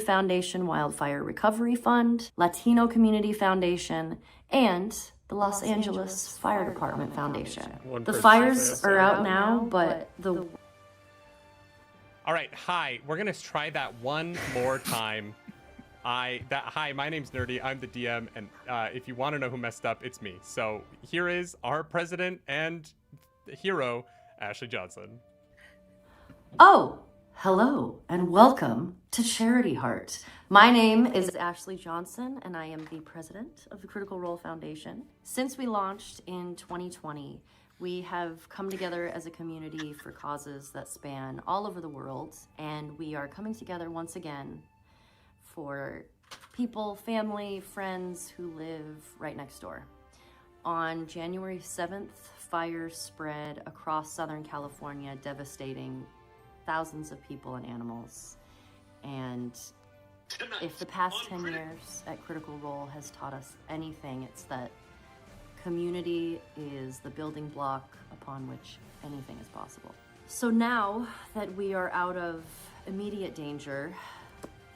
Foundation Wildfire Recovery Fund, Latino Community Foundation, and the Los Angeles Fire Department Foundation. The fires are out now, but the... All right, hi. We're gonna try that one more time. Hi, my name's Nerdy. I'm the DM, and if you want to know who messed up, it's me. So here is our president and hero, Ashley Johnson. Oh, hello, and welcome to CHARITYHEART. My name is Ashley Johnson, and I am the president of the Critical Role Foundation. Since we launched in 2020, we have come together as a community for causes that span all over the world, and we are coming together once again for people, family, friends who live right next door. On January 7th, fires spread across Southern California, devastating thousands of people and animals. And if the past 10 years at Critical Role has taught us anything, it's that community is the building block upon which anything is possible. So now that we are out of immediate danger,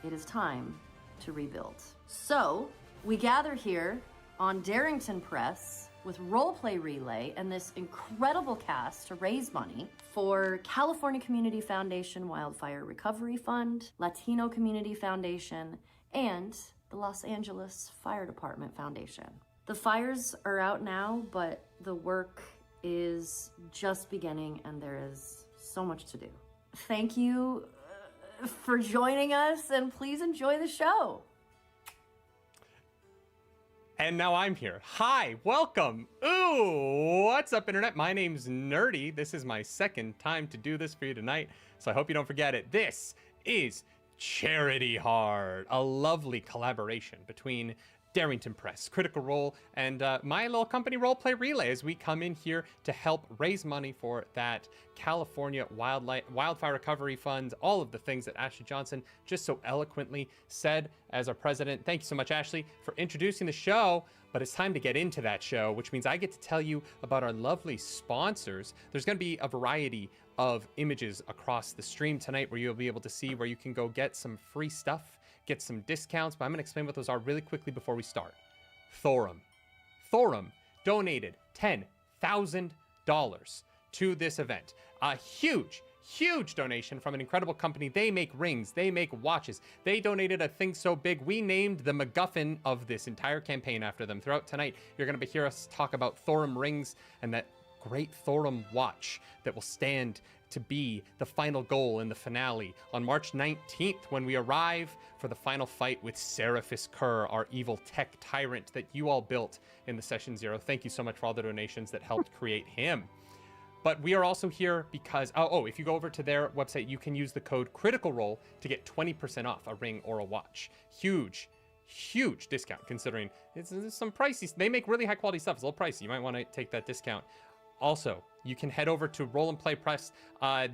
it is time to rebuild. So we gather here on Darrington Press with Roleplay Relay and this incredible cast to raise money for California Community Foundation Wildfire Recovery Fund, Latino Community Foundation, and the Los Angeles Fire Department Foundation. The fires are out now, but the work is just beginning and there is so much to do. Thank you for joining us, and please enjoy the show. And now I'm here. Hi, welcome. Ooh, what's up, internet? My name's Nerdy. This is my second time to do this for you tonight, so I hope you don't forget it. This is CHARITYHEART, a lovely collaboration between Darrington Press, Critical Role, and my little company Roleplay Relay as we come in here to help raise money for that California Wildfire Recovery Fund, all of the things that Ashley Johnson just so eloquently said as our president. Thank you so much, Ashley, for introducing the show. But it's time to get into that show, which means I get to tell you about our lovely sponsors. There's going to be a variety of images across the stream tonight where you'll be able to see where you can go get some free stuff, get some discounts, but I'm going to explain what those are really quickly before we start. Thorum donated $10,000 to this event. A huge donation from an incredible company. They make rings, they make watches. They donated a thing so big, we named the MacGuffin of this entire campaign after them. Throughout tonight, you're going to hear us talk about Thorum rings and that great Thorum watch that will stand to be the final goal in the finale on March 19th when we arrive for the final fight with Seraphis Kerr, our evil tech tyrant that you all built in the Session Zero. Thank you so much for all the donations that helped create him. But we are also here because, if you go over to their website, you can use the code Critical Role to get 20% off a ring or a watch. Huge discount considering it's some pricey. They make really high quality stuff. It's a little pricey. You might want to take that discount. Also, you can head over to Roll and Play Press.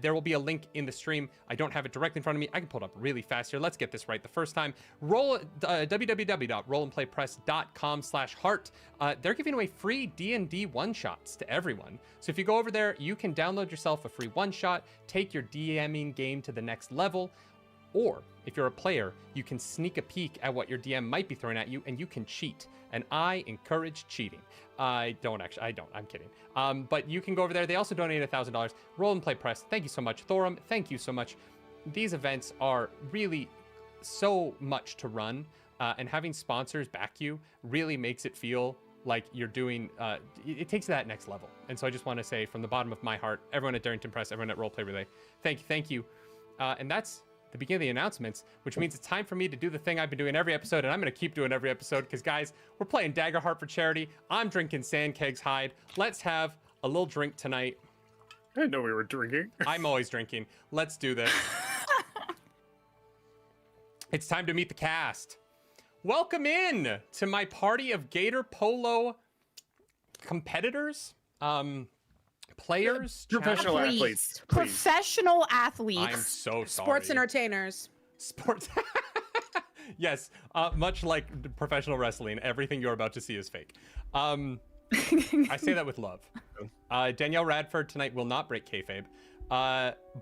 There will be a link in the stream. I don't have it directly in front of me. I can pull it up really fast here. Let's get this right the first time. www.rollandplaypress.com/heart. They're giving away free D&D one-shots to everyone. So if you go over there, you can download yourself a free one-shot, take your DMing game to the next level, or if you're a player, you can sneak a peek at what your DM might be throwing at you, and you can cheat. And I encourage cheating. I don't. I'm kidding. But you can go over there. They also donated $1,000. Roll and Play Press. Thank you so much. Thorum, thank you so much. These events are really so much to run, and having sponsors back you really makes it feel like you're doing, it takes that next level. And so I just want to say from the bottom of my heart, everyone at Darrington Press, everyone at Roleplay Relay, thank you. And that's the beginning of the announcements, which means it's time for me to do the thing I've been doing every episode, and I'm going to keep doing every episode because, guys, we're playing Daggerheart for charity. I'm drinking Sandkeg's Hide. Let's have a little drink tonight. I didn't know we were drinking. I'm always drinking. Let's do this. It's time to meet the cast. Welcome in to my party of Gator Polo competitors. Players, professional athletes, professional athletes. I'm so sorry. Sports entertainers. Sports. Yes, much like professional wrestling, everything you're about to see is fake. I say that with love. Danielle Radford tonight will not break kayfabe,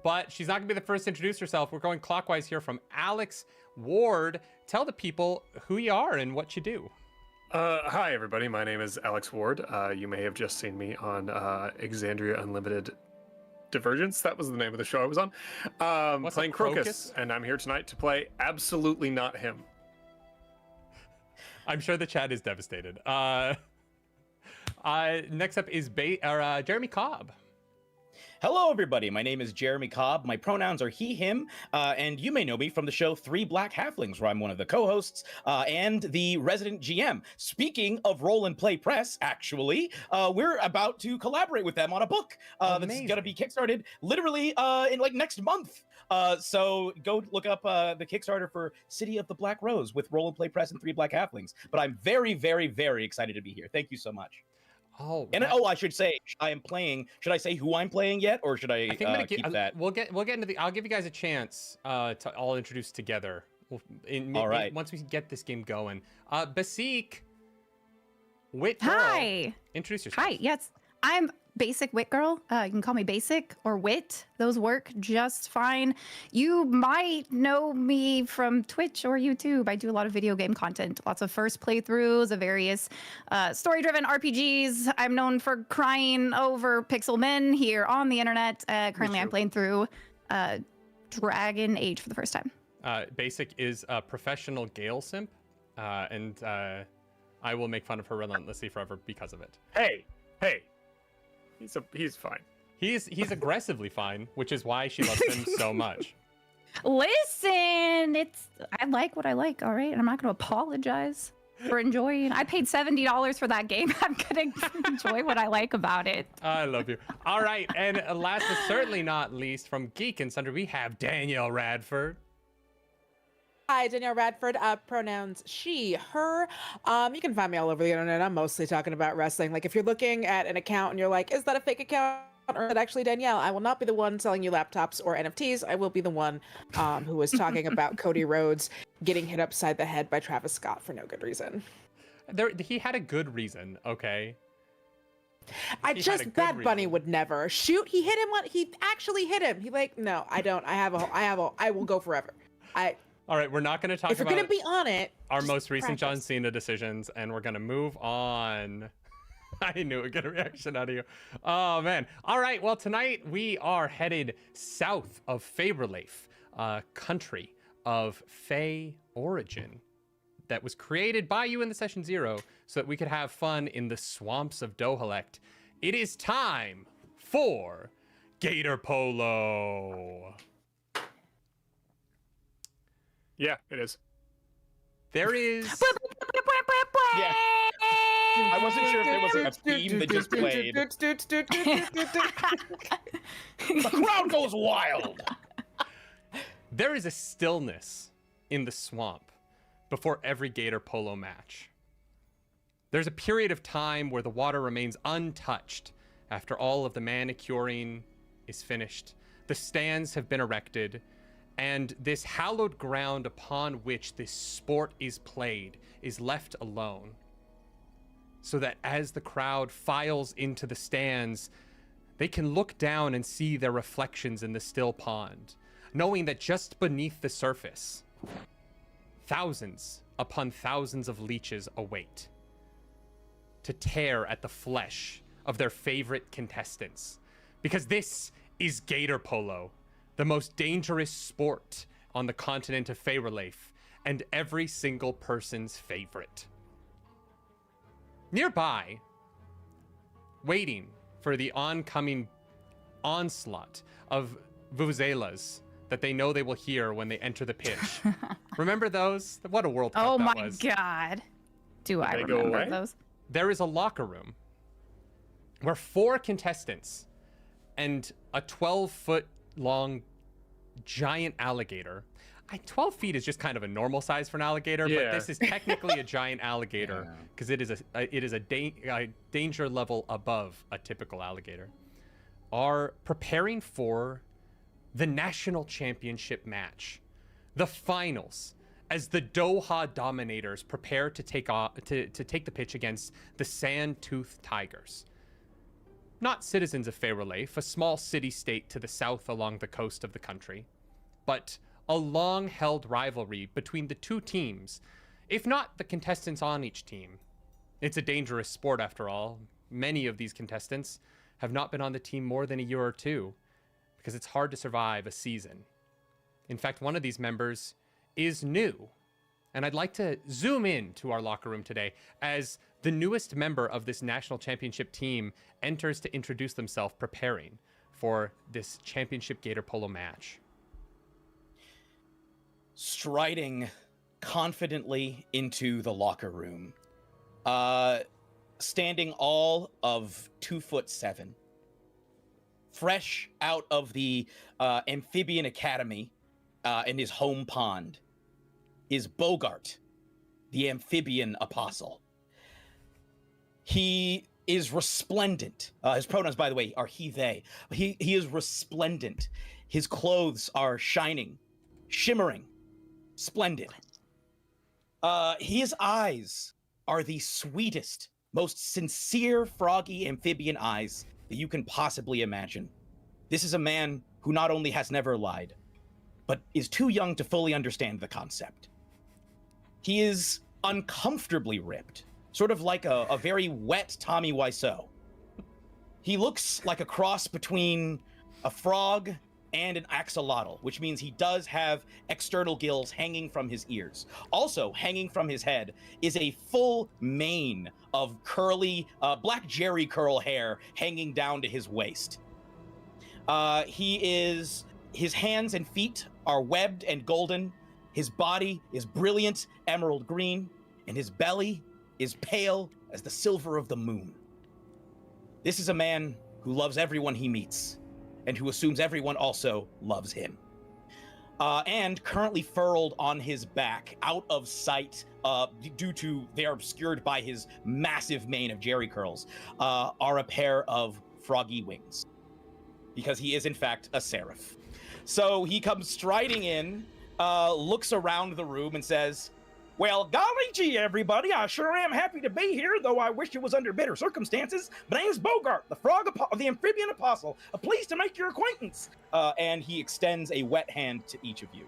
but she's not gonna be the first to introduce herself. We're going clockwise here from Alex Ward, tell the people who you are and what you do. Hi, everybody. My name is Alex Ward. You may have just seen me on Exandria Unlimited Divergence. That was the name of the show I was on. What's Playing up, Crocus, and I'm here tonight to play Absolutely Not Him. I'm sure the chat is devastated. Next up is Jeremy Cobb. Hello, everybody. My name is Jeremy Cobb. My pronouns are he, him, and you may know me from the show Three Black Halflings, where I'm one of the co-hosts and the resident GM. Speaking of Roll and Play Press, actually, we're about to collaborate with them on a book that's going to be kickstarted literally in like next month. So go look up the Kickstarter for City of the Black Rose with Roll and Play Press and Three Black Halflings. But I'm very, very, very excited to be here. Thank you so much. Oh, and I should say I am playing. Should I say who I'm playing yet, or should I think I'm gonna keep that? We'll get into the. I'll give you guys a chance to all introduce together. All right. Once we get this game going, Basik, Wit Girl. Hi. Introduce yourself. Hi. Yes, I'm Basic Wit Girl. You can call me Basic or Wit. Those work just fine. You might know me from Twitch or YouTube. I do a lot of video game content, lots of first playthroughs of various story-driven RPGs. I'm known for crying over pixel men here on the internet. Currently, I'm playing through Dragon Age for the first time. Basic is a professional Gale simp, and I will make fun of her relentlessly forever because of it. Hey. He's fine. He's aggressively fine, which is why she loves him so much. Listen, I like what I like, all right? And I'm not going to apologize for enjoying. I paid $70 for that game. I'm going to enjoy what I like about it. I love you. All right, and last but certainly not least, from Geek and Sundry, we have Danielle Radford. Hi, Danielle Radford, pronouns she, her. You can find me all over the internet. I'm mostly talking about wrestling. Like if you're looking at an account and you're like, is that a fake account or is that actually Danielle? I will not be the one selling you laptops or NFTs. I will be the one who is talking about Cody Rhodes getting hit upside the head by Travis Scott for no good reason. He had a good reason, okay? Bad Bunny would never shoot. He hit him he actually hit him. He like, no, I don't. I will go forever. All right, we're not going to talk if you're about going to be on it, our most recent John practice. Cena decisions, and we're going to move on. I knew I'd get a reaction out of you. Oh, man. All right, well, tonight we are headed south of Faberleif, a country of Fey origin that was created by you in the Session Zero so that we could have fun in the swamps of Dohalect. It is time for Gator Polo. Yeah, it is. There is... Yeah. I wasn't sure if there was like a theme that just played. The crowd goes wild. There is a stillness in the swamp before every Gator Polo match. There's a period of time where the water remains untouched after all of the manicuring is finished. The stands have been erected, and this hallowed ground upon which this sport is played is left alone. So that as the crowd files into the stands, they can look down and see their reflections in the still pond, knowing that just beneath the surface, thousands upon thousands of leeches await to tear at the flesh of their favorite contestants. Because this is Gator Polo, the most dangerous sport on the continent of Faberleif, and every single person's favorite. Nearby, waiting for the oncoming onslaught of vuvuzelas that they know they will hear when they enter the pitch. Remember those? What a World Cup Oh that my was. God. Do I they go remember away? those? There is a locker room where 4 contestants and a 12-foot long giant alligator. 12 feet is just kind of a normal size for an alligator, Yeah. but this is technically a giant alligator because it is a danger level above a typical alligator. Are preparing for the national championship match, the finals, as the Doha Dominators prepare to take the pitch against the Sand-Toothed Tigers. Not citizens of Faberleif, a small city-state to the south along the coast of the country, but a long-held rivalry between the two teams, if not the contestants on each team. It's a dangerous sport after all. Many of these contestants have not been on the team more than a year or two, because it's hard to survive a season. In fact, one of these members is new. And I'd like to zoom in to our locker room today as the newest member of this national championship team enters to introduce themselves, preparing for this championship gator polo match. Striding confidently into the locker room, standing all of 2'7", fresh out of the amphibian academy in his home pond, is Bogart, the amphibian apostle. He is resplendent. His pronouns, by the way, are he, they. He is resplendent. His clothes are shining, shimmering, splendid. His eyes are the sweetest, most sincere froggy amphibian eyes that you can possibly imagine. This is a man who not only has never lied, but is too young to fully understand the concept. He is uncomfortably ripped, sort of like a very wet Tommy Wiseau. He looks like a cross between a frog and an axolotl, which means he does have external gills hanging from his ears. Also hanging from his head is a full mane of curly, black jerry curl hair hanging down to his waist. His hands and feet are webbed and golden. His body is brilliant emerald green, and his belly is pale as the silver of the moon. This is a man who loves everyone he meets, and who assumes everyone also loves him. And currently furled on his back, out of sight, due to they are obscured by his massive mane of jerry curls, are a pair of froggy wings. Because he is, in fact, a seraph. So he comes striding in, looks around the room and says, "Well, golly gee, everybody, I sure am happy to be here, though I wish it was under better circumstances. My name's Bogart, the amphibian apostle. Pleased to make your acquaintance." And he extends a wet hand to each of you.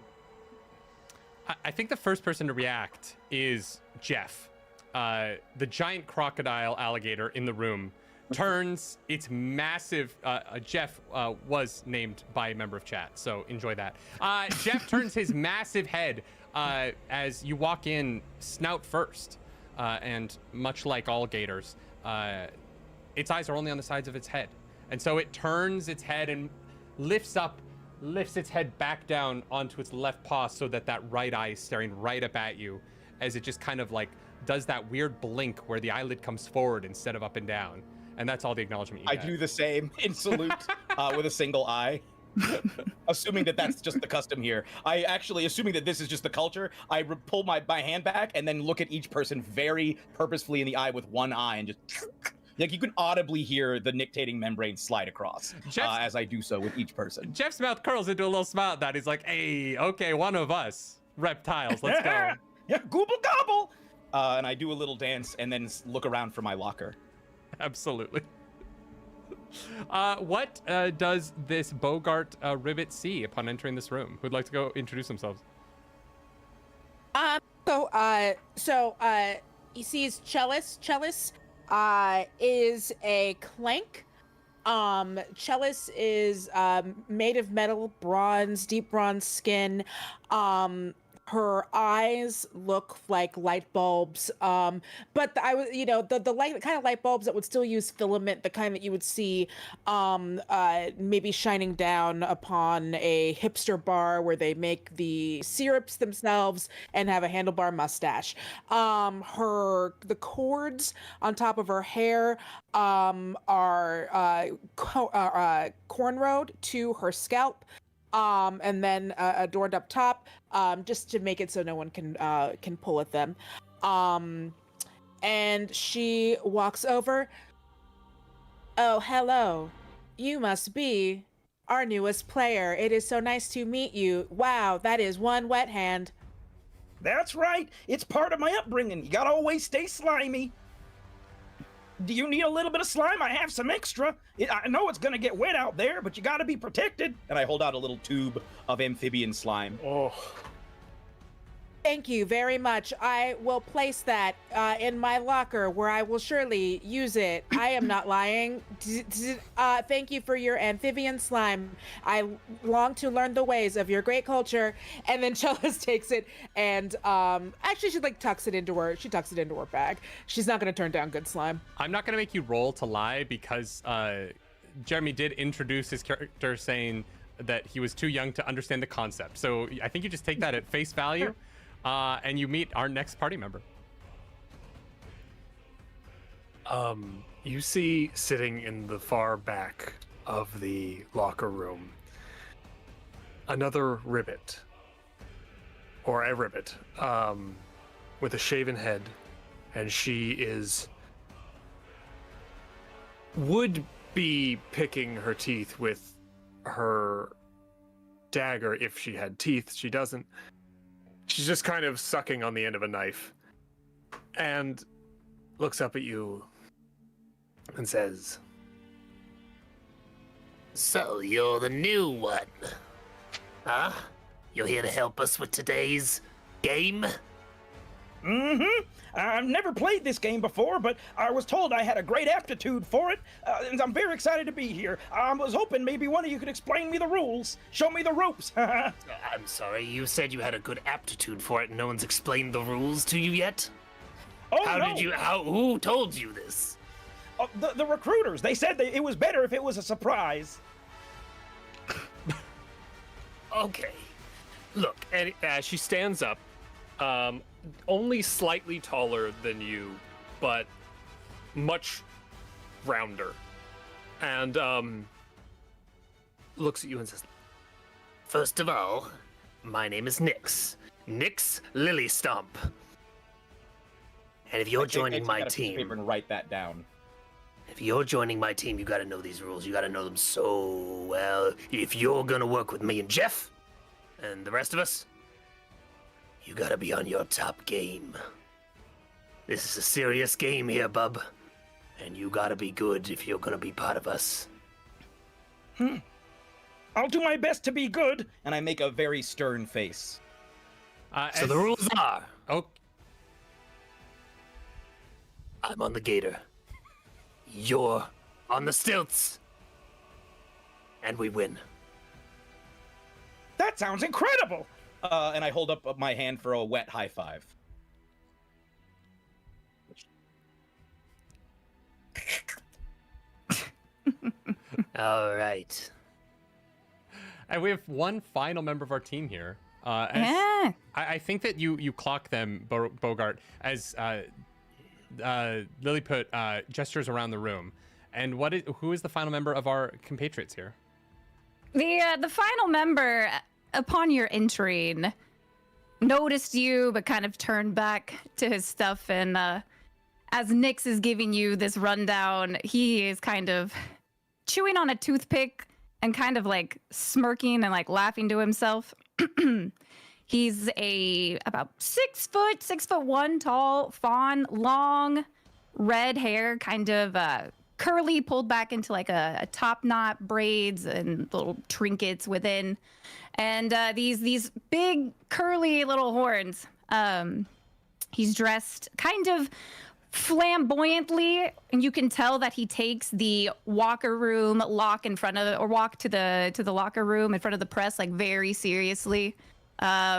I think the first person to react is Jeff. The giant crocodile alligator in the room turns its massive... Jeff was named by a member of chat, so enjoy that. Jeff turns his massive head as you walk in snout first. And much like all gators, its eyes are only on the sides of its head. And so it turns its head and lifts its head back down onto its left paw so that that right eye is staring right up at you as it just kind of like does that weird blink where the eyelid comes forward instead of up and down. And that's all the acknowledgement you get. I do the same in salute with a single eye. Assuming that that's just the custom here. Assuming that this is just the culture, I pull my hand back and then look at each person very purposefully in the eye with one eye and just... Like you can audibly hear the nictating membrane slide across as I do so with each person. Jeff's mouth curls into a little smile at that. He's like, "Hey, okay, one of us reptiles. Let's go." Yeah, gobble gobble. And I do a little dance and then look around for my locker. Absolutely. What does this Bogart Rivet see upon entering this room? Who'd like to go introduce themselves? So he sees Chalice. Chalice is a clank. Chalice is made of metal, bronze, deep bronze skin. Her eyes look like light bulbs, but the light kind of light bulbs that would still use filament, the kind that you would see maybe shining down upon a hipster bar where they make the syrups themselves and have a handlebar mustache. The cords on top of her hair are cornrowed to her scalp. And then adorned up top, just to make it so no one can pull at them. And she walks over. "Oh, hello. You must be our newest player. It is so nice to meet you. Wow, that is one wet hand." That's right. It's part of my upbringing. You gotta always stay slimy. Do you need a little bit of slime? I have some extra. I know it's gonna get wet out there, but you gotta be protected. And I hold out a little tube of amphibian slime. Oh, Thank you very much. I will place that in my locker where I will surely use it. I am not lying. Thank you for your amphibian slime. I long to learn the ways of your great culture. And then Chalice takes it and actually she tucks it into her bag. She's not going to turn down good slime. I'm not going to make you roll to lie because Jeremy did introduce his character saying that he was too young to understand the concept. So I think you just take that at face value. And you meet our next party member. You see sitting in the far back of the locker room another ribbit, or a ribbit, with a shaven head, and she would be picking her teeth with her dagger if she had teeth. She doesn't. She's just kind of sucking on the end of a knife and looks up at you and says, So, you're the new one. Huh? You're here to help us with today's game? Mm-hmm. I've never played this game before, but I was told I had a great aptitude for it, and I'm very excited to be here. I was hoping maybe one of you could explain me the rules, show me the ropes. I'm sorry, you said you had a good aptitude for it and no one's explained the rules to you yet? Oh, Who told you this? The recruiters, they said that it was better if it was a surprise. okay. Look, and she stands up, only slightly taller than you, but much rounder, and looks at you and says, First of all, my name is Nyx. Nyx Lilystomp. And if you're joining my team, paper and write that down. If you're joining my team, you gotta know these rules. You gotta know them so well. If you're gonna work with me and Jeff, and the rest of us, you gotta be on your top game. This is a serious game here, bub. And you gotta be good if you're gonna be part of us. I'll do my best to be good. And I make a very stern face. So the rules are, Oh, I'm on the gator. You're on the stilts. And we win. That sounds incredible. And I hold up my hand for a wet high five. All right. and we have one final member of our team here. Yeah. I think that you clock them, Bogart, as Lilliput gestures around the room. And who is the final member of our compatriots here? The final member, upon your entering, noticed you, but kind of turned back to his stuff. And as Nyx is giving you this rundown, he is kind of chewing on a toothpick and kind of like smirking and like laughing to himself. He's about 6'1" tall fawn, long red hair, kind of curly, pulled back into like a top knot, braids and little trinkets within, and these big curly little horns. He's dressed kind of flamboyantly, and you can tell that he takes the walker room walk to the locker room in front of the press like very seriously.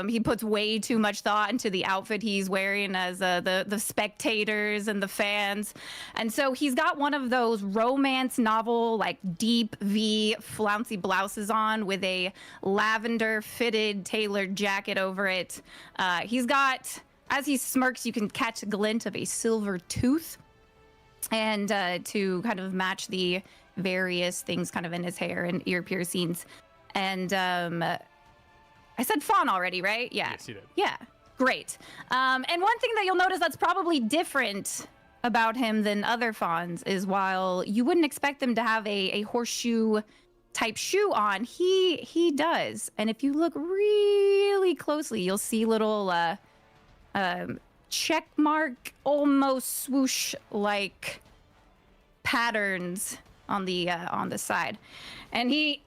He puts way too much thought into the outfit he's wearing as the spectators and the fans. And so he's got one of those romance novel, like deep V flouncy blouses on with a lavender fitted tailored jacket over it. He's got, as he smirks, you can catch a glint of a silver tooth. And to kind of match the various things kind of in his hair and ear piercings. And I said fawn already, right? Yeah. Yes, you did. Yeah, great. And one thing that you'll notice that's probably different about him than other fawns is while you wouldn't expect them to have a horseshoe type shoe on, he does. And if you look really closely, you'll see little check mark, almost swoosh like patterns on the side, and he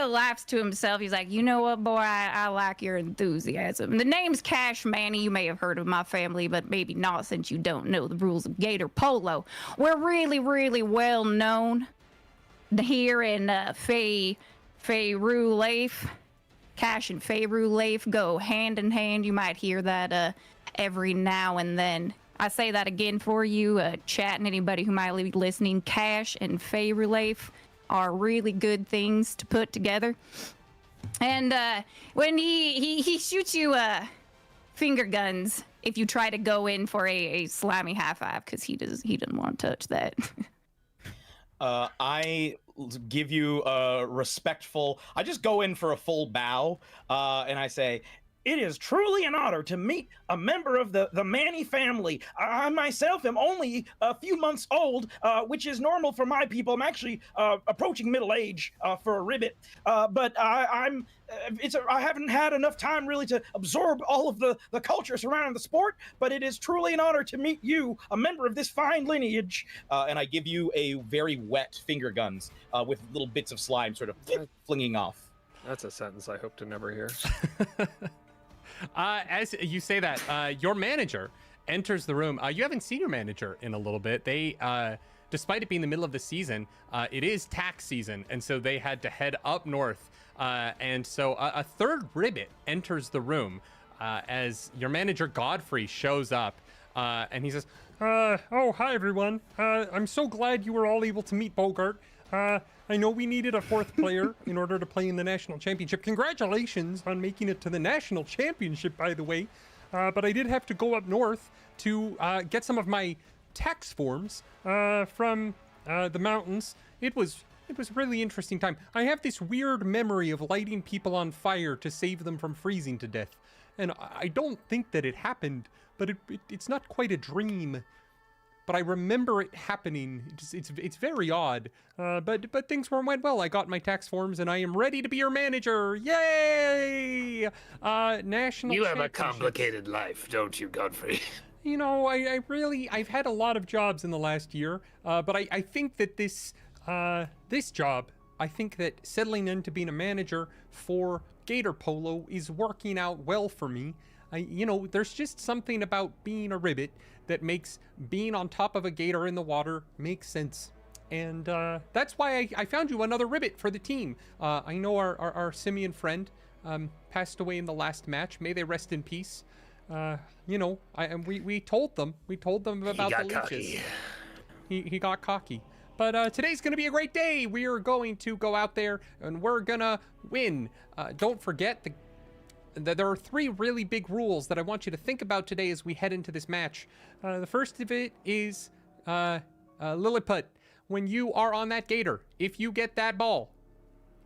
laughs to himself. He's like, "You know what, boy? I like your enthusiasm. The name's Cash Manny. You may have heard of my family, but maybe not since you don't know the rules of gator polo. We're really, really well known here in Fayru Lafe. Cash and Fayru Lafe go hand in hand. You might hear that every now and then. I say that again for you, chat and anybody who might be listening. Cash and Fayru Lafe are really good things to put together. And when he shoots you finger guns if you try to go in for a slimy high five, because he doesn't want to touch that." I give you a respectful. I just go in for a full bow, and I say, "It is truly an honor to meet a member of the Manny family. I myself am only a few months old, which is normal for my people. I'm actually approaching middle age for a ribbit, but I haven't had enough time really to absorb all of the culture surrounding the sport, but it is truly an honor to meet you, a member of this fine lineage." And I give you a very wet finger guns with little bits of slime sort of flinging off. That's a sentence I hope to never hear. As you say that, your manager enters the room. You haven't seen your manager in a little bit. They, despite it being the middle of the season, it is tax season, and so they had to head up north. And so a third ribbit enters the room as your manager Godfrey shows up, and he says, "Oh, hi everyone. I'm so glad you were all able to meet Bogart. I know we needed a fourth player in order to play in the national championship. Congratulations on making it to the national championship, by the way. But I did have to go up north to get some of my tax forms from the mountains. It was a really interesting time. I have this weird memory of lighting people on fire to save them from freezing to death. And I don't think that it happened, but it's not quite a dream. But I remember it happening. It's very odd. But things went well. I got my tax forms, and I am ready to be your manager. Yay! National. You have a complicated life, don't you, Godfrey? You know, I've had a lot of jobs in the last year. But I think that this job, I think that settling into being a manager for gator polo is working out well for me. There's just something about being a ribbit that makes being on top of a gator in the water make sense. And that's why I found you another ribbit for the team. I know our simian friend passed away in the last match. May they rest in peace. We told them about the leeches. He got cocky. But today's going to be a great day. We are going to go out there and we're going to win. Don't forget there are 3 really big rules that I want you to think about today as we head into this match. The first of it is Lilliput. When you are on that gator, if you get that ball,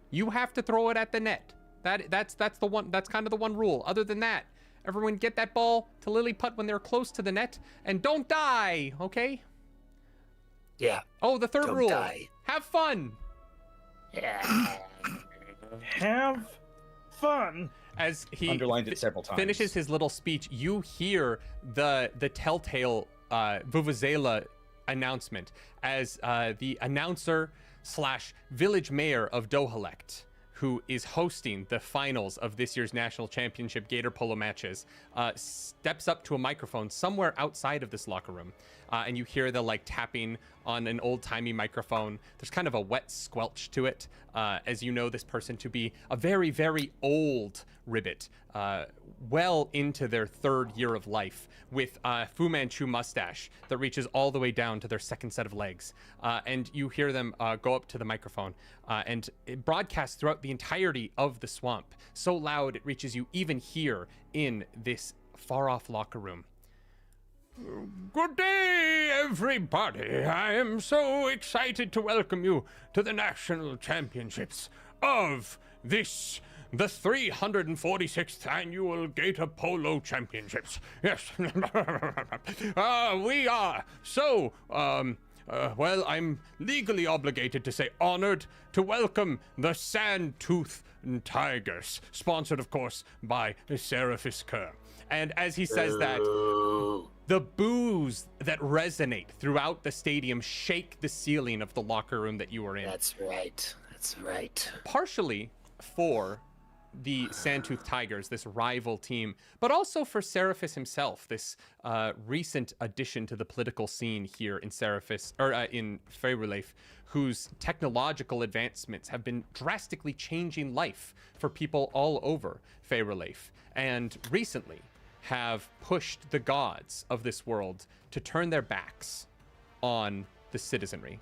you have to throw it at the net. That's the one. That's kind of the one rule. Other than that, everyone get that ball to Lilliput when they're close to the net, and don't die. Okay? Yeah. Oh, the third Don't rule. die. Have fun. Yeah. Have fun. As he Underlined it several times. Finishes his little speech, you hear the telltale Vuvuzela announcement as the announcer / village mayor of Dohalect, who is hosting the finals of this year's national championship gator polo matches, steps up to a microphone somewhere outside of this locker room. And you hear the tapping on an old-timey microphone. There's kind of a wet squelch to it, as you know this person to be a very, very old ribbit, well into their 3rd year of life, with Fu Manchu mustache that reaches all the way down to their 2nd set of legs. And you hear them go up to the microphone, and it broadcasts throughout the entirety of the swamp, so loud it reaches you even here in this far-off locker room. Good day, everybody. I am so excited to welcome you to the national championships of the 346th annual Gator Polo Championships. Yes. We are so, well, I'm legally obligated to say honored to welcome the Sandtooth Tigers, sponsored, of course, by Seraphis Kerr. And as he says that, Ooh. the boos that resonate throughout the stadium shake the ceiling of the locker room that you were in. That's right. That's right. Partially for the Sandtooth Tigers, this rival team, but also for Seraphis himself, this recent addition to the political scene here in Seraphis, or in Faerulaif, whose technological advancements have been drastically changing life for people all over Faerulaif, and recently have pushed the gods of this world to turn their backs on the citizenry.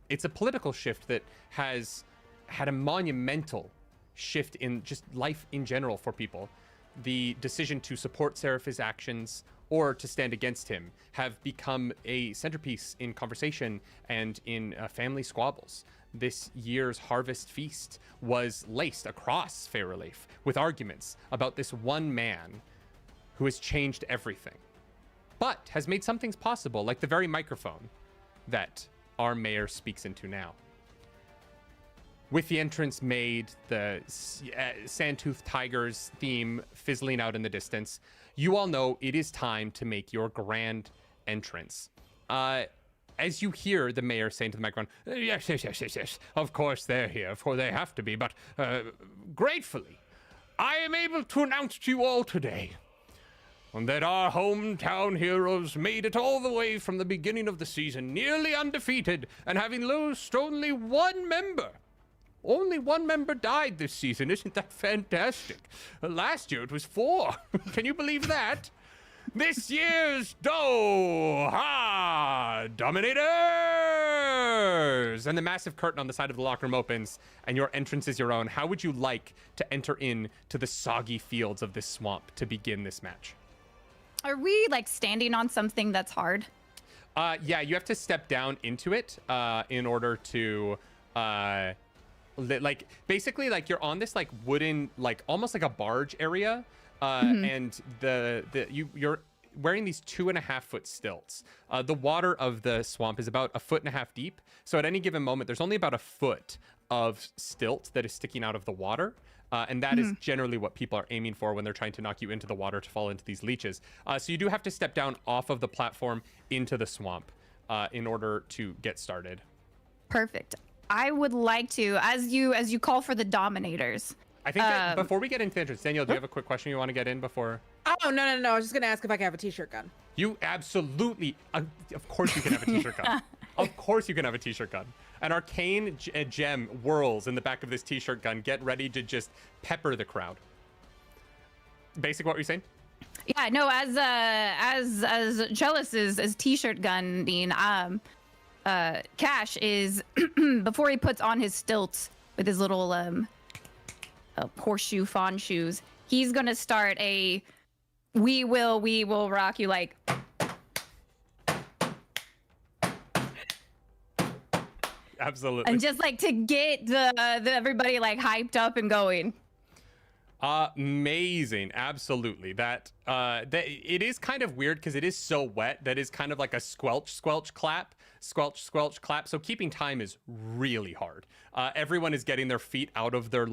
It's a political shift that has had a monumental shift in just life in general for people. The decision to support Seraph's actions or to stand against him have become a centerpiece in conversation and in family squabbles. This year's harvest feast was laced across Faerulaif with arguments about this one man who has changed everything, but has made some things possible, like the very microphone that our mayor speaks into now. With the entrance made, the Sandtooth Tigers theme fizzling out in the distance, you all know it is time to make your grand entrance. As you hear the mayor saying to the microphone, yes, of course they're here, for they have to be, but gratefully, I am able to announce to you all today that our hometown heroes made it all the way from the beginning of the season, nearly undefeated, and having lost only one member. Only one member died this season. Isn't that fantastic? Last year it was 4. Can you believe that? This year's Dominators! And the massive curtain on the side of the locker room opens, and your entrance is your own. How would you like to enter into the soggy fields of this swamp to begin this match? Are we like standing on something that's hard? Yeah, you have to step down into it in order to... like basically like you're on this like wooden, like almost like a barge area, and you're wearing these 2.5-foot stilts. The water of the swamp is about 1.5 feet deep, so at any given moment there's only about 1 foot of stilt that is sticking out of the water, and that is generally what people are aiming for when they're trying to knock you into the water to fall into these leeches. So you do have to step down off of the platform into the swamp in order to get started. Perfect. I would like to, as you call for the Dominators. I think that before we get into the entrance, Daniel, do you have a quick question you want to get in before? Oh, no. I was just going to ask if I can have a t-shirt gun. You absolutely, of course you can have a t-shirt gun. Of course you can have a t-shirt gun. An arcane gem whirls in the back of this t-shirt gun. Get ready to just pepper the crowd. Basic, what were you saying? Yeah, no, as jealous as t-shirt gunning, Cash is before he puts on his stilts with his little horseshoe fawn shoes, he's gonna start a we will rock you, like Absolutely. and just like to get the everybody like hyped up and going. Amazing. Absolutely. That it is kind of weird because it is so wet that is kind of like a squelch clap. So keeping time is really hard. Everyone is getting their feet out of their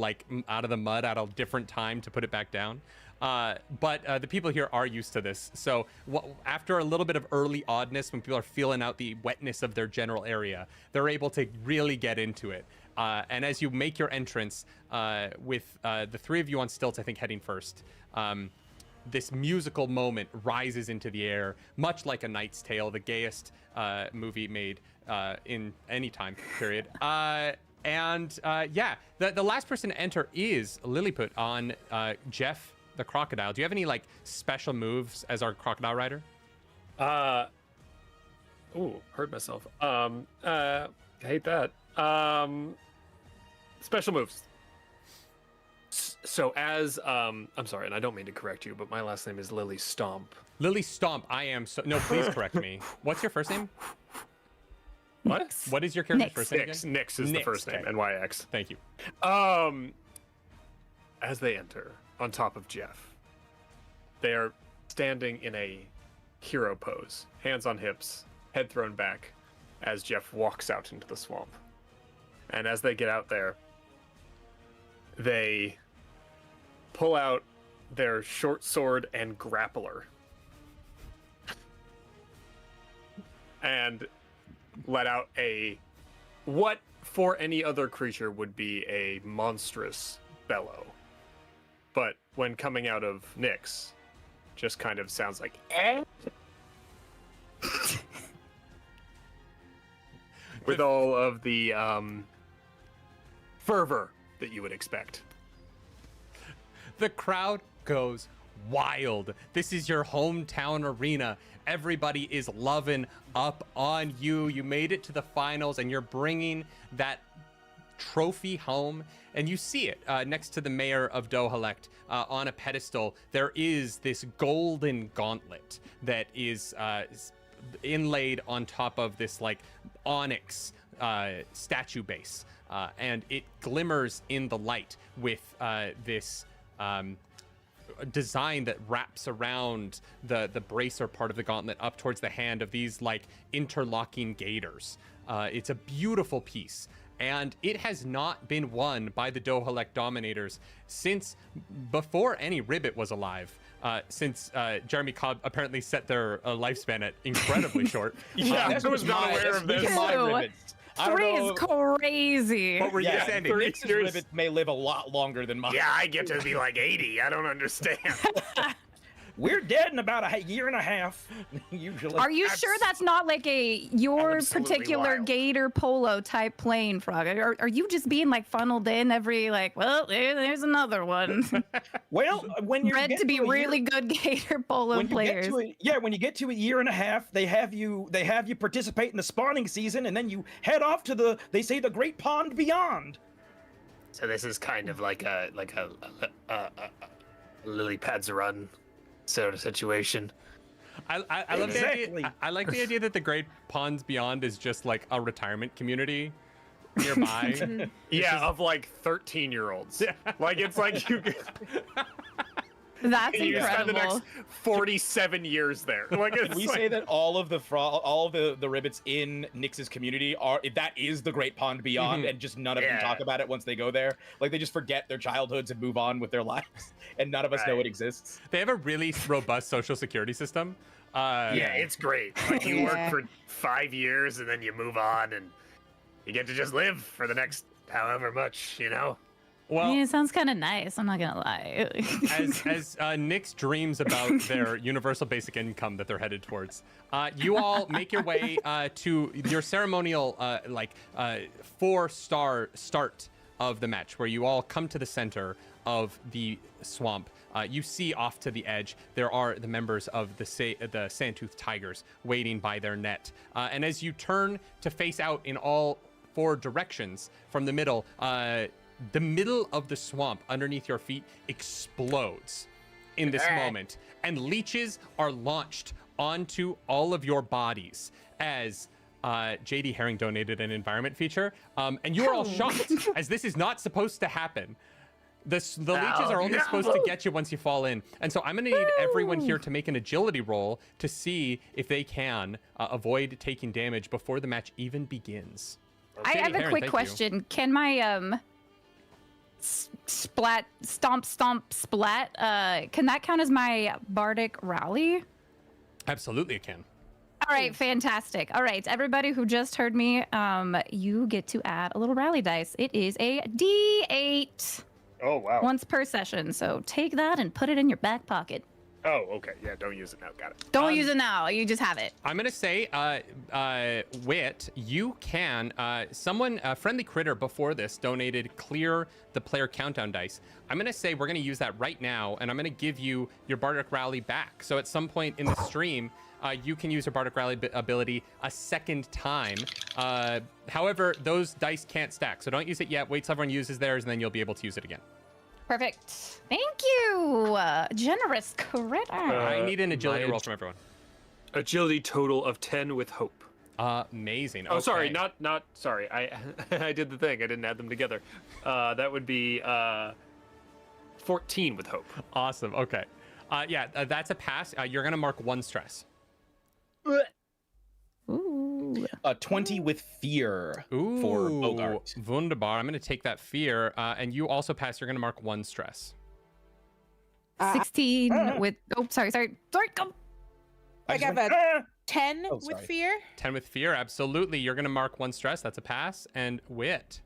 out of the mud at a different time to put it back down. But the people here are used to this. So after a little bit of early oddness, when people are feeling out the wetness of their general area, they're able to really get into it. And as you make your entrance with the 3 of you on stilts, I think heading first, this musical moment rises into the air, much like A Knight's Tale, the gayest movie made in any time period. The last person to enter is Lilliput on Jeff the Crocodile. Do you have any special moves as our crocodile rider? Hurt myself. I hate that. Special moves. So as I'm sorry, and I don't mean to correct you, but my last name is Lily Stomp. Lily Stomp. I am so. No, please correct me. What's your first name? What? What is your character's Nyx. first name? Nyx. Again? Nyx is the first name. Okay. NYX. Thank you. As they enter on top of Jeff, they are standing in a hero pose, hands on hips, head thrown back, as Jeff walks out into the swamp. And as they get out there, they pull out their short sword and grappler. And let out what for any other creature would be a monstrous bellow. But when coming out of Nyx, just kind of sounds like eh? With all of the fervor that you would expect. The crowd goes wild. This is your hometown arena. Everybody is loving up on you. You made it to the finals and you're bringing that trophy home. And you see it next to the mayor of Dohalect on a pedestal. There is this golden gauntlet that is inlaid on top of this like onyx statue base. And it glimmers in the light with this design that wraps around the bracer part of the gauntlet up towards the hand of these like interlocking gaiters. It's a beautiful piece, and it has not been won by the Dohalect Dominators since before any Ribbit was alive. Since Jeremy Cobb apparently set their lifespan at incredibly short. Yeah, I was not aware of this. My ribbits. I don't 3 know. is crazy. What were you Yeah, saying? Nyx's ribbits may live a lot longer than mine. Yeah, I get to be like 80. I don't understand. We're dead in about a year and a half, usually. Are you sure that's not like your absolutely particular wild. gator polo type plane, Frog? Are you just being like funneled in every like, well, there's another one. Well, when you're Bred to be really good gator polo players. When you get to a year and a half, they have you participate in the spawning season, and then you head off to the great pond beyond. So this is kind of like a lily pads a run sort of situation. I love the Exactly. idea. I like the idea that the Great Ponds Beyond is just like a retirement community nearby. Yeah, of like 13-year-olds. Like it's like you That's you spend the incredible. next 47 years there. Like it's We like, say that all of the ribbits in Nyx's community that is the Great Pond Beyond, and just none of them Yeah. talk about it once they go there. Like they just forget their childhoods and move on with their lives, and none of us know Right. it exists. They have a really robust social security system. yeah, it's great. Like you work Yeah. for 5 years and then you move on and you get to just live for the next however much, you know? Well, it sounds kind of nice. I'm not gonna lie. as Nyx dreams about their universal basic income that they're headed towards, you all make your way to your ceremonial 4-star start of the match, where you all come to the center of the swamp. You see off to the edge there are the members of the Sandtooth Tigers waiting by their net, and as you turn to face out in all 4 directions from the middle of the swamp underneath your feet explodes in this moment, and leeches are launched onto all of your bodies as JD Herring donated an environment feature, and you are all shocked as this is not supposed to happen. The leeches are only supposed to get you once you fall in, and so I'm going to need everyone here to make an agility roll to see if they can avoid taking damage before the match even begins. I have a Karen, quick thank you. question. Can my stomp splat can that count as my bardic rally? Absolutely, it can. All right, fantastic. All right, everybody who just heard me, you get to add a little rally dice. It is a D8 Oh, wow. once per session. So take that and put it in your back pocket. Oh, okay. Yeah, don't use it now. Got it. Don't use it now. You just have it. I'm gonna say, Wit, you can. Someone, a friendly critter before this donated clear the player countdown dice. I'm gonna say we're gonna use that right now, and I'm gonna give you your Bardic Rally back. So at some point in the stream, you can use your Bardic Rally ability a second time. However, those dice can't stack, so don't use it yet. Wait till everyone uses theirs, and then you'll be able to use it again. Perfect. Thank you. Generous critter. I need an agility my roll from everyone. Agility total of 10 with hope. Amazing. Oh, sorry, okay. not sorry. I did the thing. I didn't add them together. That would be 14 with hope. Awesome. Okay. That's a pass. You're gonna mark 1 stress. Ooh. 20 with fear Ooh, for Bogart. Wunderbar. I'm going to take that fear. And you also pass. You're going to mark 1 stress. 16 with. Oh, sorry. Come. I just got went, a 10 Oh, with sorry. fear. 10 with fear, absolutely. You're gonna mark 1 stress. That's a pass. And wit.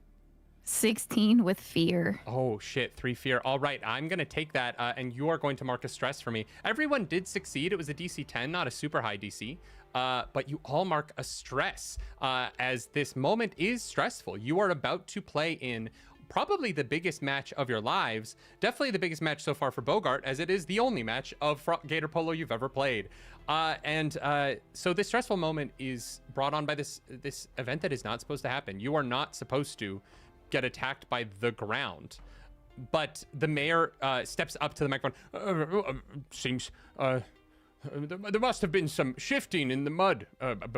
16 with fear. Oh shit, 3 fear. All right, I'm gonna take that, and you are going to mark a stress for me. Everyone did succeed. It was a DC 10, not a super high DC. But you all mark a stress, as this moment is stressful. You are about to play in probably the biggest match of your lives. Definitely the biggest match so far for Bogart, as it is the only match of Gator Polo you've ever played. So this stressful moment is brought on by this event that is not supposed to happen. You are not supposed to get attacked by the ground. But the mayor steps up to the microphone. Seems there must have been some shifting in the mud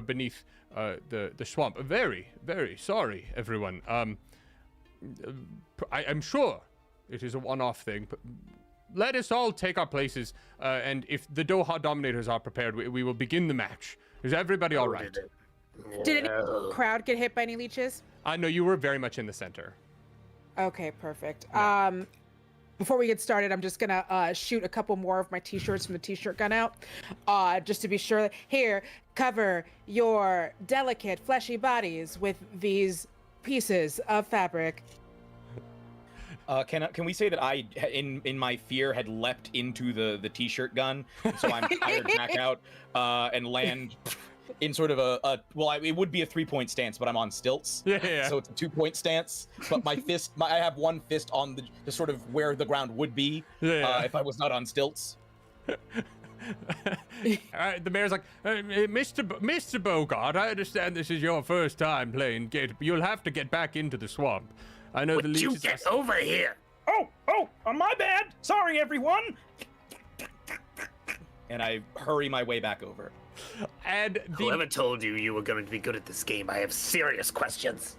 beneath the swamp. Very, very sorry, everyone. I'm sure it is a one-off thing, but let us all take our places, and if the Doha Dominators are prepared, we will begin the match. Is everybody all right? Did any crowd get hit by any leeches? No, you were very much in the center. Okay, perfect. Yeah. Before we get started, I'm just gonna shoot a couple more of my t-shirts from the t-shirt gun out, just to be sure. Here, cover your delicate, fleshy bodies with these pieces of fabric. Can we say that I, in my fear, had leapt into the t-shirt gun, so I'm fired back out and land in sort of it would be a 3-point stance, but I'm on stilts. Yeah. So it's a 2-point stance, but my fist, I have one fist on the sort of where the ground would be if I was not on stilts. The mayor's like, Mr. Bogart, I understand this is your first time playing Gator, but you'll have to get back into the swamp. I know the Would you leeches get over here? Oh, my bad. Sorry, everyone. And I hurry my way back over. And Whoever told you you were going to be good at this game? I have serious questions.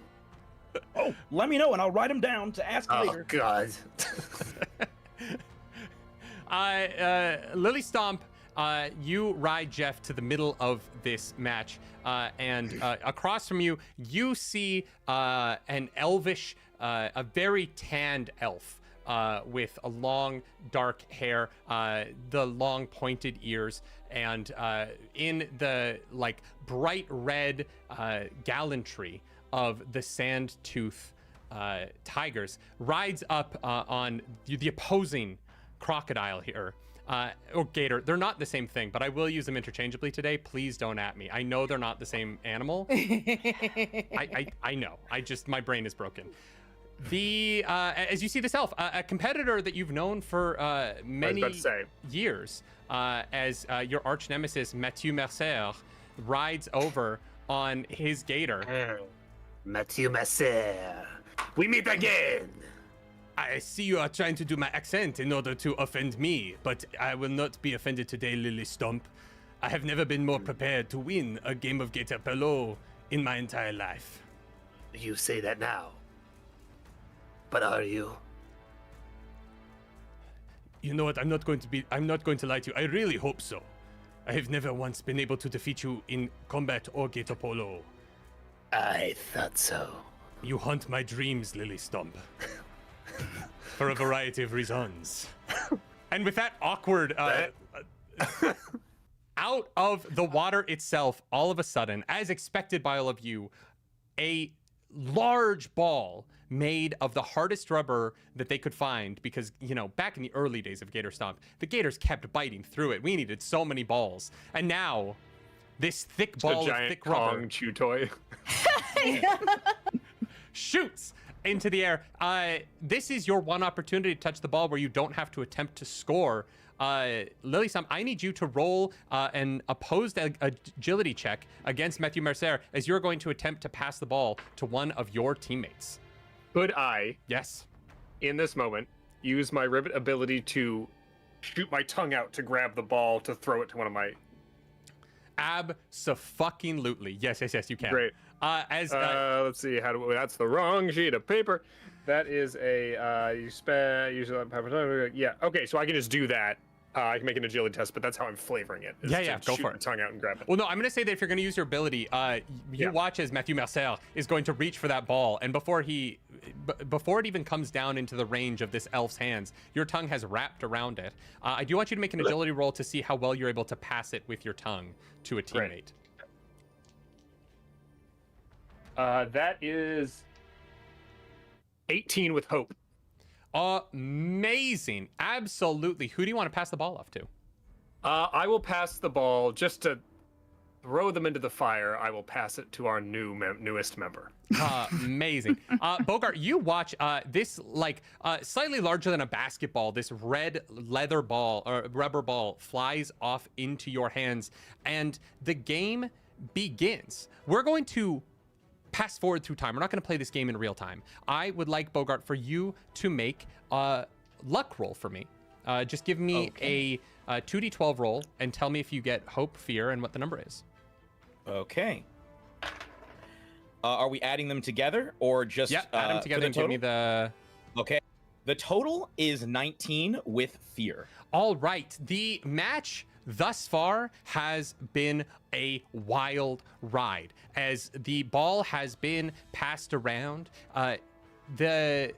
Oh, let me know and I'll write them down to ask later. Oh, God. Lily Stomp, you ride Jeff to the middle of this match, and across from you, you see an elvish, a very tanned elf with a long, dark hair, the long pointed ears, and in the like bright red gallantry of the Sandtooth tigers, rides up on the opposing crocodile here. Or gator. They're not the same thing, but I will use them interchangeably today. Please don't at me. I know they're not the same animal. I know. My brain is broken. As you see this elf, a competitor that you've known for many years, as your arch nemesis Mathieu Mercer rides over on his gator. Mathieu Mercer, we meet again. I see you are trying to do my accent in order to offend me, but I will not be offended today, Lily Stomp. I have never been more prepared to win a game of Gator Polo in my entire life. You say that now. But are you? You know what? I'm not going to lie to you. I really hope so. I have never once been able to defeat you in combat or Gator Polo. I thought so. You haunt my dreams, Lily Stomp. For a variety of reasons. And with that awkward, out of the water itself, all of a sudden, as expected by all of you, a large ball made of the hardest rubber that they could find, because, back in the early days of Gator Stomp, the gators kept biting through it. We needed so many balls. And now, this thick ball of thick rubber... Kong chew toy. shoots into the air. This is your one opportunity to touch the ball where you don't have to attempt to score. Lily Stomp, I need you to roll an opposed agility check against Mathieu Mercer, as you're going to attempt to pass the ball to one of your teammates. Could I, Yes. in this moment, use my rivet ability to shoot my tongue out to grab the ball to throw it to one of my... Abso-fucking-lutely. Yes, you can. Great. Let's see, that's the wrong sheet of paper. That is a, yeah, okay, so I can just do that. I can make an agility test, but that's how I'm flavoring it. Yeah, go for it. Tongue out and grab it. Well, no, I'm going to say that if you're going to use your ability, you watch as Mathieu Mercer is going to reach for that ball, and before he before it even comes down into the range of this elf's hands, your tongue has wrapped around it. I do want you to make an agility roll to see how well you're able to pass it with your tongue to a teammate. That is 18 with hope. Amazing. Absolutely. Who do you want to pass the ball off to? I will pass the ball just to throw them into the fire. I will pass it to our newest member. Amazing. Bogart, you watch this slightly larger than a basketball, this red leather ball or rubber ball flies off into your hands and the game begins. We're going to pass forward through time. We're not going to play this game in real time. I would like, Bogart, for you to make a luck roll for me. Just give me a 2d12 roll and tell me if you get hope, fear, and what the number is. Okay. Are we adding them together or just add them together and give me the... Okay. The total is 19 with fear. All right. The match thus far has been a wild ride as the ball has been passed around. The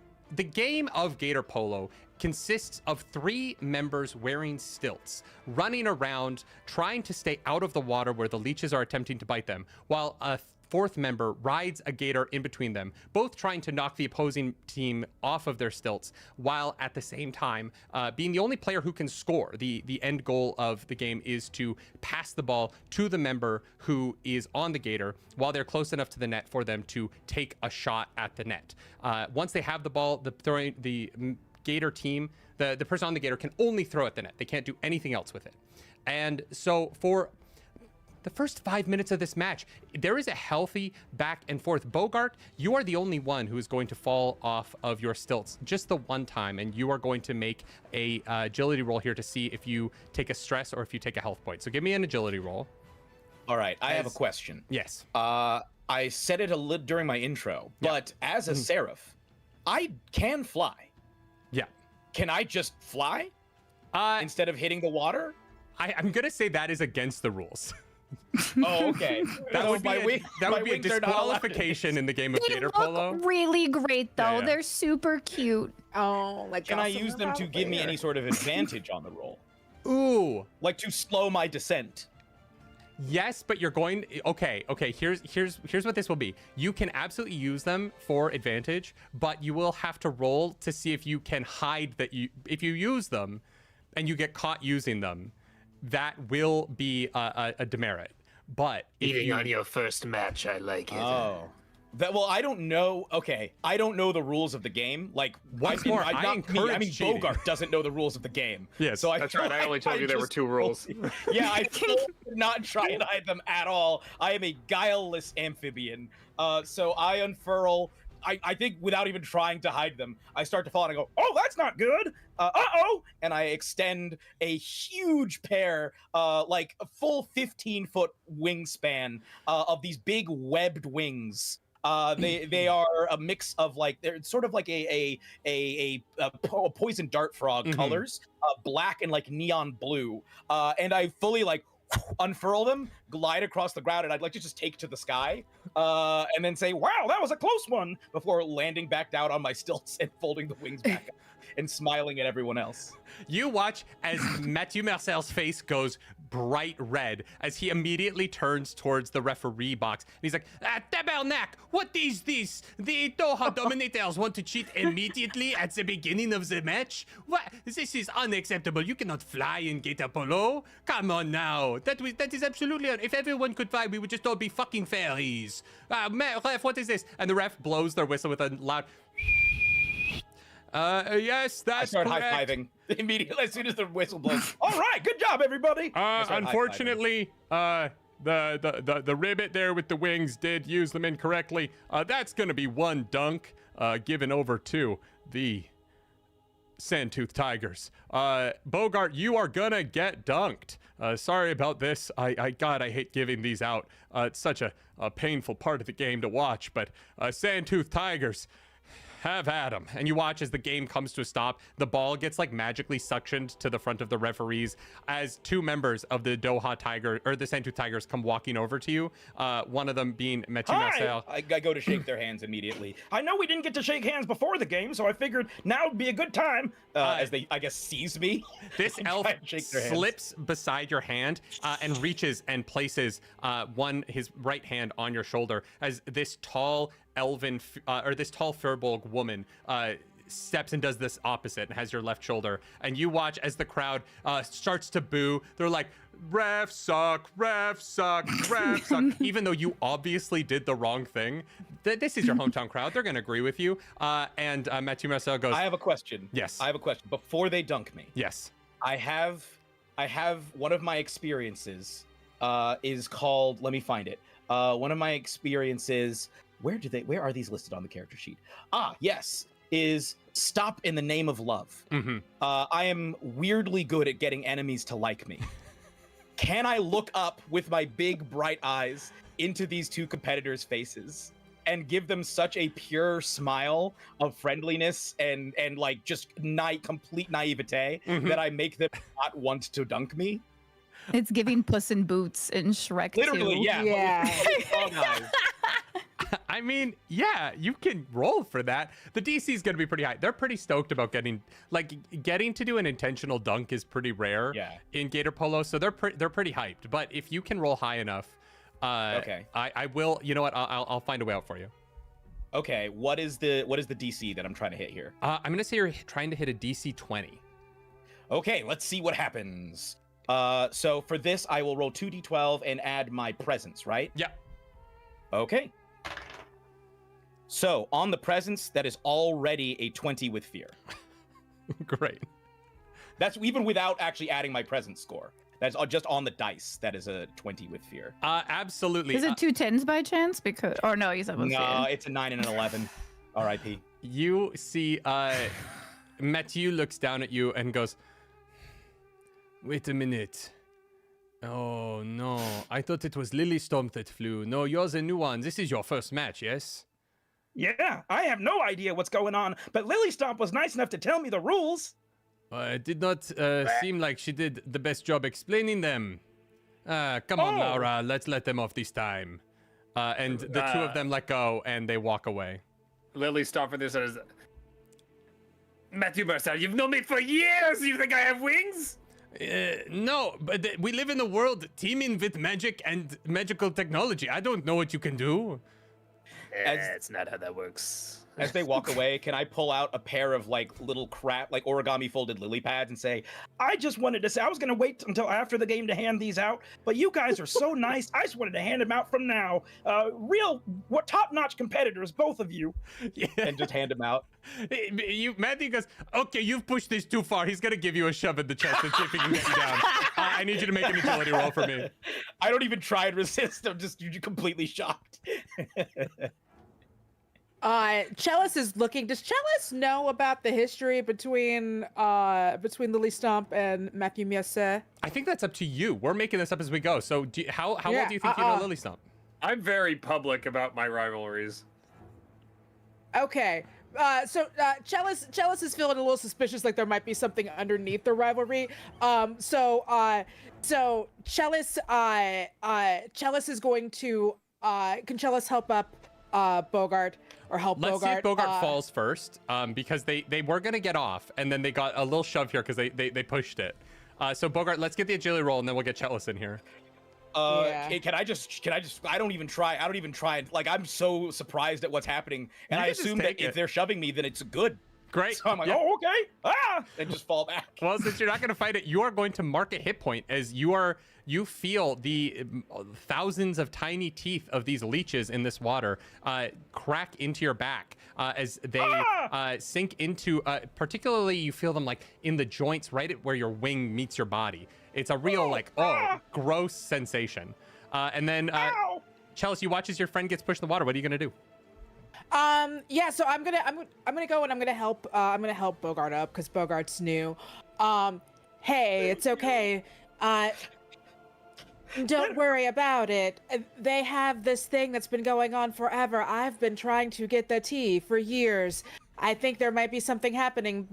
game of Gator Polo consists of 3 members wearing stilts, running around, trying to stay out of the water where the leeches are attempting to bite them, while a 4th member rides a gator in between them, both trying to knock the opposing team off of their stilts, while at the same time being the only player who can score. The end goal of the game is to pass the ball to the member who is on the gator while they're close enough to the net for them to take a shot at the net. Once they have the ball, the gator team, the person on the gator can only throw at the net. They can't do anything else with it. And so for the first 5 minutes of this match, there is a healthy back and forth. Bogart, you are the only one who is going to fall off of your stilts just the one time, and you are going to make a agility roll here to see if you take a stress or if you take a health point. So give me an agility roll. All right, I have a question. Yes. I said it a little during my intro, but as a seraph, I can fly. Yeah. Can I just fly instead of hitting the water? I'm going to say that is against the rules. Oh, okay. That would be a disqualification in the game of Gator Polo. Really great though. Yeah. They're super cute. Oh, like Can I use them to give me any sort of advantage on the roll? Ooh. Like to slow my descent? Yes, but you're going... Okay. Here's what this will be. You can absolutely use them for advantage, but you will have to roll to see if you can hide that you... If you use them and you get caught using them, that will be a demerit. But if Eating on your first match, I like it. Oh. I don't know. Okay, I don't know the rules of the game. Like, Once more, I encourage cheating. Bogart doesn't know the rules of the game. Yes, so That's right. I only told you there were 2 rules. Yeah, I did not try and hide them at all. I am a guileless amphibian. So I unfurl. I think without even trying to hide them, I start to fall and I go, oh, that's not good. Uh-oh. And I extend a huge pair, like a full 15-foot wingspan of these big webbed wings. They are a mix of they're sort of like a poison dart frog colors, black and like neon blue. And I fully unfurl them, glide across the ground, and I'd like to just take to the sky, and then say, wow, that was a close one, before landing back down on my stilts and folding the wings back up and smiling at everyone else. You watch as Mathieu Marcel's face goes bright red as he immediately turns towards the referee box. And he's like, Tabernac, what is this? The Doha Dominators want to cheat immediately at the beginning of the match? What? This is unacceptable. You cannot fly in Gator Polo. Come on now. That is absolutely... If everyone could fly, we would just all be fucking fairies. Ref, what is this? And the ref blows their whistle with a loud... yes, that's I start correct. high-fiving immediately as soon as the whistle blows. All right, good job, everybody. Unfortunately, the ribbit there with the wings did use them incorrectly. That's gonna be 1 dunk given over to the Sandtooth Tigers. Bogart, you are gonna get dunked. Sorry about this. God, I hate giving these out. It's such a painful part of the game to watch, but Sandtooth Tigers, Have at 'em. And you watch as the game comes to a stop. The ball gets like magically suctioned to the front of the referees as two members of the Doha Tiger or the Sandtooth Tigers come walking over to you. One of them being Mathieu Marcel. I go to shake their hands immediately. I know we didn't get to shake hands before the game, so I figured now would be a good time. As they, I guess, seize me. This elf slips beside your hand and reaches and places his right hand on your shoulder as this tall elven or this tall Furbolg woman steps and does this opposite and has your left shoulder, and you watch as the crowd starts to boo. They're like, ref suck, ref suck, ref suck, even though you obviously did the wrong thing. This is your hometown crowd. They're gonna agree with you. And Mathieu Marcel goes, I have a question. Yes. I have a question before they dunk me. Yes. I have one of my experiences is called, let me find it. One of my experiences, where are these listed on the character sheet? Yes, is stop in the name of love. Mm-hmm. I am weirdly good at getting enemies to like me. Can I look up with my big bright eyes into these two competitors' faces and give them such a pure smile of friendliness and like just complete naivete that I make them not want to dunk me? It's giving Puss in Boots in Shrek 2. Literally, yeah. Yeah. I mean, yeah, you can roll for that. The DC is going to be pretty high. They're pretty stoked about getting to do an intentional dunk is pretty rare in Gator Polo, so they're pretty hyped. But if you can roll high enough, okay, I will. You know what? I'll find a way out for you. Okay, what is the DC that I'm trying to hit here? I'm going to say you're trying to hit a DC 20. Okay, let's see what happens. So for this, I will roll 2d12 and add my presence, right? Yeah. Okay. So on the presence, that is already a 20 with fear. Great. That's even without actually adding my presence score. That's just on the dice. That is a 20 with fear. Absolutely. Is it two 10s by chance? Or no, you said no, it's a 9 and an 11. R.I.P. You see, Mathieu looks down at you and goes, "Wait a minute. Oh, no. I thought it was Lilystomp that flew. No, you're the new one. This is your first match, yes?" Yeah, I have no idea what's going on, but Lilystomp was nice enough to tell me the rules. It did not seem like she did the best job explaining them. Come on, Laura. Let's let them off this time. And the two of them let go, and they walk away. Lilystomp for this says, Mathieu Marcel, you've known me for years. You think I have wings? No, but we live in a world teeming with magic and magical technology. I don't know what you can do. That's not how that works. As they walk away, can I pull out a pair of like little origami folded lily pads and say, I just wanted to say, I was going to wait until after the game to hand these out, but you guys are so nice. I just wanted to hand them out from now. Top-notch competitors, both of you. Yeah. And just hand them out. Matthew goes, okay, you've pushed this too far. He's going to give you a shove in the chest and see if he can get you down. I need you to make an agility roll for me. I don't even try and resist. I'm just completely shocked. Chalice is looking. Does Chalice know about the history between Lilystomp and Mathieu Marcel? I think that's up to you. We're making this up as we go. So how well do you think you know Lilystomp? I'm very public about my rivalries. Okay. So Chalice is feeling a little suspicious, like there might be something underneath the rivalry. So Chalice is going to can Chalice help up Bogart or help Let's Bogart? see if Bogart falls first, because they were gonna get off, and then they got a little shove here because they pushed it. So Bogart, let's get the agility roll, and then we'll get Chalice in here. Can I just I don't even try. Like, I'm so surprised at what's happening, and I assume that if they're shoving me, then it's good. Great. So I'm like, oh, okay. And just fall back. Well, since you're not going to fight it, you are going to mark a hit point as you feel the thousands of tiny teeth of these leeches in this water crack into your back as they sink into, particularly you feel them like in the joints right at where your wing meets your body. It's a real gross sensation. And then Chalice, you watch as your friend gets pushed in the water. What are you going to do? Yeah, so I'm gonna go and I'm gonna help Bogart up because Bogart's new. Hey, it's okay. Don't worry about it. They have this thing that's been going on forever. I've been trying to get the tea for years. I think there might be something happening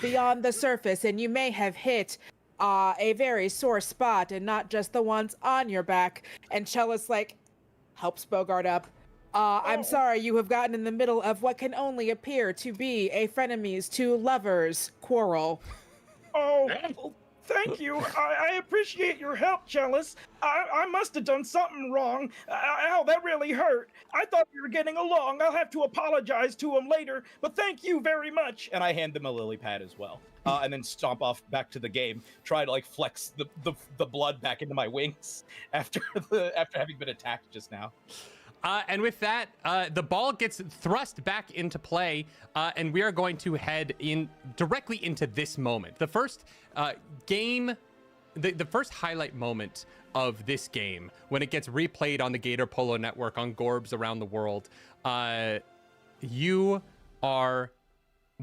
beyond the surface, and you may have hit a very sore spot and not just the ones on your back. And Chalice, like, helps Bogart up. I'm sorry you have gotten in the middle of what can only appear to be a frenemies to lovers quarrel. Oh, well, thank you. I appreciate your help, Chalice. I must have done something wrong. Ow, that really hurt. I thought we were getting along. I'll have to apologize to him later, but thank you very much. And I hand them a lily pad as well. And then stomp off back to the game, try to like flex the blood back into my wings after having been attacked just now. And with that, the ball gets thrust back into play, and we are going to head in directly into this moment. The first game, the first highlight moment of this game, when it gets replayed on the Gator Polo Network on Gorbs around the world.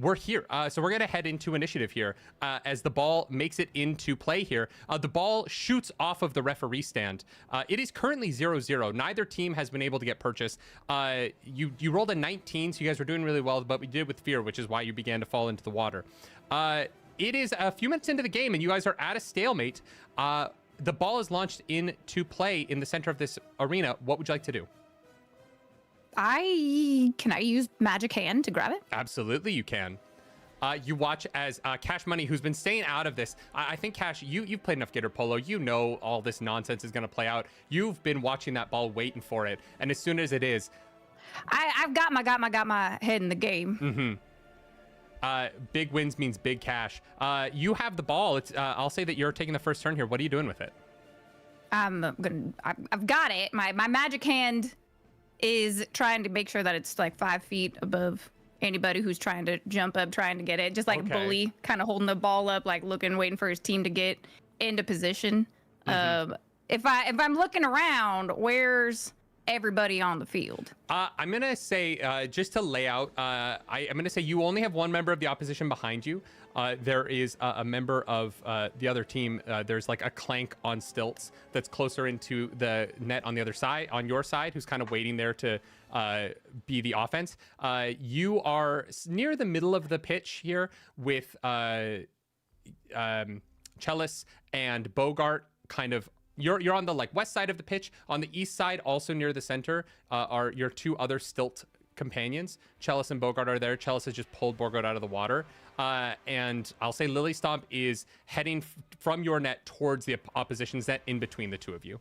We're here. So we're going to head into initiative here as the ball makes it into play here. The ball shoots off of the referee stand. It is currently 0-0. Neither team has been able to get purchase. You rolled a 19, so you guys were doing really well, but we did with fear, which is why you began to fall into the water. It is a few minutes into the game, and you guys are at a stalemate. The ball is launched into play in the center of this arena. What would you like to do? Can I use Magic Hand to grab it? Absolutely, you can. You watch as Cash Money, who's been staying out of this. I think Cash, you've played enough Gator Polo. You know all this nonsense is going to play out. You've been watching that ball, waiting for it, and as soon as it is, I've got my head in the game. Big wins means big cash. You have the ball. It's I'll say that you're taking the first turn here. What are you doing with it? I've got it. My Magic Hand is trying to make sure that it's like 5 feet above anybody who's trying to jump up, trying to get it. Just like bully, kind of holding the ball up, like looking, waiting for his team to get into position. If I'm looking around, where's everybody on the field? I'm gonna say just to lay out. I'm gonna say you only have one member of the opposition behind you. There is a member of the other team. There's like a clank on stilts that's closer into the net on the other side, on your side, who's kind of waiting there to be the offense. You are near the middle of the pitch here with Chalice and Bogart kind of. You're on the like west side of the pitch. On the east side, also near the center, are your two other stilt companions. Chalice and Bogart are there. Chalice has just pulled Bogart out of the water. And I'll say Lily Stomp is heading from your net towards the opposition's net in between the two of you.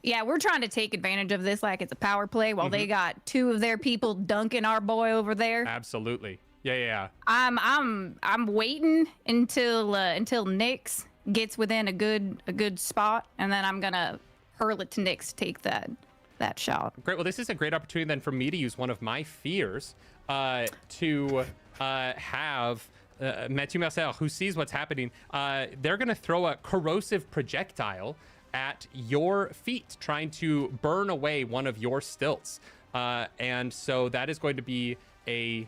Yeah, we're trying to take advantage of this like it's a power play while they got two of their people dunking our boy over there. Absolutely. Yeah. I'm waiting until Nyx gets within a good spot, and then I'm gonna hurl it to Nyx to take that shot. Great. Well, this is a great opportunity then for me to use one of my fears to have Mathieu Mercer, who sees what's happening. They're going to throw a corrosive projectile at your feet, trying to burn away one of your stilts. And so that is going to be a...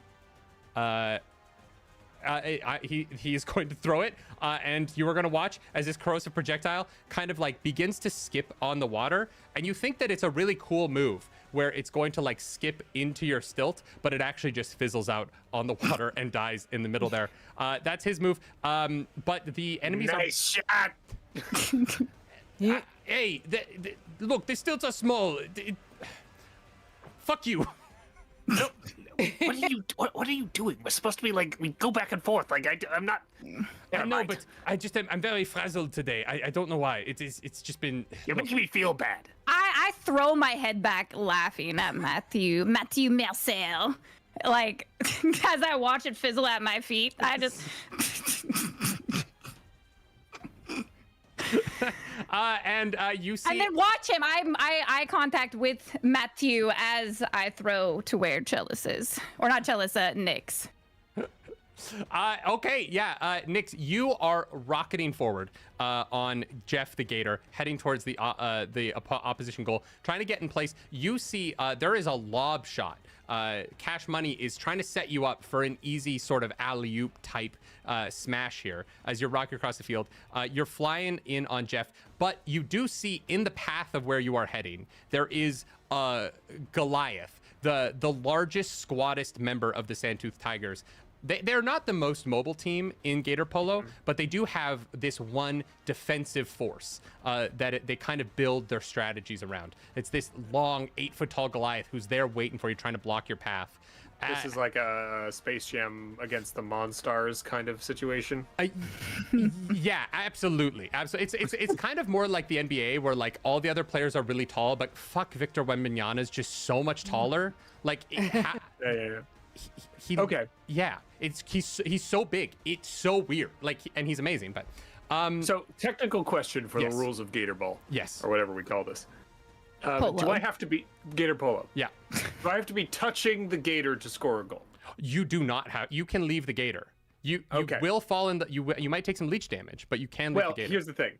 he is going to throw it, and you are going to watch as this corrosive projectile kind of like begins to skip on the water, and you think that it's a really cool move where it's going to like skip into your stilt, but it actually just fizzles out on the water and dies in the middle there. That's his move. But the enemies nice shot. Hey, look, the stilts are small. Fuck you. No, what are you doing? We're supposed to be like, we go back and forth. Like I'm not. I know, but I'm very frazzled today. I don't know why. It's just been. You're making me feel bad. I throw my head back laughing at Mathieu Mercer. Like, as I watch it fizzle at my feet, I just... You see... And then watch him. I eye contact with Mathieu as I throw to where Chalice is. Or not Chalice, Nyx. Okay, yeah, Nyx, you are rocketing forward on Jeff the Gator, heading towards the opposition goal, trying to get in place. You see there is a lob shot. Cash Money is trying to set you up for an easy sort of alley-oop type smash here as you're rocking across the field. You're flying in on Jeff, but you do see in the path of where you are heading, there is Goliath, the largest, squattest member of the Sandtooth Tigers. They're not the most mobile team in Gator Polo, but they do have this one defensive force they kind of build their strategies around. It's this long 8-foot-tall Goliath who's there waiting for you, trying to block your path. This is like a Space Jam against the Monstars kind of situation. Yeah, absolutely. It's kind of more like the NBA, where like all the other players are really tall, but fuck, Victor Wembanyama is just so much taller. Like, Yeah. okay. Yeah, he's so big. It's so weird. Like, and he's amazing. But so technical question for yes. the rules of Gator Ball. Yes. Or whatever we call this. Polo. Do I have to be Gator Polo? Yeah. Do I have to be touching the Gator to score a goal? You do not have. You can leave the Gator. You will fall in the. You might take some leech damage, but you can leave the Gator. Well, here's the thing: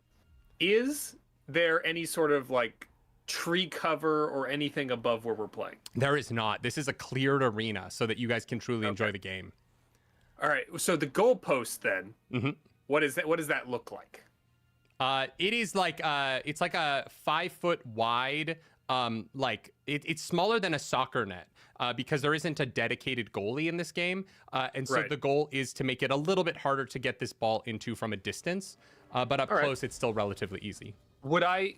is there any sort of like tree cover or anything above where we're playing? There is not. This is a cleared arena so that you guys can truly enjoy the game. All right. So the goalpost then. Mm-hmm. What is that? What does that look like? It is like it's like a 5-foot wide. It's smaller than a soccer net because there isn't a dedicated goalie in this game, and so the goal is to make it a little bit harder to get this ball into from a distance. But up close, it's still relatively easy. Would I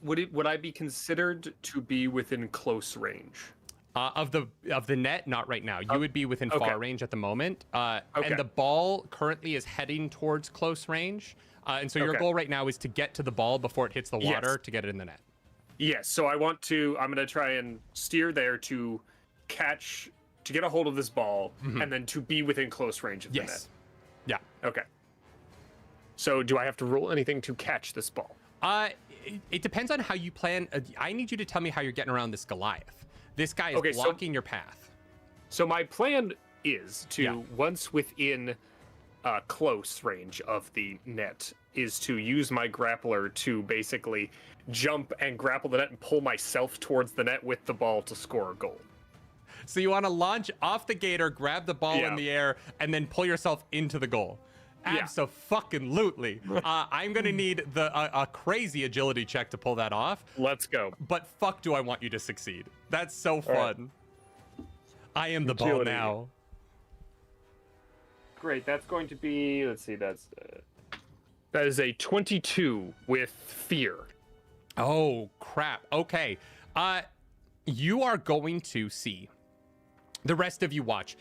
be considered to be within close range? Of the net, not right now. You would be within far range at the moment. And the ball currently is heading towards close range. And so your goal right now is to get to the ball before it hits the water to get it in the net. Yes. So I'm going to try and steer there to get a hold of this ball and then to be within close range of the net. Yeah. Okay. So do I have to roll anything to catch this ball? It depends on how you plan. I need you to tell me how you're getting around this Goliath. This guy is blocking your path. So my plan is to, once within close range of the net, is to use my grappler to basically jump and grapple the net and pull myself towards the net with the ball to score a goal. So you want to launch off the Gator, grab the ball in the air, and then pull yourself into the goal. Abso-fucking-lutely. I'm going to need a crazy agility check to pull that off. Let's go. But fuck do I want you to succeed. That's so fun. I am the ball now. Great. That's going to be, let's see, that is a 22 with fear. Oh, crap. Okay. You are going to see, the rest of you watch,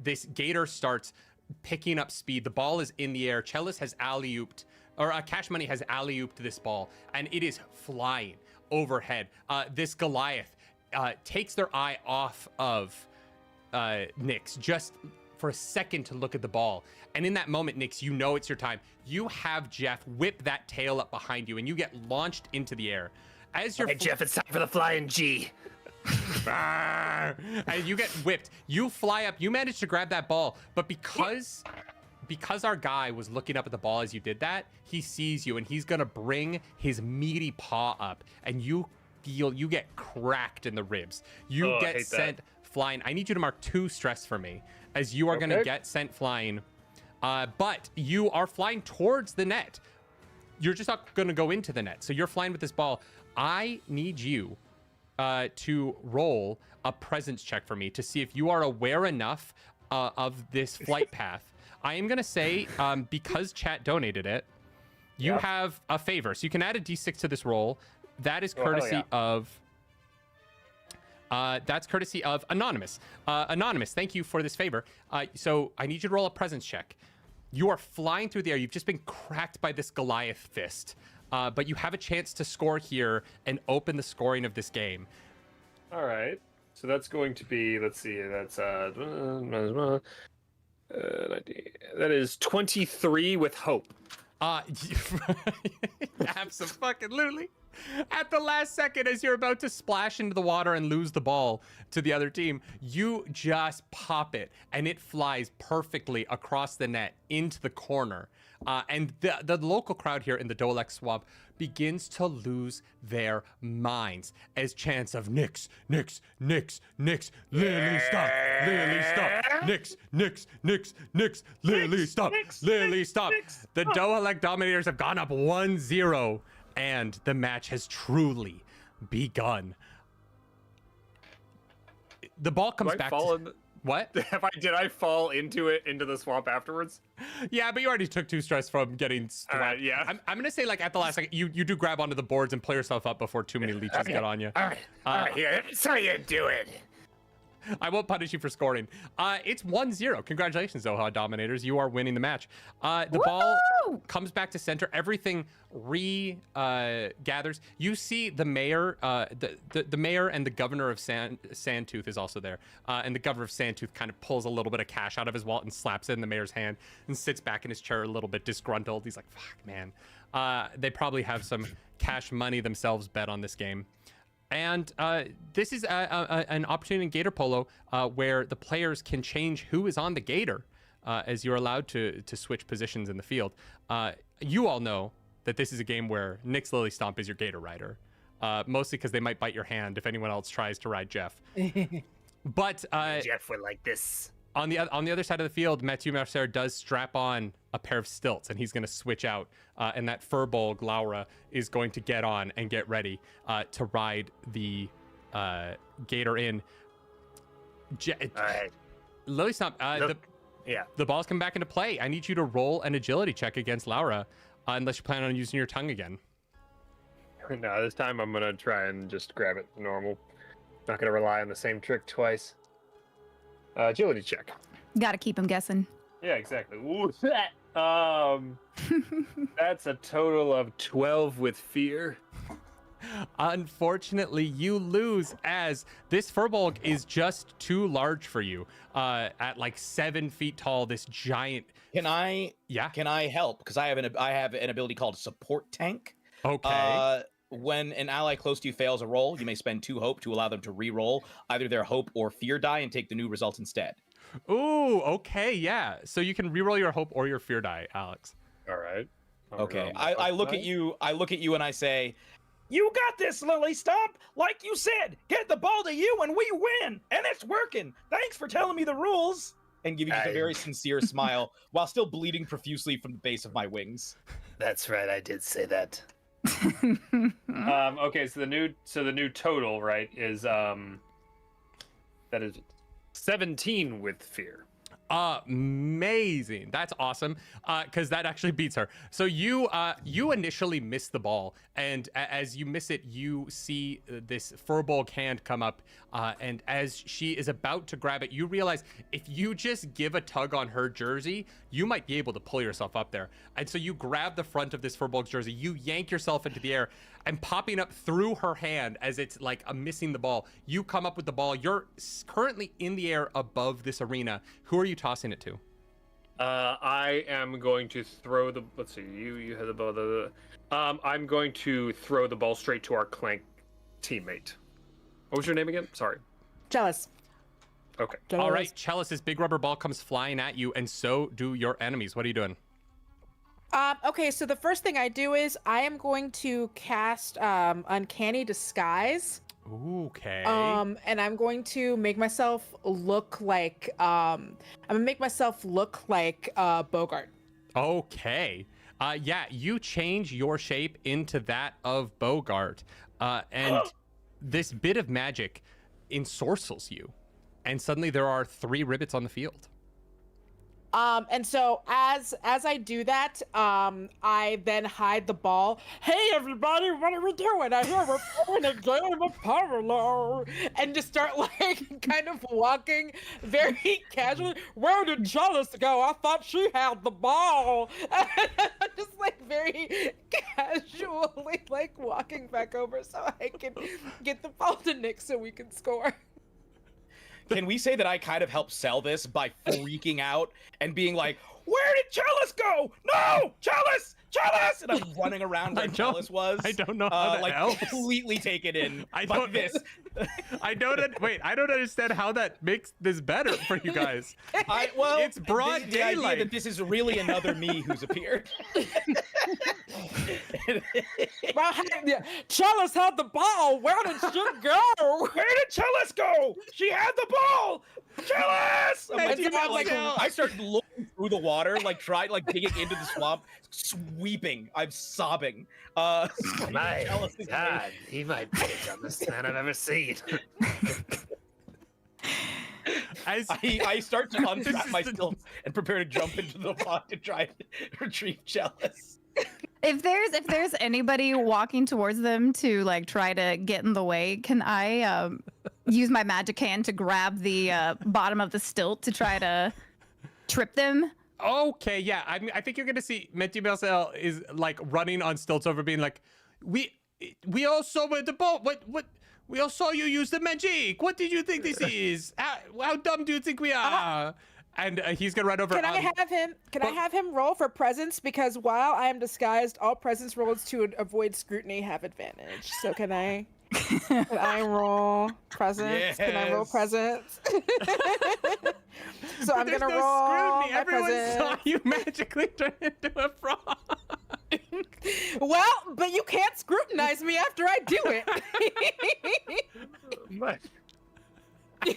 this Gator starts picking up speed. The ball is in the air. Chalice has alley-ooped, or Cash Money has alley-ooped this ball, and it is flying overhead. This Goliath takes their eye off of Nyx just for a second to look at the ball. And in that moment, Nyx, you know it's your time. You have Jeff whip that tail up behind you, and you get launched into the air. As you're Jeff, it's time for the flying G. And you get whipped. You fly up. You manage to grab that ball, but because our guy was looking up at the ball as you did that, he sees you, and he's gonna bring his meaty paw up, and you get cracked in the ribs. You get sent flying. I need you to mark 2 stress for me, as you are gonna get sent flying. But you are flying towards the net. You're just not gonna go into the net. So you're flying with this ball. I need you to roll a presence check for me to see if you are aware enough of this flight path. I am going to say, because chat donated it, you have a favor. So you can add a d6 to this roll. That is courtesy of... that's courtesy of Anonymous. Anonymous, thank you for this favor. So I need you to roll a presence check. You are flying through the air. You've just been cracked by this Goliath fist. But you have a chance to score here and open the scoring of this game. All right. So that's going to be, let's see, that's that is 23 with hope. Absolutely. At the last second, as you're about to splash into the water and lose the ball to the other team, you just pop it, and it flies perfectly across the net into the corner. And the local crowd here in the Dolek Swamp begins to lose their minds as chants of Nyx, Nyx, Nyx, Nyx, Lily stop, Lily stop, Nyx, Nyx, Nyx, Nyx, Lily stop, Lily stop. The Dolek Dominators have gone up 1-0, and the match has truly begun. The ball Do comes I back. fall in What? Did I fall into the swamp afterwards? Yeah, but you already took 2 stress from getting slapped. All right, yeah. I'm gonna say like at the last second, you do grab onto the boards and pull yourself up before too many leeches get on you. All right, yeah, that's how you do it. I won't punish you for scoring. It's 1-0. Congratulations, Zoha Dominators. You are winning the match. The ball comes back to center. Everything gathers. You see the mayor, the mayor and the governor of Sandtooth is also there. And the governor of Sandtooth kind of pulls a little bit of cash out of his wallet and slaps it in the mayor's hand and sits back in his chair a little bit disgruntled. He's like, fuck, man. They probably have some cash money themselves bet on this game. And this is an opportunity in Gator Polo where the players can change who is on the Gator as you're allowed to switch positions in the field. You all know that this is a game where Nyx Lily Stomp is your Gator rider, mostly because they might bite your hand if anyone else tries to ride Jeff. But Jeff would like this. on the other side of the field, Mathieu Mercer does strap on a pair of stilts, and he's going to switch out. And that Furbolg Laura is going to get on and get ready to ride the Gator in. All right. Lily Stomp, the ball's come back into play. I need you to roll an agility check against Laura, unless you plan on using your tongue again. No, this time I'm gonna try and just grab it normal. Not gonna rely on the same trick twice. Agility check. Gotta keep him guessing. Yeah, exactly. Ooh, that's a total of 12 with fear. Unfortunately, you lose as this Furbolg is just too large for you. At like 7 feet tall, this giant. Can I help? Because I have an ability called Support Tank. Okay. When an ally close to you fails a roll, you may spend 2 hope to allow them to re-roll either their hope or fear die and take the new result instead. Ooh, okay, yeah. So you can re-roll your hope or your fear die, Alex. All right. Okay. I look at you. I look at you and I say, You got this, Lily Stomp. Like you said, get the ball to you and we win. And it's working. Thanks for telling me the rules. and give you just a very sincere smile while still bleeding profusely from the base of my wings. That's right, I did say that. Okay, so the new total, right, is that is 17 with fear. Amazing. That's awesome. Because that actually beats her. So you initially miss the ball, and as you miss it, you see this Furbolg hand come up, and as she is about to grab it, you realize if you just give a tug on her jersey, you might be able to pull yourself up there. And so you grab the front of this Furbolg jersey, you yank yourself into the air, and popping up through her hand as it's like missing the ball, you come up with the ball. You're currently in the air above this arena. Who are you tossing it to? I am going to throw the. Let's see. You had the ball. I'm going to throw the ball straight to our Clank teammate. What was your name again? Sorry. Jealous. Okay. All right, Chalice's big rubber ball comes flying at you, and so do your enemies. What are you doing? Okay, so the first thing I do is I am going to cast Uncanny Disguise. Okay. And I'm going to make myself look like Bogart. Okay. Yeah, you change your shape into that of Bogart, and this bit of magic ensorcels you, and suddenly there are 3 ribbits on the field. And so as I do that, I then hide the ball. Hey everybody, what are we doing? I hear we're playing a game of Parallel. And just start like kind of walking very casually. Where did Chalice go? I thought she had the ball. Just like very casually like walking back over so I can get the ball to Nick so we can score. Can we say that I kind of helped sell this by freaking out and being like, where did Chalice go? No! Chalice! Chalice! And I'm running around where Chalice was. I don't know how that helps. Completely taken in I by don't, this. I don't understand how that makes this better for you guys. It's broad the daylight. idea that this is really another me who's appeared. Well, Chalice had the ball. Where did she go? Where did Chalice go? She had the ball. Chalice! I started looking through the water, digging into the swamp, sweeping. I'm sobbing. My God, he might be the dumbest man I've ever seen. As I start to unstrap my stilts and prepare to jump into the pot to try to retrieve Chalice. If there's anybody walking towards them to like try to get in the way, can I use my magic hand to grab the bottom of the stilt to try to trip them? Okay, yeah. I think you're gonna see Mathieu Marcel is like running on stilts over, being like, we all saw the boat. What? We all saw you use the magic. What did you think this is? How dumb do you think we are? And he's gonna run over. Can I have him roll for presence? Because while I am disguised, all presence rolls to avoid scrutiny have advantage. So can I roll presence? Can I roll Yes. presence? So I'm There's gonna no roll scrutiny. my Everyone presence. saw you magically turn into a frog. Well, but you can't scrutinize me after I do it. But You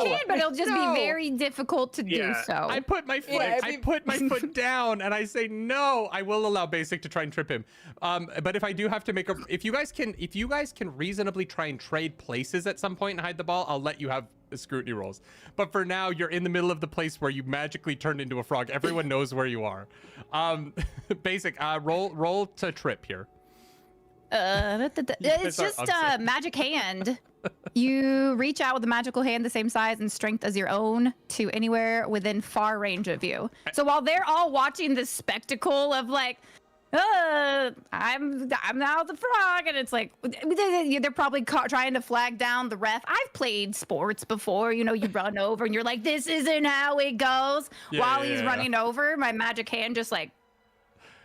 can, but it'll just No. be very difficult to do Yeah, so. I put my foot. Yeah, I put my foot down, and I say no. I will allow Basic to try and trip him. But if I do have to make a, if you guys can reasonably try and trade places at some point and hide the ball, I'll let you have scrutiny rolls. But for now, you're in the middle of the place where you magically turned into a frog. Everyone knows where you are. Basic, roll to trip here. It's Sorry, just I'm a sorry. magic hand. You reach out with a magical hand the same size and strength as your own to anywhere within far range of you. So while they're all watching this spectacle of like, I'm now the frog, and it's like they're probably trying to flag down the ref. I've played sports before, you know, you run over and you're like, this isn't how it goes. While he's running over, my magic hand just like.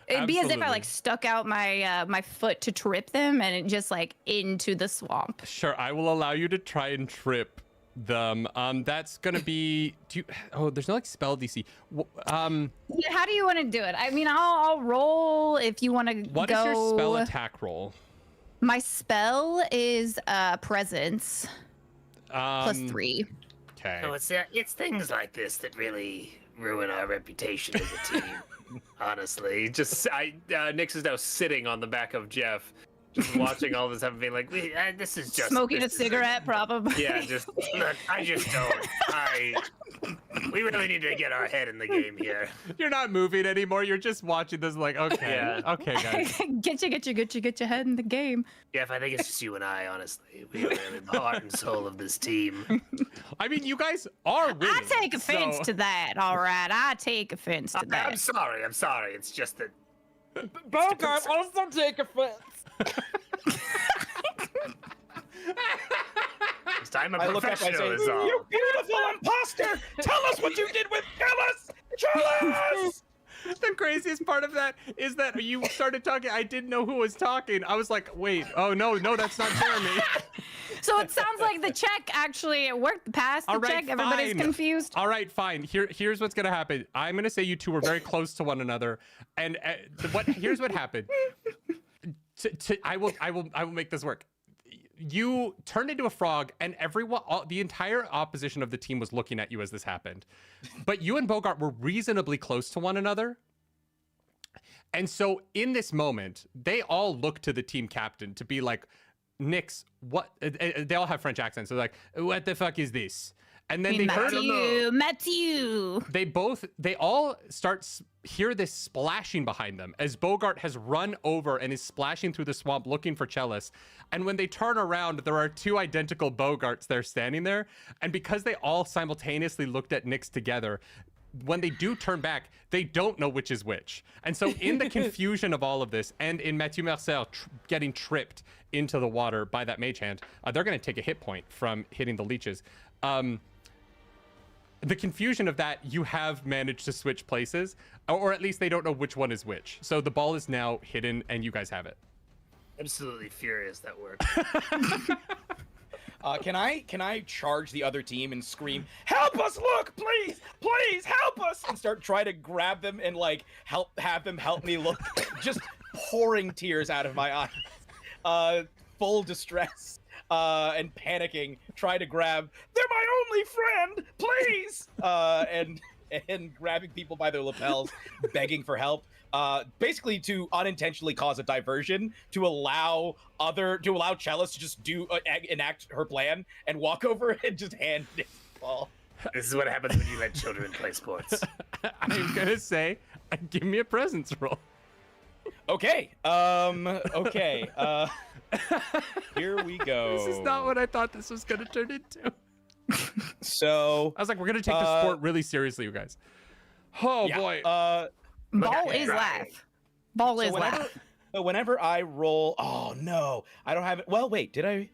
It'd be as if I Absolutely. like stuck out my my foot to trip them, and it just like into the swamp. Sure, I will allow you to try and trip them. That's gonna be. There's no like spell DC. Yeah, how do you want to do it? I mean, I'll roll if you want to go. What is your spell attack roll? My spell is presence plus 3. Okay. So it's things like this that really ruin our reputation as a team. honestly, Nyx is now sitting on the back of Jeff, just watching all this happen, being like, This is just Smoking a this is- cigarette, probably. yeah, just Look, I just don't. We really need to get our head in the game here. You're not moving anymore. You're just watching this, like, okay, Yeah. okay, guys. get your head in the game. Jeff, I think it's just you and I, honestly. We are the heart and soul of this team. I mean, you guys are winning. I take offense so- to that. All right, I take offense to I'm that. sorry. It's just that Bogart also take offense. this time a I look up, I professional say, is all. You beautiful imposter! Tell us what you did with Chalice! Chalice! The craziest part of that is that you started talking. I didn't know who was talking. I was like, wait, oh, no, that's not Jeremy. So it sounds like the check actually worked past the All right, check. Everybody's fine. confused. All right, fine. Here's what's gonna happen. I'm gonna say you two were very close to one another, and here's what happened. I will make this work. You turned into a frog, and the entire opposition of the team was looking at you as this happened. But you and Bogart were reasonably close to one another. And so in this moment, they all look to the team captain to be like, Nyx, what? They all have French accents. They're like, what the fuck is this? And then they heard Matthew. they all hear this splashing behind them as Bogart has run over and is splashing through the swamp looking for Chalice. And when they turn around, there are two identical Bogarts there standing there. And because they all simultaneously looked at Nyx together, when they do turn back, they don't know which is which. And so in the confusion of all of this, and in Mathieu Marcel getting tripped into the water by that mage hand, they're going to take a hit point from hitting the leeches. The confusion of that, you have managed to switch places, or at least they don't know which one is which. So the ball is now hidden, and you guys have it. Absolutely furious that worked. Can I charge the other team and scream, Help us! Look, please! Please, help us! and start trying to grab them and like have them help me look, just pouring tears out of my eyes, full distress and panicking, try to grab. They're my only friend! Please! And and grabbing people by their lapels, begging for help. Basically to unintentionally cause a diversion to allow Chalice to just enact her plan and walk over and just hand Nick the ball. This is what happens when you let children play sports. I'm gonna say, give me a presence roll. Okay. Okay. Here we go. This is not what I thought this was gonna turn into. So I was like, we're gonna take the sport really seriously, you guys. Oh yeah, boy. Ball is laugh. Ball is laugh. So whenever I roll, oh no, I don't have it. Well, wait, did I?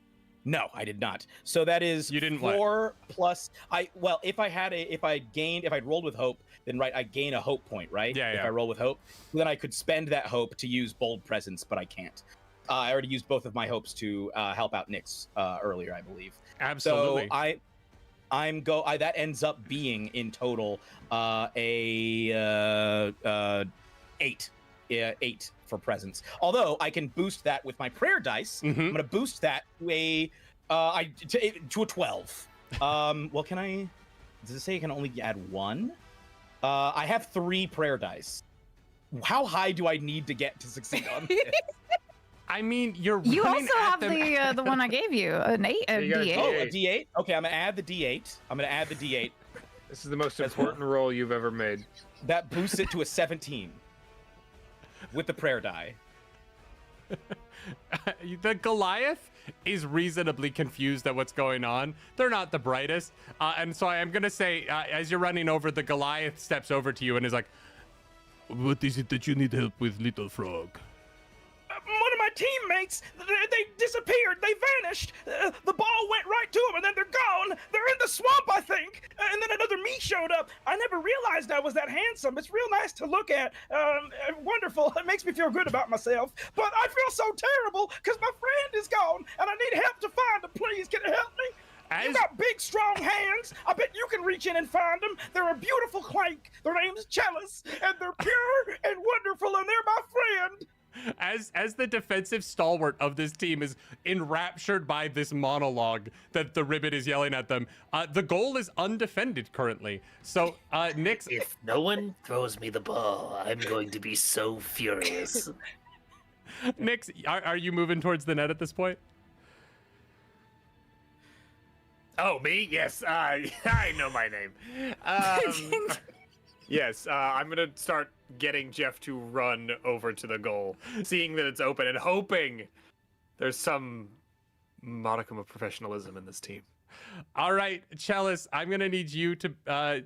No, I did not. So that is You didn't 4 plus. If I'd rolled with hope, then right, I gain a hope point, right? Yeah, If yeah. I roll with hope, then I could spend that hope to use bold presence, but I can't. I already used both of my hopes to help out Nyx earlier, I believe. Absolutely. So that ends up being in total a 8. Yeah, 8 for presence. Although I can boost that with my prayer dice. Mhm. I'm gonna boost that to a 12. Well, can I? Does it say I can only add 1? I have 3 prayer dice. How high do I need to get to succeed on this? I mean, you're You running also at have them. the one I gave you, an 8, a You got a D8. Oh, D8. a D8. Okay, I'm gonna add the D8. This is the most important roll you've ever made. That boosts it to a 17 with the prayer die. The Goliath is reasonably confused at what's going on. They're not the brightest. And so I am going to say, as you're running over, the Goliath steps over to you and is like, "What is it that you need help with, little frog?" One of my teammates, they disappeared. They vanished. The ball went right to them, and then they're gone. They're in the swamp, I think. And then another me showed up. I never realized I was that handsome. It's real nice to look at. Wonderful. It makes me feel good about myself. But I feel so terrible because my friend is gone, and I need help to find him. Please, can you help me? You got big, strong hands. I bet you can reach in and find them. They're a beautiful clank. Their name's Chalice, and they're pure and wonderful, and they're my friend. As the defensive stalwart of this team is enraptured by this monologue that the Ribbit is yelling at them, the goal is undefended currently. So, Nyx, If no one throws me the ball, I'm going to be so furious. Nyx, are you moving towards the net at this point? Oh, me? Yes, I know my name. Yes, I'm gonna start getting Jeff to run over to the goal, seeing that it's open and hoping there's some modicum of professionalism in this team. All right, Chalice, I'm gonna need you to you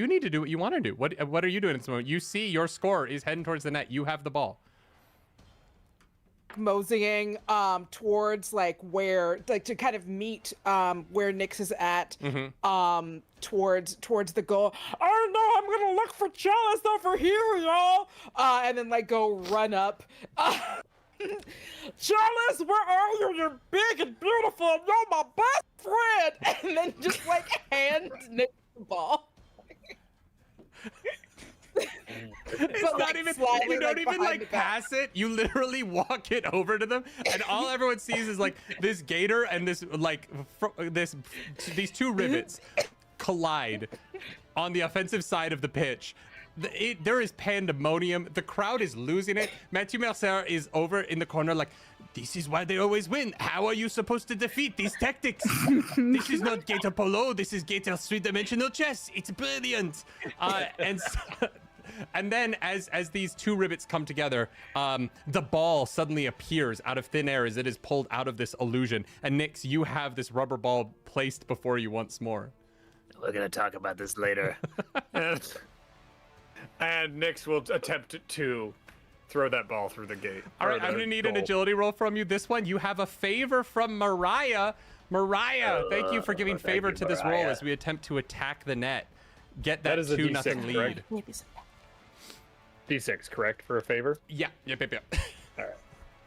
need to do what you want to do. What are you doing at this moment? You see your score is heading towards the net. You have the ball. Moseying towards like where to kind of meet where Nyx is at towards the goal. Oh no, I'm gonna look for Chalice over here, y'all, and then like go run up. Chalice, where are you? You're big and beautiful, and you're my best friend. And then just like hand Nyx the ball. It's But, not like, even, sliding, you don't like, even behind like the back. pass it. You literally walk it over to them, and all everyone sees is like this gator and this these two rivets collide on the offensive side of the pitch. There is pandemonium. The crowd is losing it. Mathieu Mercer is over in the corner like, "This is why they always win. How are you supposed to defeat these tactics? This is not Gator Polo. This is Gator three-dimensional chess. It's brilliant." And then as these two rivets come together, the ball suddenly appears out of thin air as it is pulled out of this illusion. And Nyx, you have this rubber ball placed before you once more. We're gonna talk about this later. And Nyx will attempt to throw that ball through the gate. All right, I'm gonna need an agility roll from you. This one, you have a favor from Mariah. Mariah, thank you for giving thank favor you, to this roll Mariah. as we attempt to attack the net. Get That that is a 2-0 D6, lead. correct? D6, correct, for a favor? Yep. All right.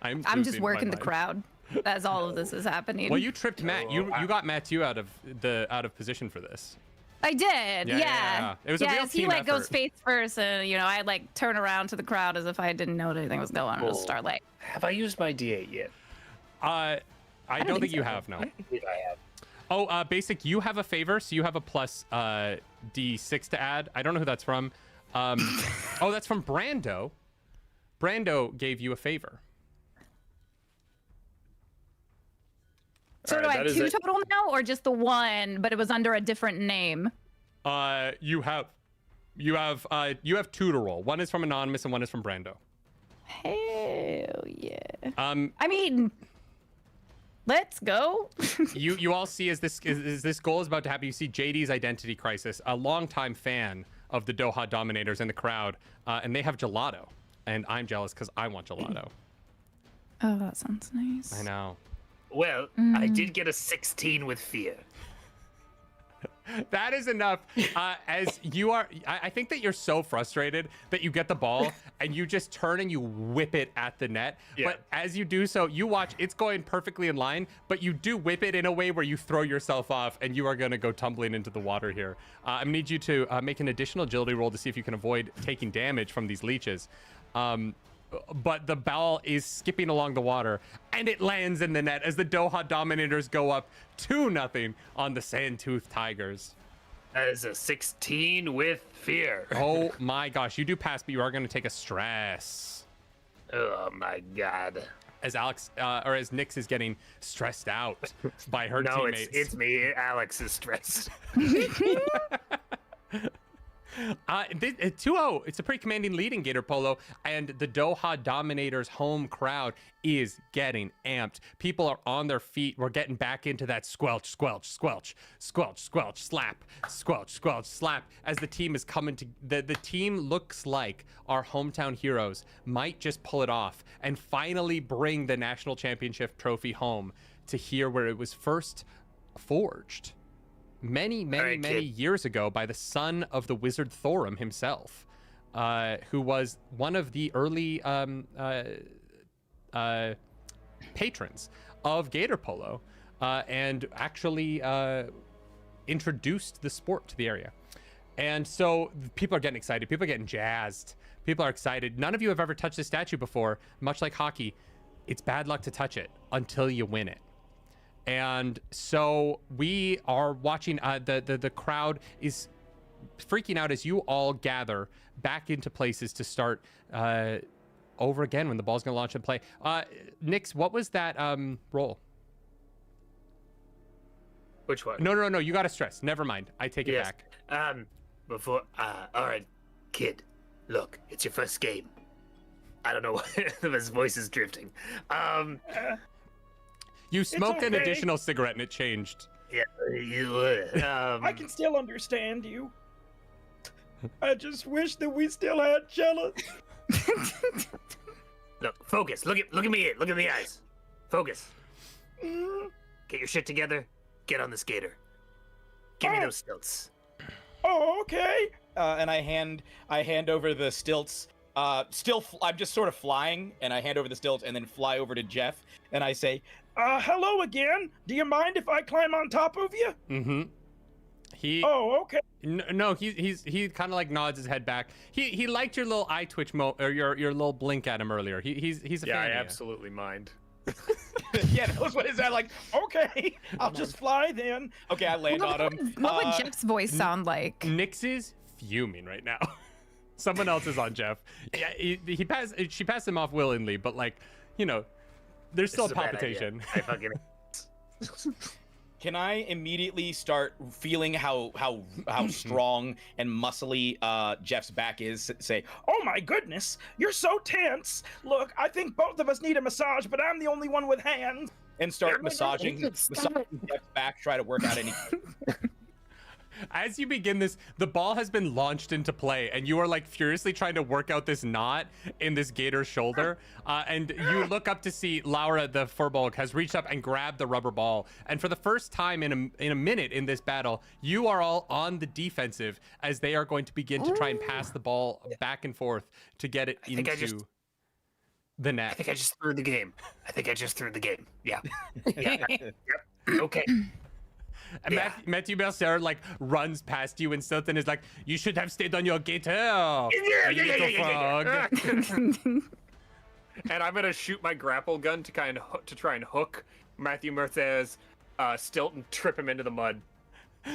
I'm I'm just losing working my the mind. crowd as all of this is happening. Well, you tripped Matt. You got Matthew out of position for this. I did, Yeah. It was a real as he team like goes effort. face first, and I like turn around to the crowd as if I didn't know anything was going on. And just start like, Have I used my D8 yet? I don't think you have, no. I think I have. Oh, Basic, you have a favor, so you have a plus D6 to add. I don't know who that's from. Oh, that's from Brando. Brando gave you a favor. So All do right, I have that is 2 it. total now, or just the 1, but it was under a different name? You have 2 to roll. 1 is from Anonymous and 1 is from Brando. Hell yeah. Um, I mean, let's go. you all see as this goal is about to happen, you see JD's identity crisis, a longtime fan of the Doha Dominators in the crowd, and they have gelato, and I'm jealous because I want gelato. Oh, that sounds nice. I know. Well, I did get a 16 with fear. That is enough. As you are, I think that you're so frustrated that you get the ball and you just turn and you whip it at the net. Yeah. But as you do so, you watch it's going perfectly in line, but you do whip it in a way where you throw yourself off and you are going to go tumbling into the water here. I need you to make an additional agility roll to see if you can avoid taking damage from these leeches. But the ball is skipping along the water and it lands in the net as the Doha Dominators go up 2-0 on the Sandtooth Tigers. That is a 16 with fear. Oh my gosh, you do pass, but you are going to take a stress. Oh my god. As Alex, or as Nyx is getting stressed out by her No, teammates. it's me. Alex is stressed. 2-0. It's a pretty commanding lead in Gator Polo, and the Doha Dominators home crowd is getting amped. People are on their feet. We're getting back into that squelch, squelch, squelch, squelch, squelch, slap, squelch, squelch, slap. As the team is coming to, the team looks like our hometown heroes might just pull it off and finally bring the national championship trophy home to here where it was first forged. Many years ago by the son of the wizard Thorum himself, who was one of the early patrons of Gator Polo, and actually introduced the sport to the area. And so people are getting excited. People are getting jazzed. People are excited. None of you have ever touched this statue before. Much like hockey, it's bad luck to touch it until you win it. And so we are watching, the crowd is freaking out as you all gather back into places to start over again when the ball's going to launch and play. Nyx, what was that roll? Which one? No, you got to stress. Never mind. I take it back. All right, kid, look, it's your first game. I don't know why his voice is drifting. You smoked an okay. additional cigarette and it changed. Yeah, I can still understand you. I just wish that we still had jealous. Look, focus. Look at me. Look at the eyes. Focus. Mm, Get your shit together. Get on the skater. Give me those stilts. oh, okay. And I hand over the stilts. I'm just sort of flying, and I hand over the stilts and then fly over to Jeff, and I say, Hello again. Do you mind if I climb on top of you? Mm-hmm. Oh, okay. No, he kind of like nods his head back. He liked your little eye twitch or your little blink at him earlier. He's a Yeah, fan I of you. absolutely mind. yeah, that was what is that like? Okay, I'll just fly then. Okay, I land on him. What would Jeff's voice sound like? Nyx is fuming right now. Someone else is on Jeff. Yeah, she passed him off willingly, but like, you know, there's still This is a bad palpitation. idea. I fucking. Can I immediately start feeling how strong and muscly Jeff's back is? Say, Oh my goodness, you're so tense. Look, I think both of us need a massage, but I'm the only one with hands. and start massaging Jeff's back, try to work out any. As you begin this, the ball has been launched into play, and you are like furiously trying to work out this knot in this gator's shoulder. And you look up to see Laura, the furball, has reached up and grabbed the rubber ball. And for the first time in a minute in this battle, you are all on the defensive as they are going to begin to try and pass the ball back and forth to get it into the net. I think I just threw the game. Yeah. Yeah. Yep. Okay. And Matthew Belser like runs past you and something is like, you should have stayed on your gator. And I'm gonna shoot my grapple gun to try and hook Matthew Merthez stilt and trip him into the mud.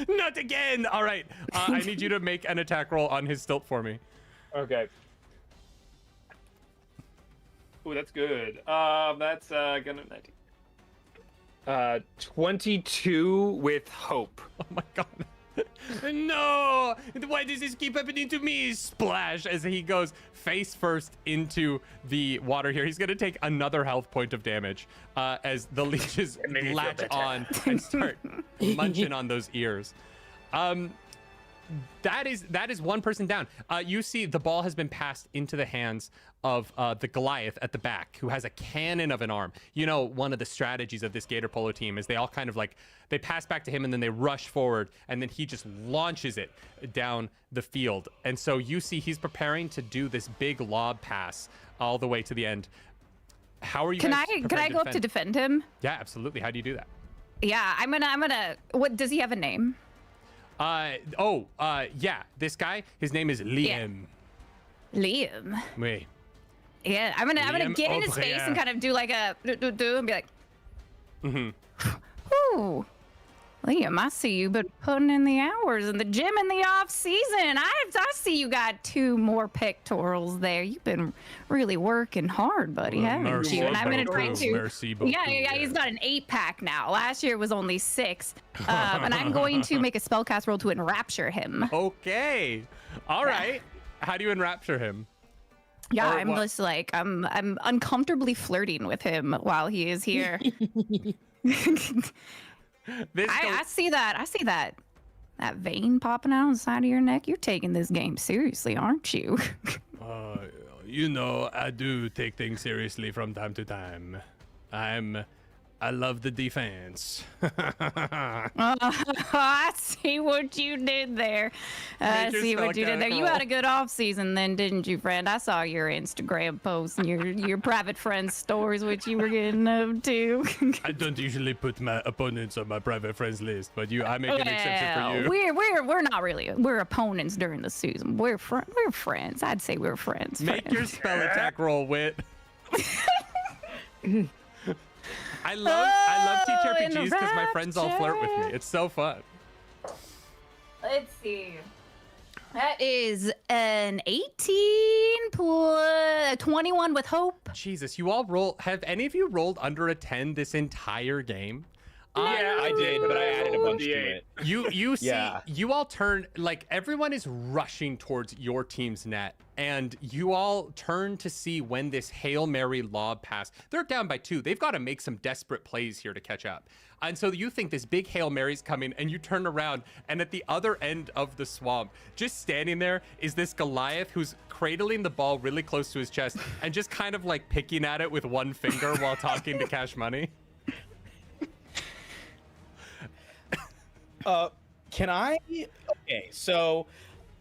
Not again! All right, I need you to make an attack roll on his stilt for me. Okay. Ooh, that's good. That's gonna 19. 22 with hope. Oh my god. No! Why does this keep happening to me? Splash as he goes face first into the water here. He's going to take another health point of damage as the leeches latch on and start munching on those ears. That is one person down. You see the ball has been passed into the hands of the Goliath at the back, who has a cannon of an arm. You know, one of the strategies of this Gator Polo team is they all kind of like, they pass back to him and then they rush forward and then he just launches it down the field. And so you see he's preparing to do this big lob pass all the way to the end. How are you Can guys I preparing go up to defend him? Yeah, absolutely. How do you do that? Yeah, I'm gonna. What does he have a name? Yeah, this guy, his name is Liam. Liam. Wait. Yeah, I'm gonna Liam get in his face O'Brien. and kind of do like a do and be like, ooh, Liam, I see you been putting in the hours in the gym in the off season. I see you got 2 more pectorals there. You've been really working hard, buddy, haven't you? And I'm gonna try to. Yeah. He's got an 8-pack now. Last year was only 6. And I'm going to make a spellcast roll to enrapture him. Okay. All right. How do you enrapture him? Yeah, Or I'm what? just like I'm uncomfortably flirting with him while he is here. I see that. I see that vein popping out on the side of your neck. You're taking this game seriously, aren't you? You know, I do take things seriously from time to time. I love the defense. I see what you did there. I see what you did there. You had a good off season then, didn't you, friend? I saw your Instagram posts and your private friends' stories, which you were getting up to. I don't usually put my opponents on my private friends list, but I make an exception for you. We're not really. We're opponents during the season. We're friends. I'd say we're friends. Make your spell attack roll, Wit. I love TTRPGs because my friends all flirt with me. It's so fun. Let's see. That is an 18 plus 21 with hope. Jesus, you all roll. Have any of you rolled under a 10 this entire game? Yeah, I did, but I added a bunch to it. You see, Yeah. you all turn, like, everyone is rushing towards your team's net, and you all turn to see when this Hail Mary lob pass, they're down by 2. They've got to make some desperate plays here to catch up. And so you think this big Hail Mary's coming, and you turn around, and at the other end of the swamp, just standing there, is this Goliath who's cradling the ball really close to his chest and just kind of like picking at it with one finger while talking to Cash Money. Can I? Okay, so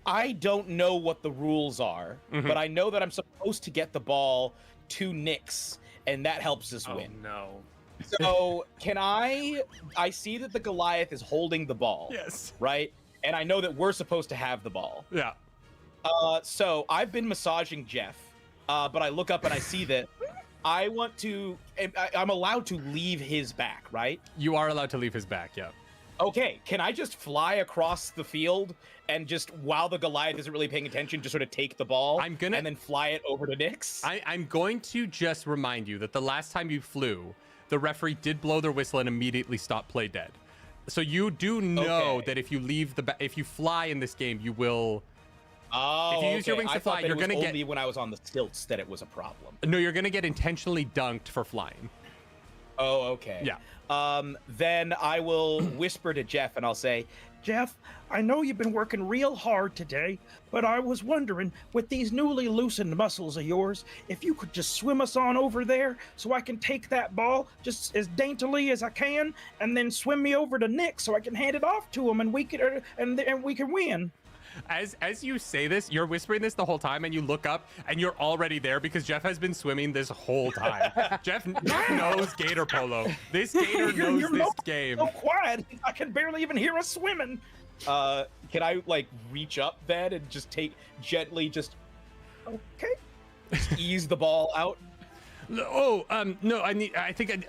I don't know what the rules are, but I know that I'm supposed to get the ball to Nyx, and that helps us win. No. So can I see that the Goliath is holding the ball. Yes. Right? And I know that we're supposed to have the ball. Yeah. So I've been massaging Jeff, but I look up and I see that I'm allowed to leave his back, right? You are allowed to leave his back, yeah. Okay, can I just fly across the field and just, while the Goliath isn't really paying attention, just sort of take the ball and then fly it over to Nyx? I'm going to just remind you that the last time you flew, the referee did blow their whistle and immediately stop play dead. So you do know that if you leave if you fly in this game, you will. Oh, if you use your wings to fly, you're gonna get. Only when I was on the stilts that it was a problem. No, you're gonna get intentionally dunked for flying. Oh, okay. Yeah. Then I will whisper to Jeff and I'll say, Jeff, I know you've been working real hard today, but I was wondering, with these newly loosened muscles of yours, if you could just swim us on over there so I can take that ball just as daintily as I can, and then swim me over to Nick so I can hand it off to him and we can win. As you say this, you're whispering this the whole time, and you look up, and you're already there because Jeff has been swimming this whole time. Jeff knows Gator Polo. This Gator knows this game. So quiet, I can barely even hear us swimming. Can I like reach up then and just gently okay, ease the ball out? No, I think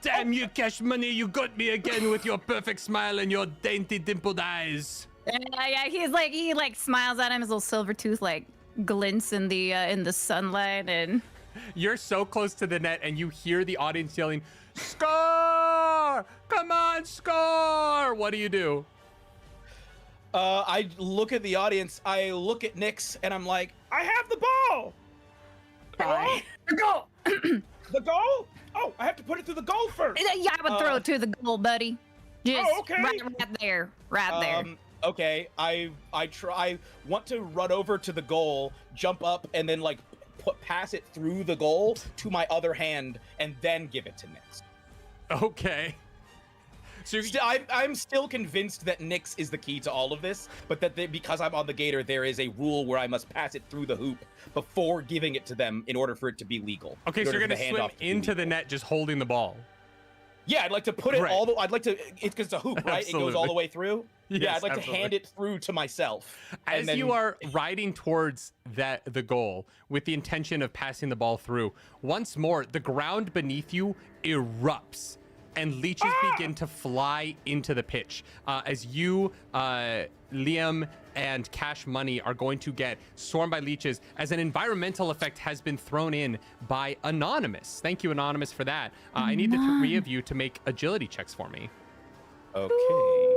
Damn you, Cash Money! You got me again with your perfect smile and your dainty dimpled eyes. Yeah, he like smiles at him. His little silver tooth like glints in the sunlight, and You're so close to the net, and you hear the audience yelling, "Score! Come on, score!" What do you do? I look at the audience. I look at Nyx, and I'm like, I have the ball. Bye. The goal. The goal? Oh, I have to put it through the goal first. Yeah, I would throw it to the goal, buddy. Just okay. right there, right there. Okay, I want to run over to the goal, jump up, and then like pass it through the goal to my other hand, and then give it to Nyx. Okay. So I'm still convinced that Nyx is the key to all of this, but that because I'm on the gator, there is a rule where I must pass it through the hoop before giving it to them in order for it to be legal. Okay, so you're gonna swim into the net just holding the ball. Yeah, I'd like to put it I'd like to. It's because it's a hoop, right? Absolutely. It goes all the way through. Yes, yeah, I'd like absolutely. to hand it through to myself. As you are riding towards the goal with the intention of passing the ball through, once more the ground beneath you erupts and leeches begin to fly into the pitch. As you, Liam, and Cash Money are going to get swarmed by leeches as an environmental effect has been thrown in by Anonymous. Thank you, Anonymous, for that. I need the three of you to make agility checks for me. Okay.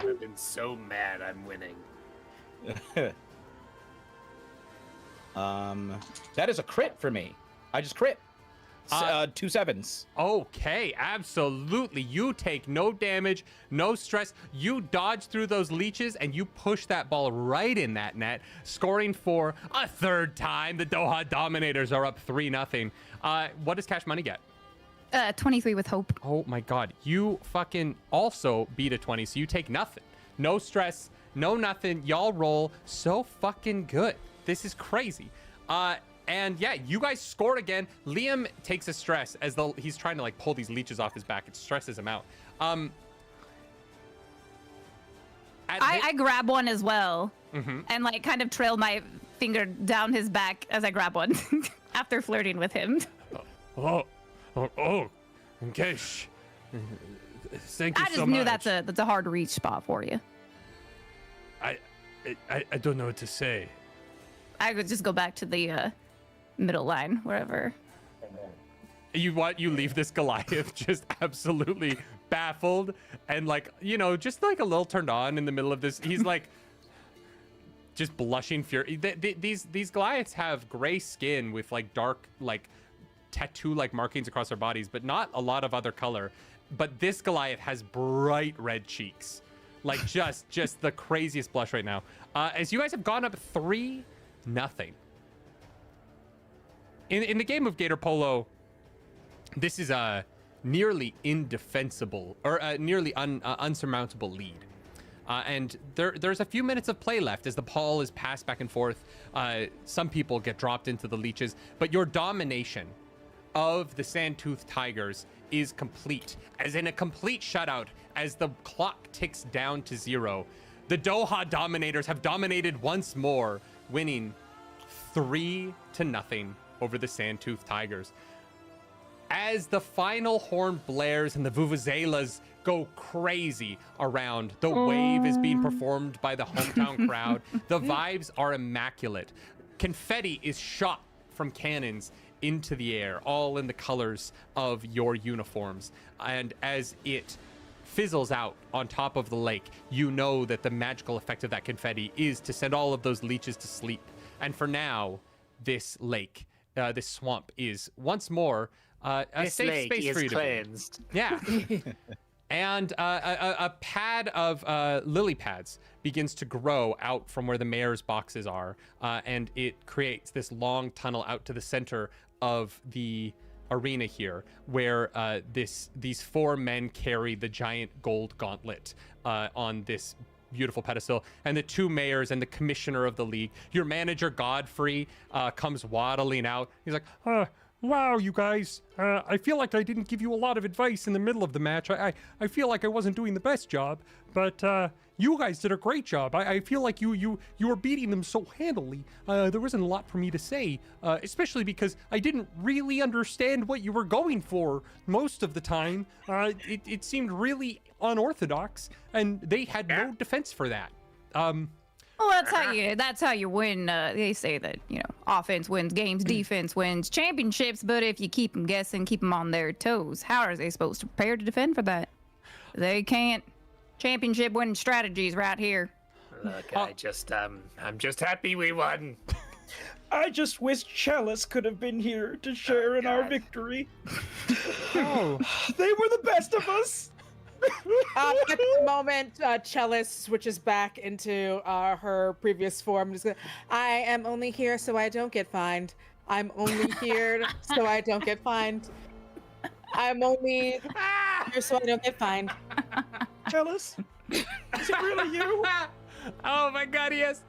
I've been so mad I'm winning. That is a crit for me. I just crit. 2 sevens. Okay, absolutely. You take no damage, no stress. You dodge through those leeches and you push that ball right in that net, scoring for a third time. The Doha Dominators are up 3-0. What does Cash Money get? 23 with hope. Oh my god, you fucking also beat a 20, so you take nothing. No stress, no nothing. Y'all roll so fucking good. This is crazy. And yeah, you guys scored again. Liam takes a stress as though he's trying to like pull these leeches off his back. It stresses him out. I grab one as well, and like kind of trail my finger down his back as I grab one after flirting with him. Oh, okay. Thank you I just so knew much. that's a hard reach spot for you. I don't know what to say. I could just go back to the middle line, wherever. You leave this Goliath just absolutely baffled and like, just like a little turned on in the middle of this. He's like just blushing fury. These Goliaths have gray skin with like dark, like tattoo like markings across their bodies, but not a lot of other color. But this Goliath has bright red cheeks, like just the craziest blush right now. As you guys have gone up 3-0. In the game of Gator Polo, this is a nearly indefensible or a nearly unsurmountable lead. And there's a few minutes of play left as the ball is passed back and forth. Some people get dropped into the leeches, but your domination of the Sandtooth Tigers is complete, as in a complete shutout as the clock ticks down to 0. The Doha Dominators have dominated once more, winning 3-0 over the Sandtooth Tigers. As the final horn blares and the vuvuzelas go crazy around, the wave is being performed by the hometown crowd. The vibes are immaculate. Confetti is shot from cannons into the air, all in the colors of your uniforms. And as it fizzles out on top of the lake, you know that the magical effect of that confetti is to send all of those leeches to sleep. And for now, this lake, this swamp is once more a safe space for you to cleansed. be. Yeah. And a pad of lily pads begins to grow out from where the mayor's boxes are, and it creates this long tunnel out to the center of the arena here, where these 4 men carry the giant gold gauntlet on this beautiful pedestal, and the 2 mayors and the commissioner of the league. Your manager Godfrey comes waddling out. He's like, Wow, you guys. I feel like I didn't give you a lot of advice in the middle of the match. I feel like I wasn't doing the best job, but you guys did a great job. I feel like you were beating them so handily. There wasn't a lot for me to say, especially because I didn't really understand what you were going for most of the time. It seemed really unorthodox, and they had no defense for that. Well, that's how you win. They say that, offense wins games, defense wins championships, but if you keep them guessing, keep them on their toes, how are they supposed to prepare to defend for that? They can't. Championship winning strategies right here. Look, I'm just happy we won. I just wish Chalice could have been here to share in our God. victory. Oh. They were the best of us. At the moment, Chalice switches back into her previous form. I am only here so I don't get fined. I'm only here so I don't get fined. I'm only here so I don't get fined. Chalice, is it really you? Oh my God, yes.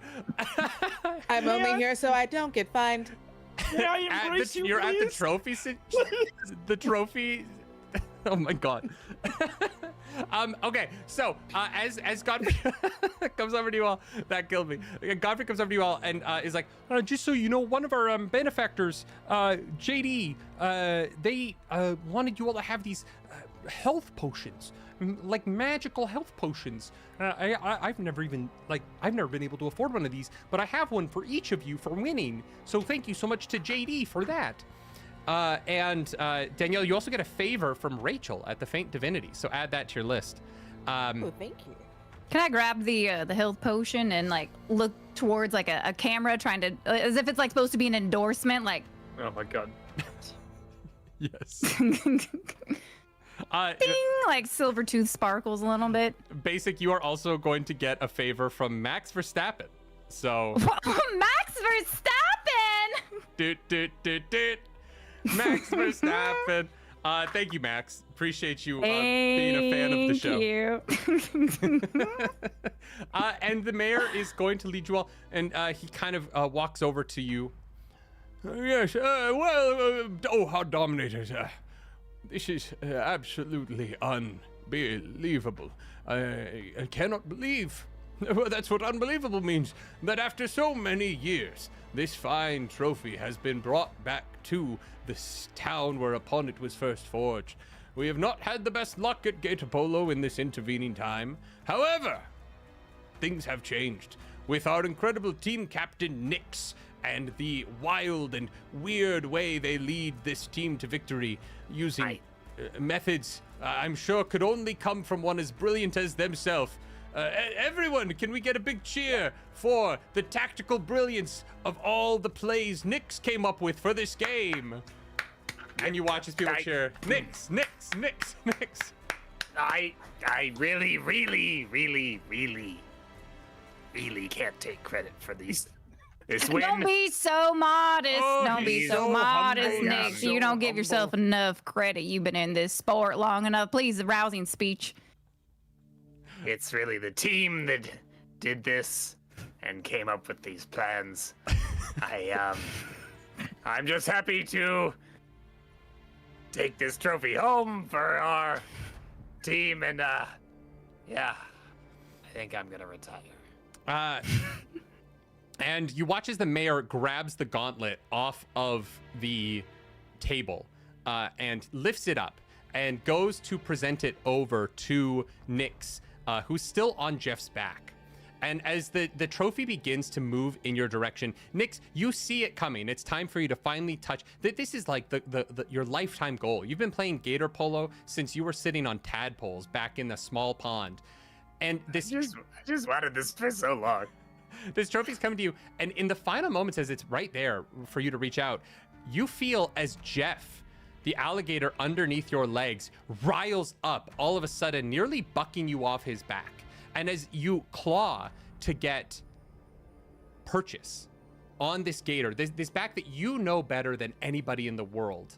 I'm only here so I don't get fined. May I embrace you, You're at the please? trophy. The trophy. Oh my God. Okay, so as Godfrey comes over to you all, that killed me. Godfrey comes over to you all and is like, just so you know, one of our benefactors, JD, they wanted you all to have these health potions, like magical health potions. I've never been able to afford one of these, but I have one for each of you for winning. So thank you so much to JD for that. And Danielle, you also get a favor from Rachel at the Faint Divinity, so add that to your list. Oh, thank you. Can I grab the health potion and look towards a camera, trying to as if it's supposed to be an endorsement, like? Oh my God. Yes. Ding! Silver tooth sparkles a little bit. Basic, you are also going to get a favor from Max Verstappen. So. Max Verstappen! Doot. Max Verstappen. Thank you, Max. Appreciate you being a fan of the show. Thank you. And the mayor is going to lead you all, and he kind of walks over to you. Yes, oh, how dominated. This is absolutely unbelievable. I cannot believe. Well, that's what unbelievable means. That after so many years, this fine trophy has been brought back to this town whereupon it was first forged. We have not had the best luck at Gator Polo in this intervening time. However, things have changed with our incredible team captain, Nyx, and the wild and weird way they lead this team to victory using methods I'm sure could only come from one as brilliant as themselves. Everyone, can we get a big cheer for the tactical brilliance of all the plays Nyx came up with for this game? And you watch as people cheer, Nyx. I really can't take credit for this win. Don't be so modest. Oh, Don't be he's so so modest, humble. Nick. So You don't give yourself enough credit. You've been in this sport long enough. Please, a rousing speech. It's really the team that did this and came up with these plans. I'm just happy to take this trophy home for our team, and yeah, I think I'm gonna retire. And you watch as the mayor grabs the gauntlet off of the table and lifts it up and goes to present it over to Nyx, who's still on Jeff's back. And as the trophy begins to move in your direction, Nyx, you see it coming. It's time for you to finally touch. This is like your lifetime goal. You've been playing Gator Polo since you were sitting on tadpoles back in the small pond. And this I just wanted this for so long. This trophy's coming to you, and in the final moments as it's right there for you to reach out, you feel as Jeff, the alligator underneath your legs, riles up all of a sudden, nearly bucking you off his back. And as you claw to get purchase on this gator, this back that you know better than anybody in the world,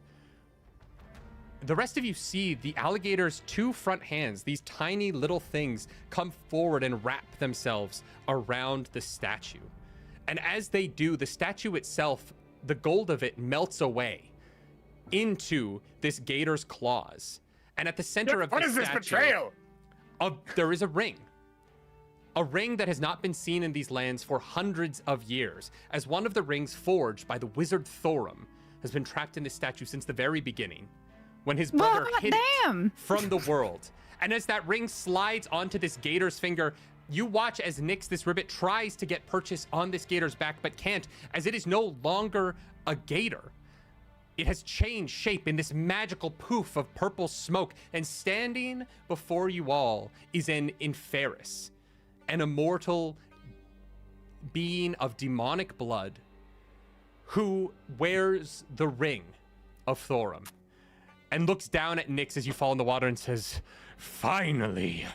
the rest of you see the alligator's two front hands, these tiny little things, come forward and wrap themselves around the statue. And as they do, the statue itself, the gold of it melts away. into this gator's claws. And at the center of What this is this statue, betrayal? there is a ring. A ring that has not been seen in these lands for hundreds of years, as one of the rings forged by the wizard Thorum has been trapped in this statue since the very beginning, when his brother hid it from the world. And as that ring slides onto this gator's finger, you watch as Nyx, this ribbit, tries to get purchase on this gator's back, but can't, as it is no longer a gator. It has changed shape in this magical poof of purple smoke, and standing before you all is an Inferis, an immortal being of demonic blood who wears the ring of Thorum and looks down at Nyx as you fall in the water and says, "Finally,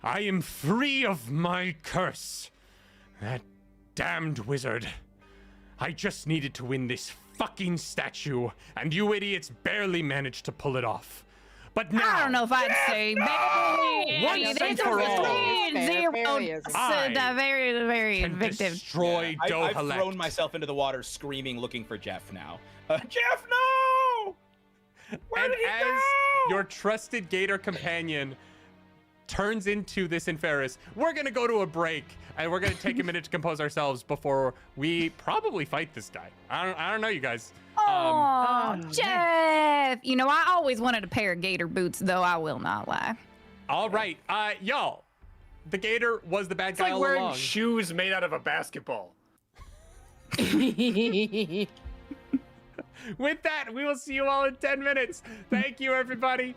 I am free of my curse. That damned wizard. I just needed to win this fucking statue, and you idiots barely managed to pull it off. But now, I don't know if I'd say once and for all, very can victim. destroy I've Dohalect." thrown myself into the water screaming, looking for Jeff now. Jeff, no! Where And did he as go? your trusted gator companion turns into this Inferis, we're gonna go to a break, and we're gonna take a minute to compose ourselves before we probably fight this guy. I don't know, you guys. Oh, Jeff! You know, I always wanted a pair of gator boots, though, I will not lie. All right, y'all. The gator was the bad It's guy like all wearing along. shoes made out of a basketball. With that, we will see you all in 10 minutes. Thank you, everybody.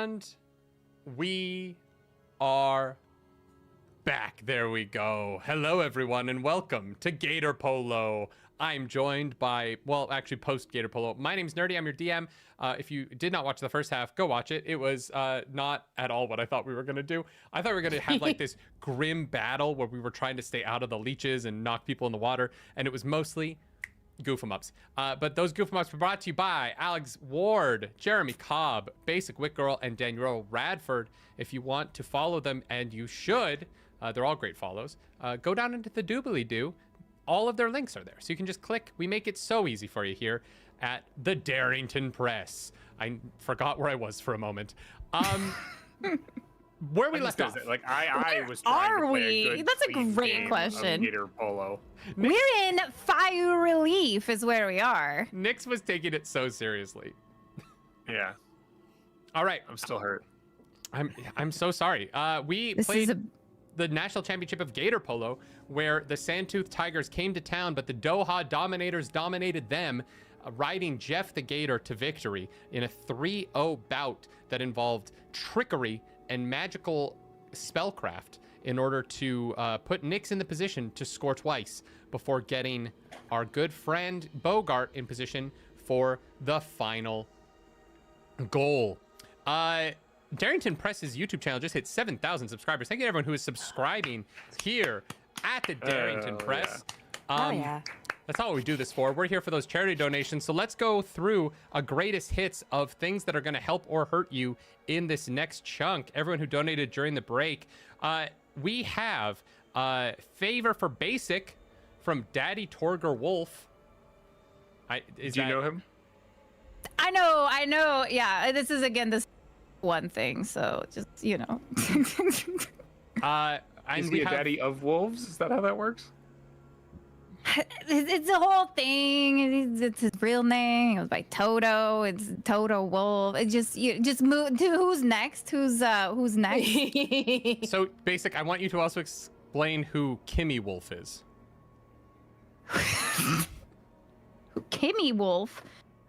And we are back. There we go. Hello, everyone, and welcome to Gator Polo. I'm joined by, well, actually, post Gator Polo. My name's Nerdy. I'm your DM. If you did not watch the first half, go watch it. It was not at all what I thought we were going to do. I thought we were going to have like this grim battle where we were trying to stay out of the leeches and knock people in the water, and it was mostly goof 'em ups. But those goof 'em ups were brought to you by Alex Ward, Jeremy Cobb, Basic Wit Girl, and Danielle Radford. If you want to follow them, and you should, they're all great follows, go down into the doobly-doo. All of their links are there, so you can just click. We make it so easy for you here at the Darrington Press. I forgot where I was for a moment. Where we left off. Like I was trying Are to play we? a good, That's a clean great game of question. Gator Polo. We're in fire relief is where we are. Nix was taking it so seriously. Yeah, All right, I'm still hurt. I'm so sorry. We This played is the National Championship of Gator Polo, where the Sandtooth Tigers came to town, but the Doha Dominators dominated them, riding Jeff the Gator to victory in a 3-0 bout that involved trickery and magical spellcraft in order to put Nix in the position to score twice before getting our good friend Bogart in position for the final goal. Darrington Press's YouTube channel just hit 7,000 subscribers. Thank you to everyone who is subscribing here at the Darrington Press. Yeah. That's not what we do this for. We're here for those charity donations. So let's go through a greatest hits of things that are going to help or hurt you in this next chunk. Everyone who donated during the break. We have favor for basic from Daddy Torger Wolf. Do you know him? I know. Yeah, this is again this one thing. So just Is he a daddy of wolves? Is that how that works? It's a whole thing. It's his real name. It was by Toto. It's Toto Wolf. It just move to who's next? Who's next? So basic, I want you to also explain who Kimmy Wolf is. Kimmy Wolf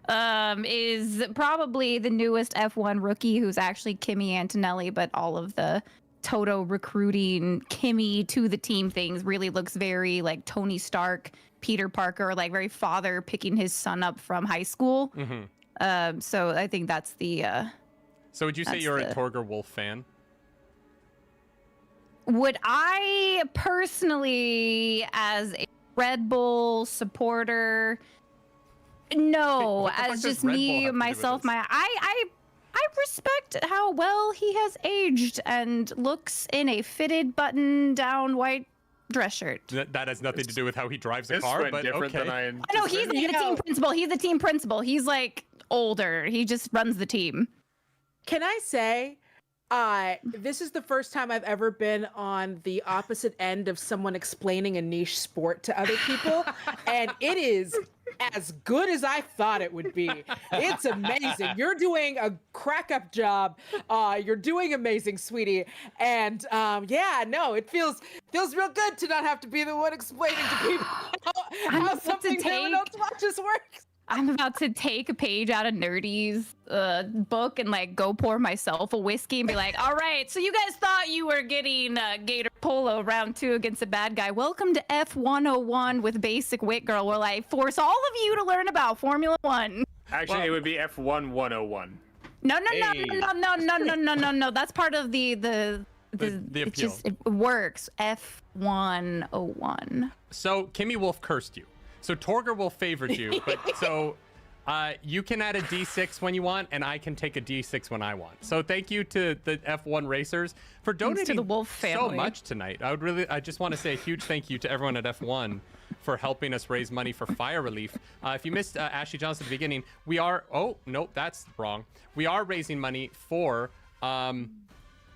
is probably the newest F1 rookie who's actually Kimmy Antonelli, but all of the Toto recruiting Kimmy to the team things really looks very like Tony Stark, Peter Parker, like very father picking his son up from high school. Mm-hmm. So I think that's the. So would you say that's you're the- a Torger Wolf fan? Would I personally, as a Red Bull supporter, no, What the fuck as does just Red Bull me, have to do with myself, this? I respect how well he has aged and looks in a fitted button-down white dress shirt. That has nothing to do with how he drives a This car, went but different okay. than I I know he's the team principal. He's the team principal. He's like older. He just runs the team. Can I say, this is the first time I've ever been on the opposite end of someone explaining a niche sport to other people, and it is as good as I thought it would be. It's amazing. You're doing a crack-up job. You're doing amazing, sweetie. And it feels real good to not have to be the one explaining to people how something no one else watches works. I'm about to take a page out of Nerdy's book and like go pour myself a whiskey and be like, all right, so you guys thought you were getting Gator Polo round 2 against a bad guy. Welcome to F101 with Basic Wit Girl, where I force all of you to learn about Formula 1. Actually, it would be F1 101. No. That's part of the appeal. it just it works. F101. So Kimmy Wolf cursed you. So Torger Wolf favored you, but so you can add a D6 when you want, and I can take a D6 when I want. So thank you to the F1 racers for donating the Wolf so family. much tonight. I just want to say a huge thank you to everyone at F1 for helping us raise money for fire relief. If you missed Ashley Johnson at the beginning, we are, oh, nope, that's wrong. We are raising money for, I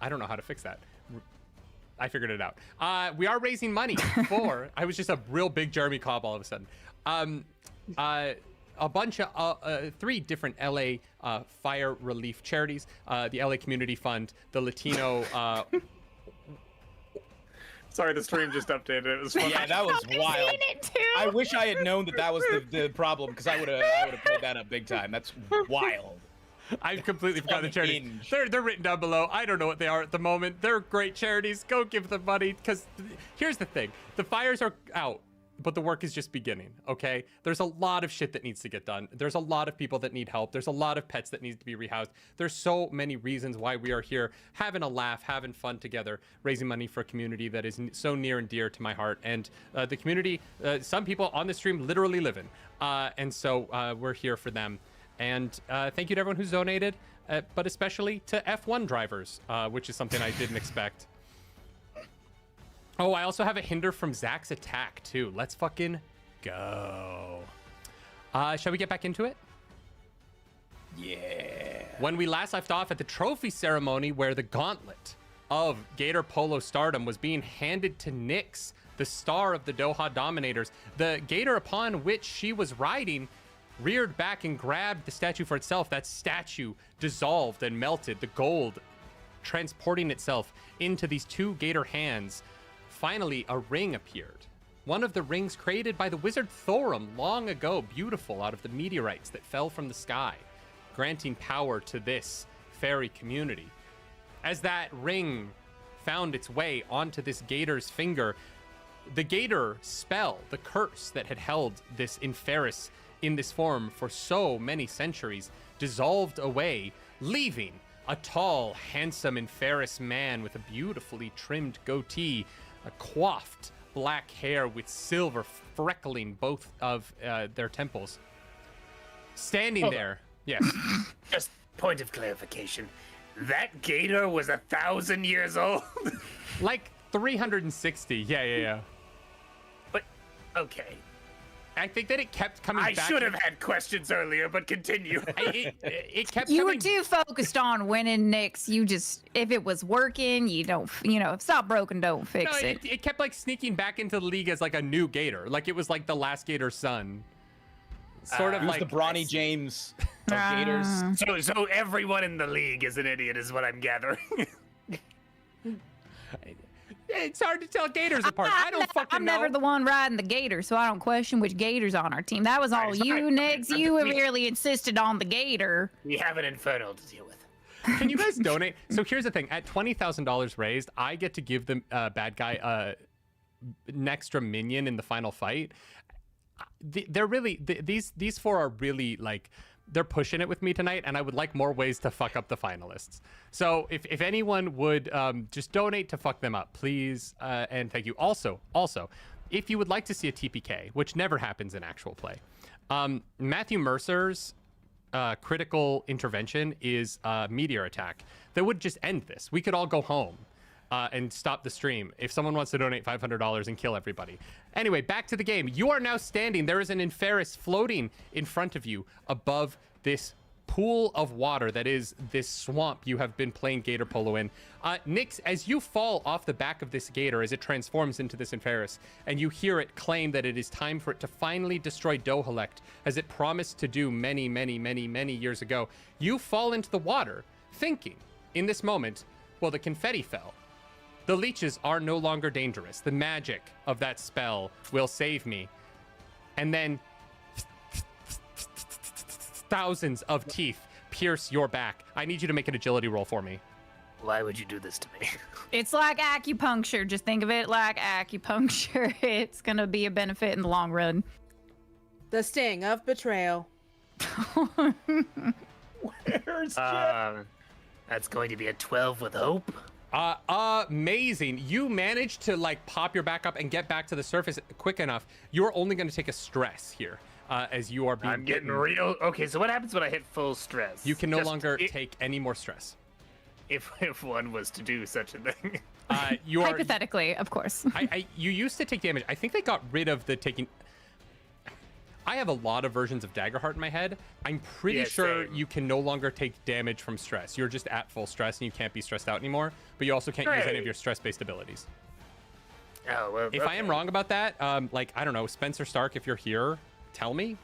don't know how to fix that. I figured it out. We are raising money for, I was just a real big Jeremy Cobb all of a sudden. A bunch of 3 different LA fire relief charities, the LA Community Fund, the Latino. Sorry, the stream just updated. It was fun. Yeah, that was wild. Seen it too. I wish I had known that was the problem, because I would have pulled that up big time. That's wild. I completely forgot the charities. Unhinged. They're written down below. I don't know what they are at the moment. They're great charities. Go give them money. Because here's the thing. The fires are out, but the work is just beginning, okay? There's a lot of shit that needs to get done. There's a lot of people that need help. There's a lot of pets that need to be rehoused. There's so many reasons why we are here, having a laugh, having fun together, raising money for a community that is so near and dear to my heart. And the community, some people on the stream literally live in. And so we're here for them. And thank you to everyone who's donated, but especially to F1 drivers, which is something I didn't expect. Oh, I also have a hinder from Zach's attack, too. Let's fucking go. Shall we get back into it? Yeah. When we last left off at the trophy ceremony where the gauntlet of Gator Polo stardom was being handed to Nyx, the star of the Doha Dominators, the gator upon which she was riding reared back and grabbed the statue for itself. That statue dissolved and melted, the gold transporting itself into these two gator hands. Finally, a ring appeared. One of the rings created by the wizard Thorum long ago, beautiful out of the meteorites that fell from the sky, granting power to this fairy community. As that ring found its way onto this gator's finger, the gator spell, the curse that had held this Inferis in this form for so many centuries, dissolved away, leaving a tall, handsome Inferis man with a beautifully trimmed goatee, a coiffed black hair with silver freckling both of their temples. Standing there. Yes. Just point of clarification. That gator was 1,000 years old? Like 360. Yeah. But, okay. I think that it kept coming I back. should have had questions earlier, but continue. It kept You were coming. too focused on winning, Nyx. You just, if it was working, you don't, if it's not broken, don't fix No, it. it kept like sneaking back into the league as like a new gator. Like it was like the last gator's son. Sort of Who's like the Bronny James of Gators? So everyone in the league is an idiot, is what I'm gathering. It's hard to tell gators apart. I don't fucking I'm know. never the one riding the gator, so I don't question which gator's on our team. That was all Sorry, you, Nyx. sorry. You We- really insisted on the gator. We have an inferno to deal with. Can you guys donate? So here's the thing: at $20,000 raised, I get to give the bad guy an extra minion in the final fight. They're really these four are really like they're pushing it with me tonight, and I would like more ways to fuck up the finalists. So if anyone would just donate to fuck them up, please, and thank you. Also, if you would like to see a TPK, which never happens in actual play, Matthew Mercer's critical intervention is a meteor attack that would just end this. We could all go home and stop the stream if someone wants to donate $500 and kill everybody. Anyway, back to the game. You are now standing. There is an Inferis floating in front of you above this pool of water that is this swamp you have been playing Gator Polo in. Nyx, as you fall off the back of this gator as it transforms into this Inferis, and you hear it claim that it is time for it to finally destroy Dohalect, as it promised to do many, many, many, many years ago, you fall into the water, thinking, in this moment, well, the confetti fell. The leeches are no longer dangerous. The magic of that spell will save me. And then thousands of teeth pierce your back. I need you to make an agility roll for me. Why would you do this to me? It's like acupuncture. Just think of it like acupuncture. It's going to be a benefit in the long run. The sting of betrayal. Where's Jeff? That's going to be a 12 with hope. Amazing. You managed to like pop your back up and get back to the surface quick enough. You're only going to take a stress here as you are being I'm getting real. Okay, so what happens when I hit full stress? You can no Just longer take any more stress. If one was to do such a thing. You are. Hypothetically, of course. You used to take damage. I think they got rid of the taking. I have a lot of versions of Daggerheart in my head. I'm pretty sure same. you can no longer take damage from stress. You're just at full stress and you can't be stressed out anymore. But you also can't use any of your stress-based abilities. Oh well. If I am wrong about that, like I don't know, Spencer Stark, if you're here, tell me.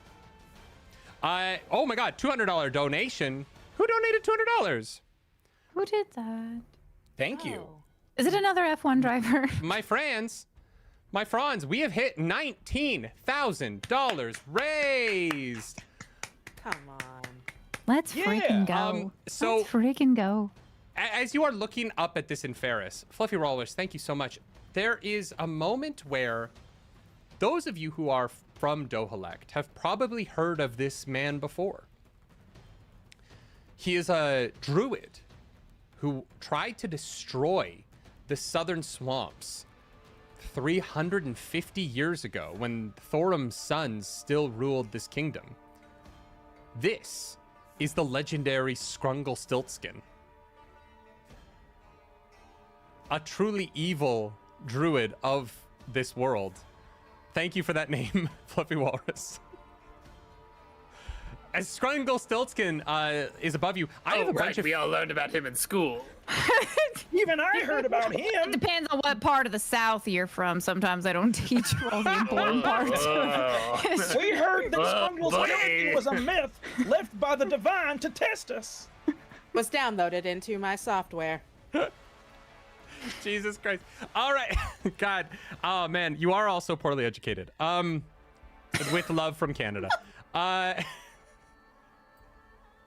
Oh my God, $200 donation. Who donated $200? Who did that? Thank you. Is it another F1 driver? My friends, we have hit $19,000 raised. Come on. Let's freaking Yeah, go. so- Let's freaking go. As you are looking up at this Inferis, Fluffy Rollers, thank you so much. There is a moment where those of you who are from Dohalect have probably heard of this man before. He is a druid who tried to destroy the southern swamps 350 years ago when Thorum's sons still ruled this kingdom. This is the legendary Scrungle Stiltskin. A truly evil druid of this world. Thank you for that name, Fluffy Walrus. As Scrungle Stiltskin is above you, I have a bunch of... We all learned about him in school. Even I heard about It him. depends on what part of the South you're from. Sometimes I don't teach you all the important parts. We heard that Scrungle's buddy. skeleton was a myth left by the divine to test us. Was downloaded into my software. Jesus Christ. All right. God. Oh, man. You are all so poorly educated. With love from Canada.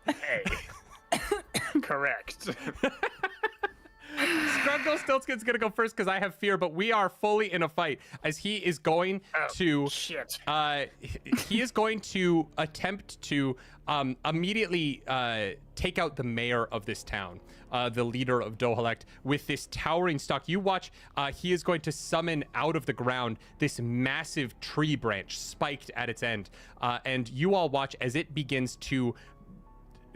Hey. Correct. Scrungle Stiltskin's gonna go first because I have fear, but we are fully in a fight as he is going to Shit. he is going to attempt to immediately take out the mayor of this town, the leader of Dohalect, with this towering stalk. You watch, he is going to summon out of the ground this massive tree branch spiked at its end, and you all watch as it begins to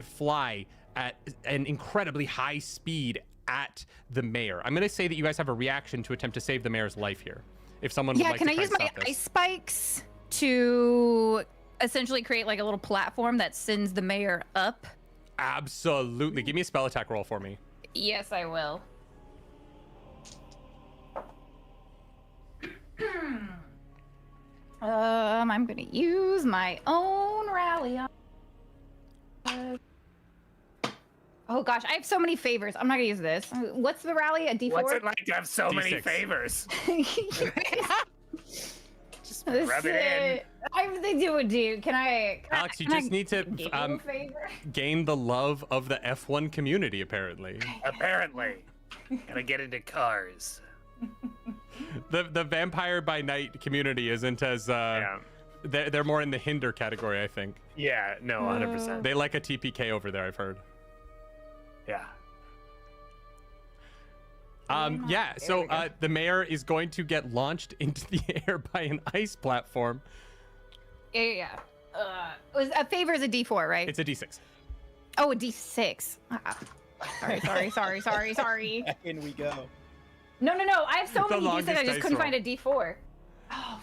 fly at an incredibly high speed at the mayor. I'm going to say that you guys have a reaction to attempt to save the mayor's life here. If someone would Yeah, like can to I try use and my stop this. ice spikes to essentially create like a little platform that sends the mayor up? Absolutely. Give me a spell attack roll for me. Yes, I will. I'm gonna use my own rally on. Oh gosh, I have so many favors. I'm not gonna use this. What's the rally? A D4? What's it like to have so many D6. favors? Just This, rub it in. Everything you would do. Can I? Alex, you can just I need to give you a favor? gain the love of the F1 community, apparently. Apparently. Gotta get into cars. The Vampire by Night community isn't as... Yeah. They're more in the hinder category, I think. Yeah, no, 100%. They like a TPK over there, I've heard. Yeah. Yeah, so the mayor is going to get launched into the air by an ice platform. Yeah. A favor is a D4, right? It's a D6. Oh, a D6. Sorry. In we go. No. I have so The many D6. longest I just dice couldn't roll. find a D4. Oh,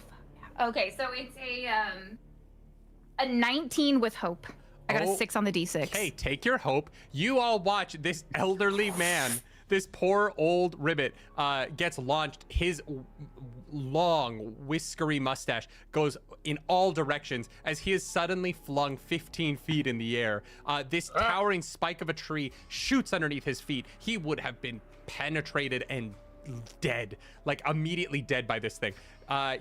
fuck. Okay, so it's a 19 with hope. I got Oh, a 6 on the D6. Okay, take your hope. You all watch this elderly man, this poor old ribbit, gets launched. His long, whiskery mustache goes in all directions as he is suddenly flung 15 feet in the air. This towering spike of a tree shoots underneath his feet. He would have been penetrated and dead, like immediately dead by this thing.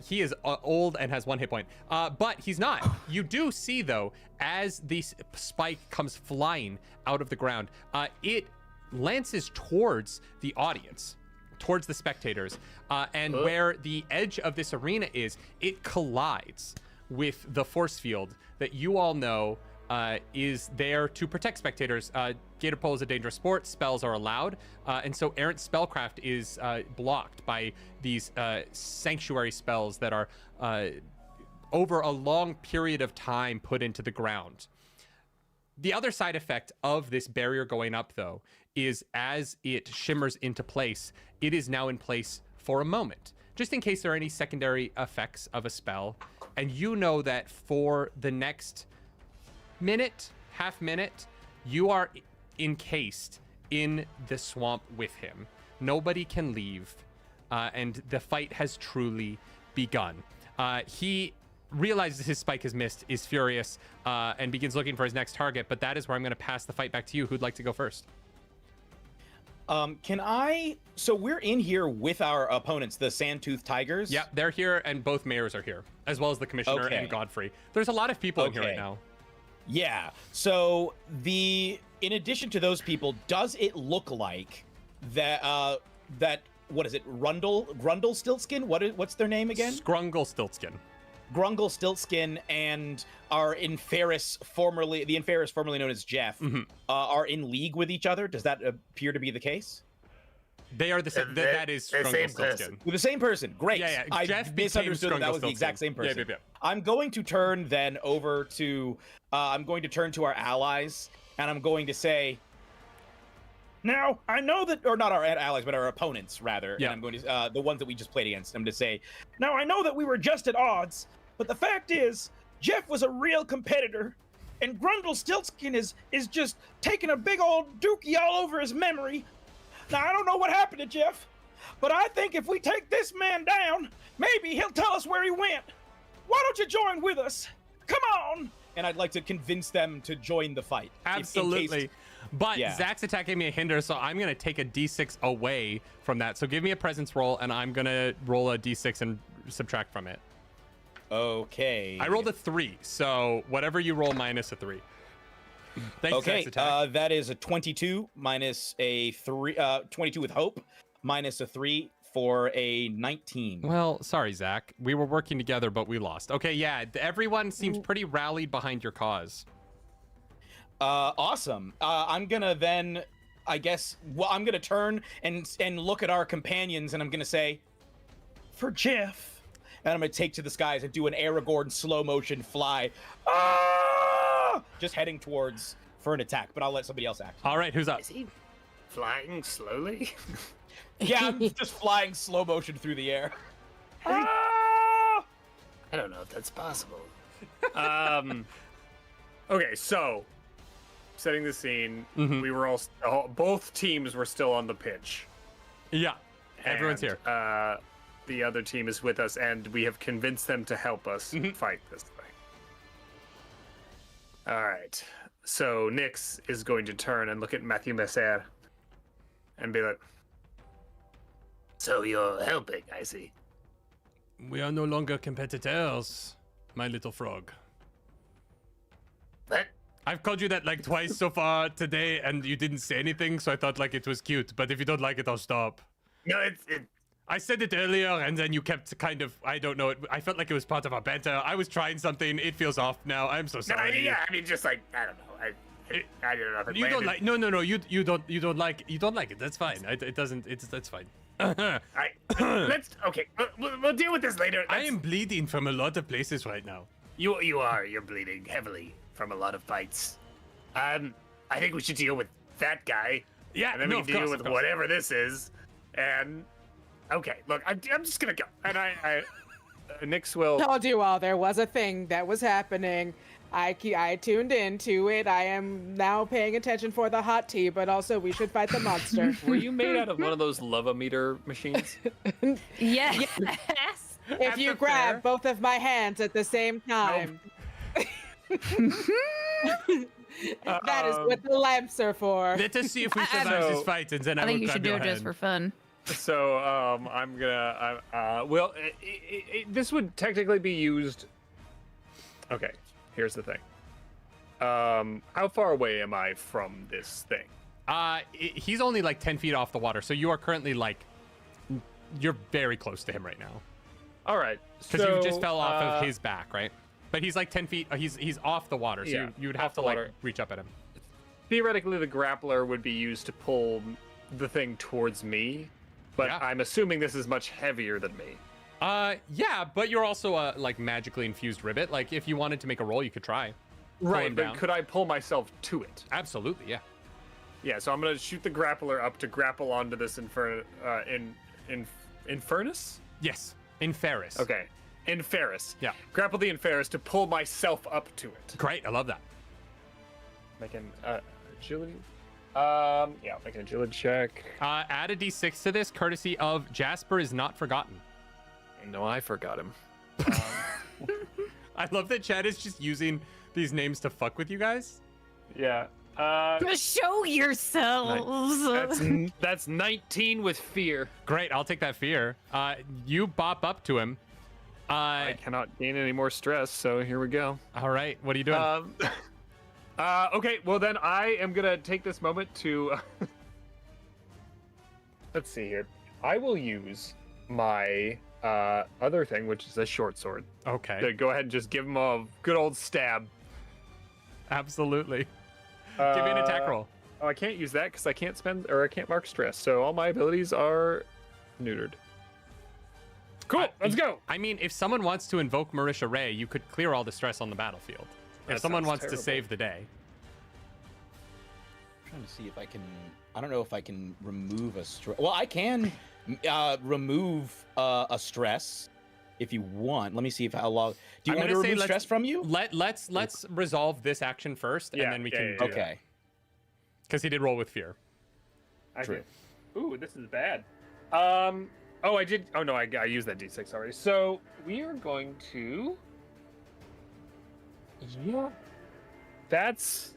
He is old and has 1 hit point, but he's not. You do see, though, as this spike comes flying out of the ground, it lances towards the audience, towards the spectators, and where the edge of this arena is, it collides with the force field that you all know is there to protect spectators. Gator pole is a dangerous sport. Spells are allowed. And so errant spellcraft is blocked by these sanctuary spells that are over a long period of time put into the ground. The other side effect of this barrier going up, though, is as it shimmers into place, it is now in place for a moment, just in case there are any secondary effects of a spell. And you know that for the next minute, half minute, you are encased in the swamp with him. Nobody can leave, and the fight has truly begun. He realizes his spike has missed, is furious, and begins looking for his next target, but that is where I'm going to pass the fight back to you. Who'd like to go first? So we're in here with our opponents, the Sandtooth Tigers? Yeah, they're here, and both mayors are here, as well as the commissioner Okay. and Godfrey. There's a lot of people in here right Okay. now. Yeah. So in addition to those people, does it look like that what is it? Grundle Stiltskin? What's their name again? Scrungle Stiltskin. Grungle Stiltskin and our Inferis, formerly known as Jeff, are in league with each other. Does that appear to be the case? They are the same. That is the Scrungle same Stiltskin. person. With the same person. Great. Yeah. I Jeff misunderstood that was the exact same person. Yeah. I'm going to turn then over to our allies, and I'm going to say, now I know that, or not our allies, but our opponents rather. Yeah. And I'm going to the ones that we just played against. I'm going to say, now I know that we were just at odds, but the fact is, Jeff was a real competitor, and Grundle Stiltskin is just taking a big old dookie all over his memory. Now I don't know what happened to Jeff, but I think if we take this man down, maybe he'll tell us where he went. Why don't you join with us? Come on! And I'd like to convince them to join the fight. Absolutely. But Yeah. Zach's attack gave me a hinder, so I'm going to take a d6 away from that. So give me a presence roll, and I'm going to roll a d6 and subtract from it. Okay. I rolled a 3, so whatever you roll minus a 3. Thanks, Okay, Zach's attack. that is a 22 minus a 3, 22 with hope, minus a 3 for a 19. Well, sorry, Zach. We were working together, but we lost. Okay, yeah, everyone seems pretty rallied behind your cause. Awesome. I'm gonna then, I guess, I'm gonna turn and look at our companions, and I'm gonna say, for Jeff, and I'm gonna take to the skies and do an Aragorn slow motion fly, just heading towards for an attack. But I'll let somebody else act. All right, who's up? Is he flying slowly? Yeah, I'm just flying slow motion through the air. I don't know if that's possible. Okay, so setting the scene, we were both teams were still on the pitch. Yeah, everyone's And, here. The other team is with us, and we have convinced them to help us fight this thing. All right. So Nyx is going to turn and look at Matthew Messer and be like, So you're helping, I see. We are no longer competitors, my little frog. What? I've called you that like twice so far today, and you didn't say anything, so I thought like it was cute. But if you don't like it, I'll stop. No, I said it earlier, and then you kept kind of, I don't know, I felt like it was part of our banter. I was trying something. It feels off now. I'm so sorry. yeah, I mean, just like, I don't know. I don't know if it You don't landed. like, no, you don't like it. That's fine. That's fine. Let's, okay, we'll deal with this later. I am bleeding from a lot of places right now. You're bleeding heavily from a lot of fights. I think we should deal with that guy. Yeah, And then no, we of can deal course, with of course. whatever this is. And, okay, look, I'm just gonna go. and Nyx will. Told you all there was a thing that was happening. I tuned into it. I am now paying attention for the hot tea, but also we should fight the monster. Were you made out of one of those love-o-meter machines? Yes. If you the grab fair. both of my hands at the same time. That is what the lamps are for. Let us see if we I- survive So- this fight, and then I, I think will you grab should do your it just hand. for fun. So I'm gonna. Well, this would technically be used. Okay, here's the thing. How far away am I from this thing? He's only like 10 feet off the water, so you are currently like, you're very close to him right now. All right, Because you just fell off of his back, right? But he's like 10 feet, he's off the water, so Yeah, you would off have to the like water. reach up at him. Theoretically, the grappler would be used to pull the thing towards me, but Yeah. I'm assuming this is much heavier than me. Yeah, but you're also a like magically infused ribbit. Like if you wanted to make a roll, you could try. Pull Right, him but down. could I pull myself to it? Absolutely, yeah. Yeah, so I'm gonna shoot the grappler up to grapple onto this Infernus? Yes, in Ferris. Okay, Inferus. Yeah. Grapple the Inferus to pull myself up to it. Great, I love that. Make an agility. Yeah, I'll make an agility check. Add a d6 to this, courtesy of Jasper is not forgotten. No, I forgot him. I love that Chad is just using these names to fuck with you guys. Yeah. Show yourselves. That's 19 with fear. Great, I'll take that fear. You bop up to him. I cannot gain any more stress, so here we go. All right, what are you doing? Okay, well then I am gonna take this moment to. Let's see here. I will use my other thing, which is a short sword. Okay. To go ahead and just give him a good old stab. Absolutely. Give me an attack roll. Oh, I can't use that because I can't I can't mark stress. So all my abilities are neutered. Cool, let's go. I mean, if someone wants to invoke Marisha Ray, you could clear all the stress on the battlefield. If That someone sounds wants terrible. to save the day. I'm trying to see if I can. I don't know if I can remove a stress. Well, I can remove a stress if you want. Let me see if how long. Do you I'm want me to gonna say remove stress from you? Let's resolve this action first, and then we can do Okay. Because he did roll with fear. True. Ooh, this is bad. Oh, I did. Oh no, I used that D6 already. So we are going to. Yeah. That's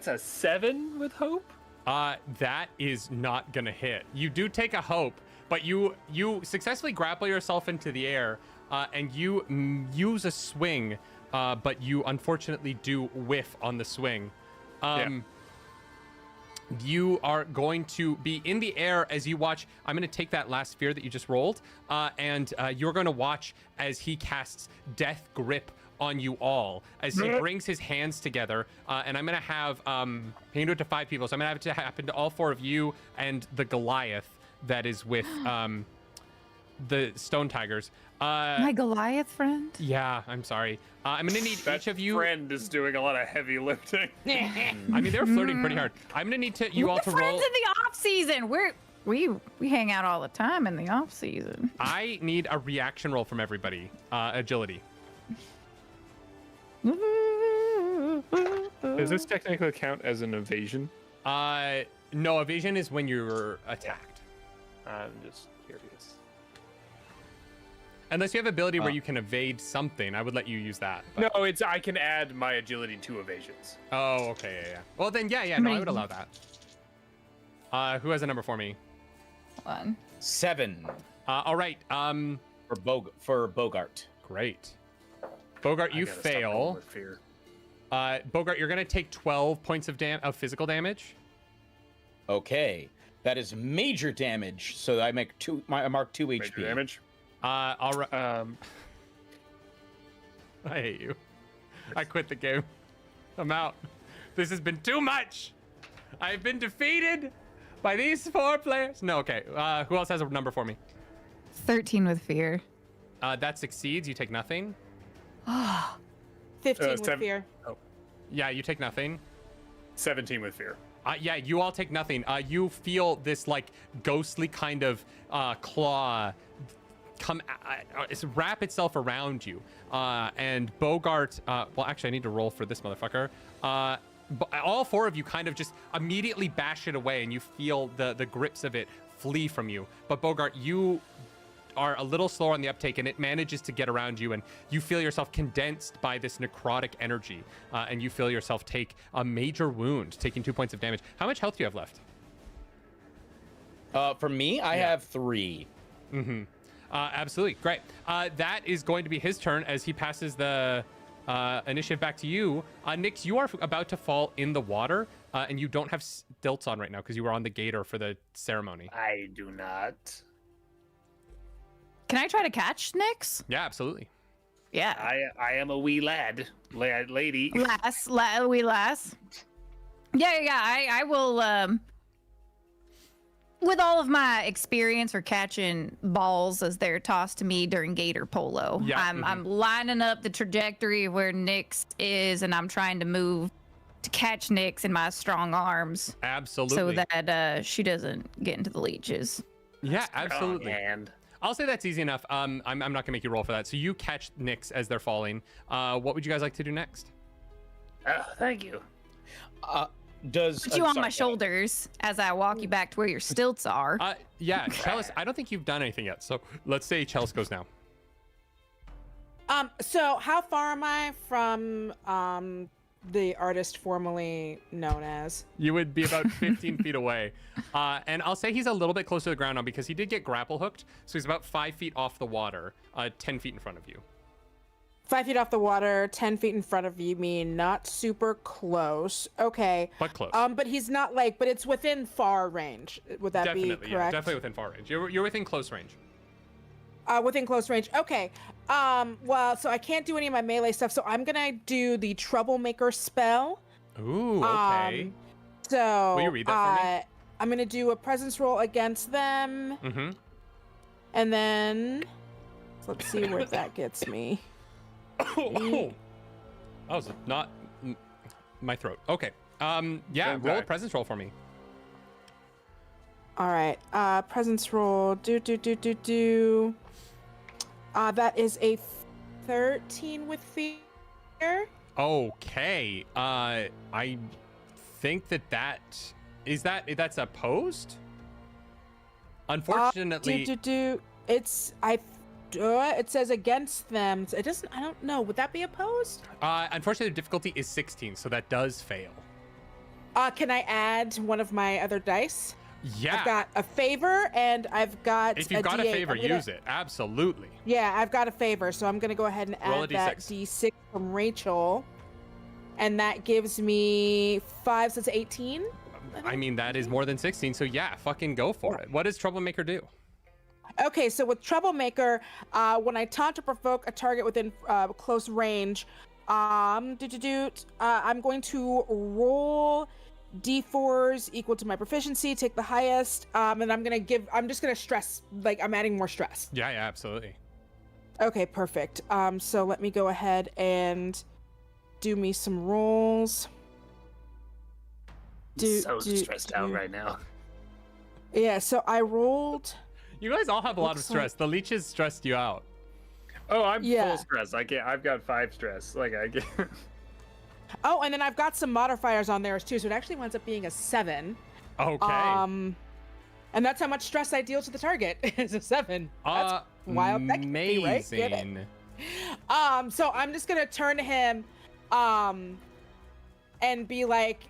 a 7 with hope. That is not gonna hit. You do take a hope, but you successfully grapple yourself into the air, and you use a swing, but you unfortunately do whiff on the swing. You are going to be in the air as you watch. I'm going to take that last fear that you just rolled, and you're going to watch as he casts Death Grip on you all as he brings his hands together. And I'm going to have, he can do it to 5 people. So I'm going to have it to happen to all 4 of you and the Goliath that is with the Stone Tigers. My Goliath friend? Yeah, I'm sorry. I'm going to need each of you. Friend is doing a lot of heavy lifting. I mean, they're flirting pretty hard. I'm going to need you all to We're roll. friends in the off season. We hang out all the time in the off season. I need a reaction roll from everybody. Agility. Does this technically count as an evasion? No, evasion is when you're attacked. I'm just curious. Unless you have ability where you can evade something, I would let you use that. But... No, it's I can add my agility to evasions. Oh, okay, yeah. Well, then, yeah, no, I would allow that. Who has a number for me? 1. 7. All right. For Bogart. Great. Bogart, you fail. Bogart, you're gonna take 12 points of physical damage. Okay, that is major damage. So I make I mark 2 Major HP. damage. All right. I hate you. I quit the game. I'm out. This has been too much. I've been defeated by these 4 players. No, okay. Who else has a number for me? 13 with fear. That succeeds. You take nothing. 15 with 7. fear. Oh, Yeah, you take nothing. 17 with fear. Yeah, you all take nothing. You feel this like ghostly kind of claw wrap itself around you. And Bogart, well, actually, I need to roll for this motherfucker. All 4 of you kind of just immediately bash it away, and you feel the grips of it flee from you. But Bogart, you are a little slower on the uptake, and it manages to get around you, and you feel yourself condensed by this necrotic energy, and you feel yourself take a major wound, taking 2 points of damage. How much health do you have left? For me, I have 3. Mm-hmm. Absolutely. Great. That is going to be his turn as he passes the initiative back to you. Nyx, you are about to fall in the water, and you don't have stilts on right now because you were on the gator for the ceremony. I do not. Can I try to catch Nyx? Yeah, absolutely. Yeah. I am a wee lady. Wee lass. Yeah. I will. With all of my experience for catching balls as they're tossed to me during gator polo, Yeah, I'm lining up the trajectory of where Nyx is, and I'm trying to move to catch Nyx in my strong arms, Absolutely. so that she doesn't get into the leeches. Yeah, absolutely. And I'll say that's easy enough. I'm not gonna make you roll for that. So you catch Nyx as they're falling. What would you guys like to do next? oh, thank you. Does Put you on sorry, my shoulders as I walk you back to where your stilts are. Yeah, Chalice, I don't think you've done anything yet. So let's say Chalice goes now. So how far am I from the artist formerly known as? You would be about 15 feet away. And I'll say he's a little bit closer to the ground now because he did get grapple hooked. So he's about 5 feet off the water, 10 feet in front of you. 5 feet off the water, 10 feet in front of you, mean not super close. Okay. But close. But he's not like, but it's within far range. Would that Definitely, be yeah, correct? definitely within far range. You're within close range. Within close range. Okay. Well, so I can't do any of my melee stuff, so I'm gonna do the Troublemaker spell. Ooh, okay. So Will you read that for me? I'm gonna do a presence roll against them. Mm-hmm. And then let's see where that gets me. That was not my throat. Okay. Yeah, roll a presence roll for me. All right. Presence roll. That is a 13 with fear. Okay. I think that's opposed. Unfortunately, it says against them. It doesn't. I don't know. Would that be opposed? unfortunately, the difficulty is 16, so that does fail. Can I add one of my other dice? Yeah. I've got a favor and I've got. If you've got a D8. favor, use it. Absolutely. Yeah, I've got a favor, so I'm gonna go ahead and Roll a add that D6. D6 from Rachel, and that gives me 5, so it's 18. I mean, that is more than 16, so yeah, fucking go for it. What does Troublemaker do? Okay, so with Troublemaker, when I taunt or provoke a target within close range, I'm going to roll D4s equal to my proficiency, take the highest, and I'm just gonna stress, like I'm adding more stress. Yeah, absolutely. Okay, perfect. So let me go ahead and do me some rolls. So stressed out right now. Yeah, so I rolled. You guys all have a lot of Looks stress. The leeches stressed you out. Oh, I'm Yeah. full stress. I can't. I've got 5 stress. Like I get. Oh, and then I've got some modifiers on there too, so it actually winds up being a 7. Okay. And that's how much stress I deal to the target. It's a 7. That's wild. That can be, right? Get it? Amazing. So I'm just gonna turn to him, and be like,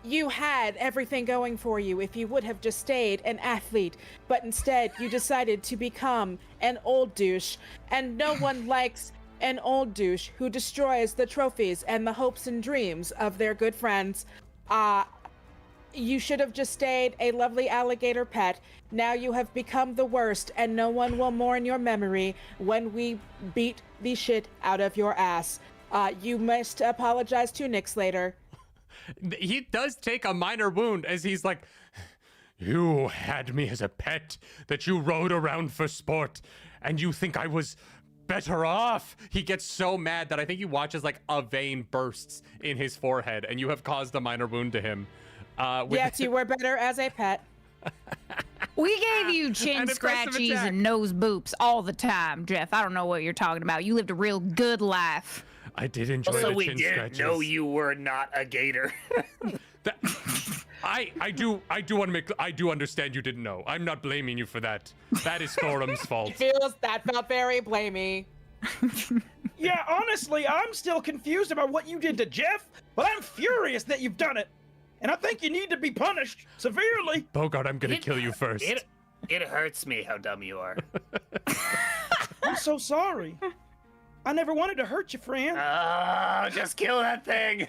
"You had everything going for you if you would have just stayed an athlete, but instead you decided to become an old douche, and no one likes an old douche who destroys the trophies and the hopes and dreams of their good friends. You should have just stayed a lovely alligator pet. Now you have become the worst, and no one will mourn your memory when we beat the shit out of your ass. You must apologize to Nyx later." He does take a minor wound as he's like, "You had me as a pet that you rode around for sport, and you think I was better off." He gets so mad that I think he watches like a vein bursts in his forehead, and you have caused a minor wound to him. Yes, you were better as a pet. We gave you chin An impressive scratchies attack. and nose boops all the time, Jeff. I don't know what you're talking about. You lived a real good life. I did enjoy Also, the we chin didn't scratches. know you were not a gator. That- I do want to make. I do understand you didn't know. I'm not blaming you for that. That is Thorum's fault. That felt very blamey. Yeah, honestly, I'm still confused about what you did to Jeff, but I'm furious that you've done it. And I think you need to be punished severely. Bogart, I'm gonna kill you first. It hurts me how dumb you are. I'm so sorry. I never wanted to hurt you, friend. Oh, just kill that thing.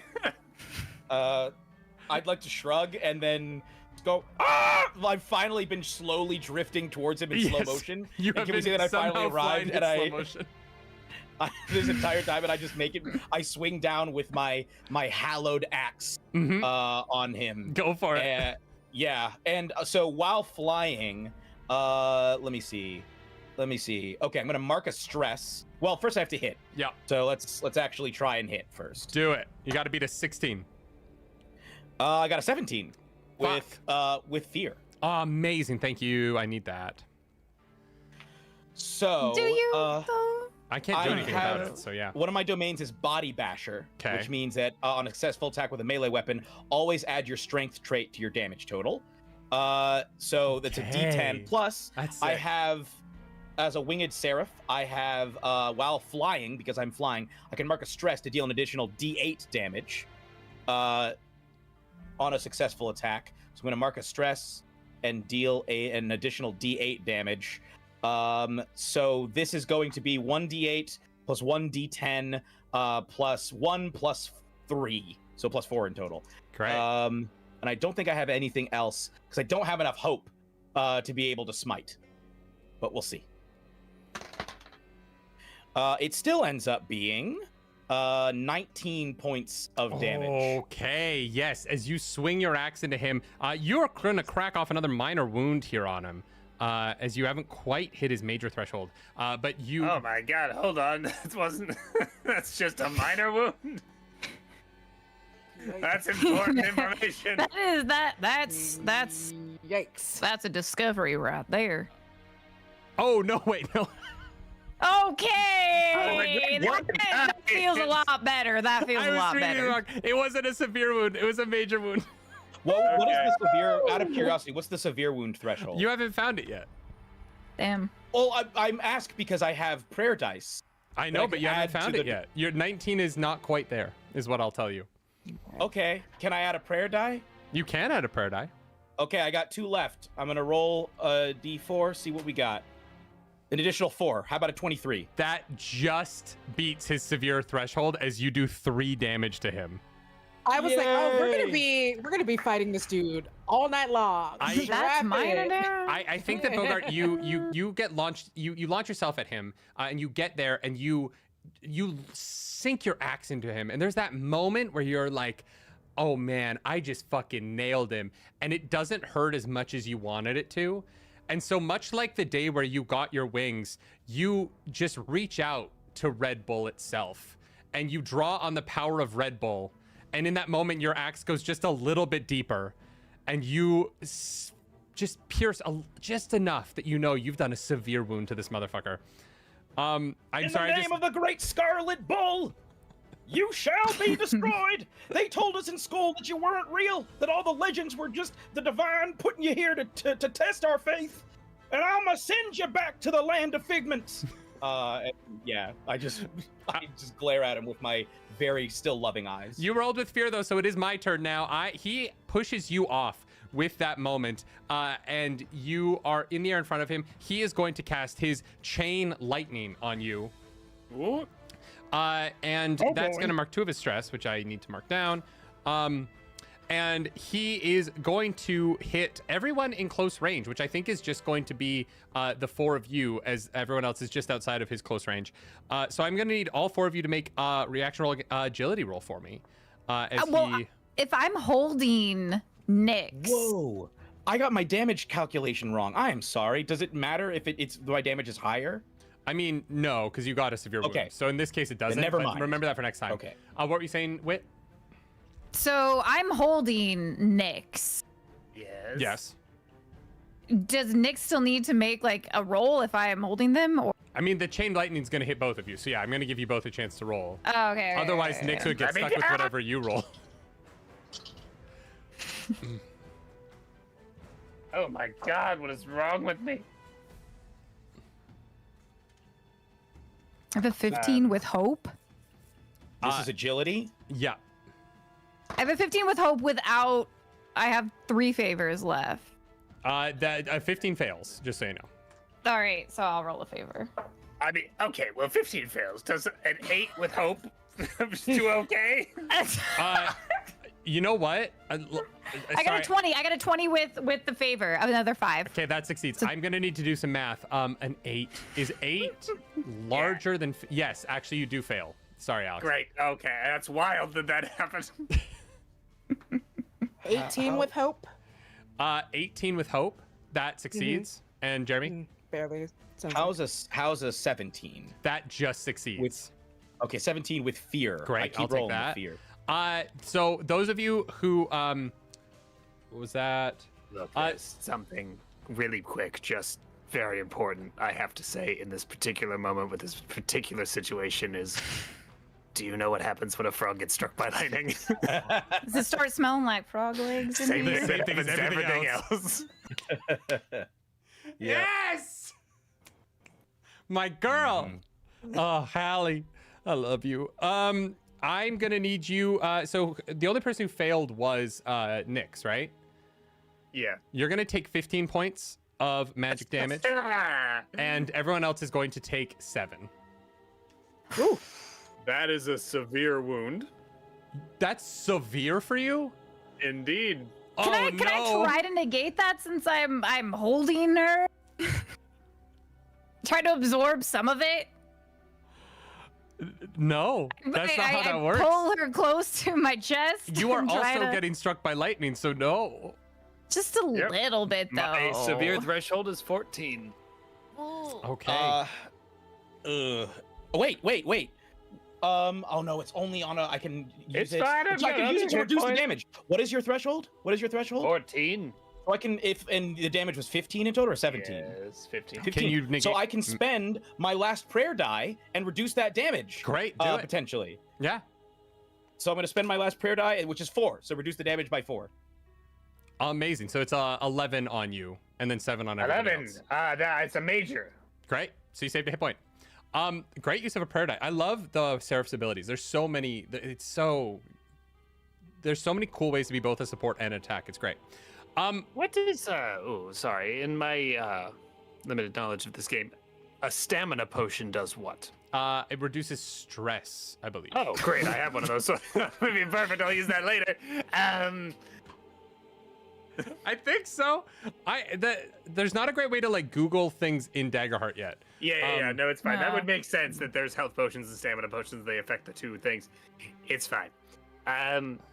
I'd like to shrug and then go. Ah! I've finally been slowly drifting towards him in slow Yes, motion. You And have can we been say that I somehow finally flying arrived in and slow motion. this entire time, and I just make it. I swing down with my hallowed axe on him. Go for it. Yeah, and so while flying, let me see. Okay, I'm gonna mark a stress. Well, first I have to hit. Yeah. So let's actually try and hit first. Do it. You got to beat a 16. I got a 17 with fear. Amazing. Thank you. I need that. So Do you, though? I can't do I anything about have- it. So yeah. One of my domains is Body Basher, 'Kay. which means that on a successful attack with a melee weapon, always add your strength trait to your damage total. So that's a Okay. D10 plus. That's I sick. have, as a winged seraph, I have while flying, because I'm flying, I can mark a stress to deal an additional D8 damage on a successful attack. So I'm going to mark a stress and deal an additional D8 damage. So this is going to be 1d8 plus 1d10 plus 1 plus 3, so plus 4 in total. Great. And I don't think I have anything else because I don't have enough hope to be able to smite, but we'll see. It still ends up being 19 points of damage. Okay, yes. As you swing your axe into him, you're going to crack off another minor wound here on him, as you haven't quite hit his major threshold. But you... Oh my god, hold on. That wasn't... That's just a minor wound. That's important information. That's Yikes. that's a discovery right there. Oh, no, wait, no. Okay, that feels a lot better. That feels I a was lot reading it better. wrong. It wasn't a severe wound. It was a major wound. What is the severe, out of curiosity, what's the severe wound threshold? You haven't found it yet. Damn. Well, I'm asked because I have prayer dice. I know, I but can you haven't add to found the- it yet. Your 19 is not quite there, is what I'll tell you. Okay, can I add a prayer die? You can add a prayer die. Okay, I got 2 left. I'm gonna roll a d4, see what we got. An additional 4. How about a 23? That just beats his severe threshold as you do 3 damage to him. I was like, oh, we're Yay. gonna be fighting this dude all night long. I- That's minor Rapid. damage. I think that Bogart, you get launched, you launch yourself at him, and you get there and you sink your axe into him, and there's that moment where you're like, oh man, I just fucking nailed him, and it doesn't hurt as much as you wanted it to. And so much like the day where you got your wings, you just reach out to Red Bull itself and you draw on the power of Red Bull. And in that moment, your axe goes just a little bit deeper and you just pierce just enough that you know you've done a severe wound to this motherfucker. I'm In sorry. the name of the great Scarlet Bull, you shall be destroyed. They told us in school that you weren't real, that all the legends were just the divine putting you here to test our faith. And I'm gonna send you back to the land of figments. Yeah, I just glare at him with my very still loving eyes. You rolled with fear though, so it is my turn now. He pushes you off with that moment, and you are in the air in front of him. He is going to cast his chain lightning on you. Ooh. And Oh, that's boy. going to mark 2 of his stress, which I need to mark down. And he is going to hit everyone in close range, which I think is just going to be the 4 of you, as everyone else is just outside of his close range. So I'm going to need all 4 of you to make a reaction roll, agility roll for me. If I'm holding Nyx, Whoa! I got my damage calculation wrong. I am sorry. Does it matter if it's my damage is higher? I mean, no, because you got a severe Okay. wound. So in this case, it doesn't. never but mind. Remember that for next time. Okay. What were you saying, Wit? so I'm holding Nyx. Yes. Yes. Does Nyx still need to make like a roll if I am holding them? Or I mean, the chain lightning's going to hit both of you. So yeah, I'm going to give you both a chance to roll. oh, okay. Otherwise, okay, Nyx okay. would get Let me stuck with down. whatever you roll. Oh my god, what is wrong with me? I have a 15 with hope. This is agility. Yeah. I have a 15 with hope without. I have 3 favors left. That 15 fails, just so you know. All right, so I'll roll a favor. I mean, okay, well, 15 fails. Does an 8 with hope do okay? You know what? I got a 20. I got a 20 with the favor. Another 5. Okay, that succeeds. I'm gonna need to do some math. An 8 is 8 larger than? Yes, actually, you do fail. Sorry, Alex. Great, okay, that's wild that that happened. 18 with hope. 18 with hope. That succeeds. And Jeremy, Barely. Sounds How's a 17? that just succeeds. Okay, 17 with fear. Great, I keep I'll take rolling that. with fear. So those of you who what was that? Look, there's something really quick, just very important, I have to say, in this particular moment with this particular situation is, do you know what happens when a frog gets struck by lightning? Does it start smelling like frog legs? In Same here? thing as everything else. Yeah. Yes! My girl. Oh, Hallie, I love you. I'm gonna need you. So the only person who failed was Nyx, right? Yeah. You're gonna take 15 points of magic damage, and everyone else is going to take 7. Ooh, that is a severe wound. That's severe for you? Indeed. Can I try to negate that since I'm holding her? Try to absorb some of it. No, that's not how that works. Pull her close to my chest. You are and try also to- getting struck by lightning, so no. just a little bit though. My severe threshold is 14. Okay. Wait. Oh no, it's only on a. I can use It's it. fine, I can use it to hit reduce the point. damage. What is your threshold? 14. So I can and the damage was 15 in total or 17. Yes, 15. 15. Can you negate? So I can spend my last prayer die and reduce that damage. Great, do it. Potentially. Yeah. So I'm going to spend my last prayer die, which is 4. So reduce the damage by 4. Amazing. So it's 11 on you, and then 7 on everybody 11. else. That's a major. Great. So you saved a hit point. Great use of a prayer die. I love the Seraph's abilities. There's so many. There's so many cool ways to be both a support and attack. It's great. What is sorry, in my limited knowledge of this game, a stamina potion does what? It reduces stress, I believe. Oh, great! I have one of those, so maybe perfect. I'll use that later. I think so. There's not a great way to like Google things in Daggerheart yet. Yeah. No, it's fine. That No. would make sense that there's health potions and stamina potions. They affect the two things. It's fine.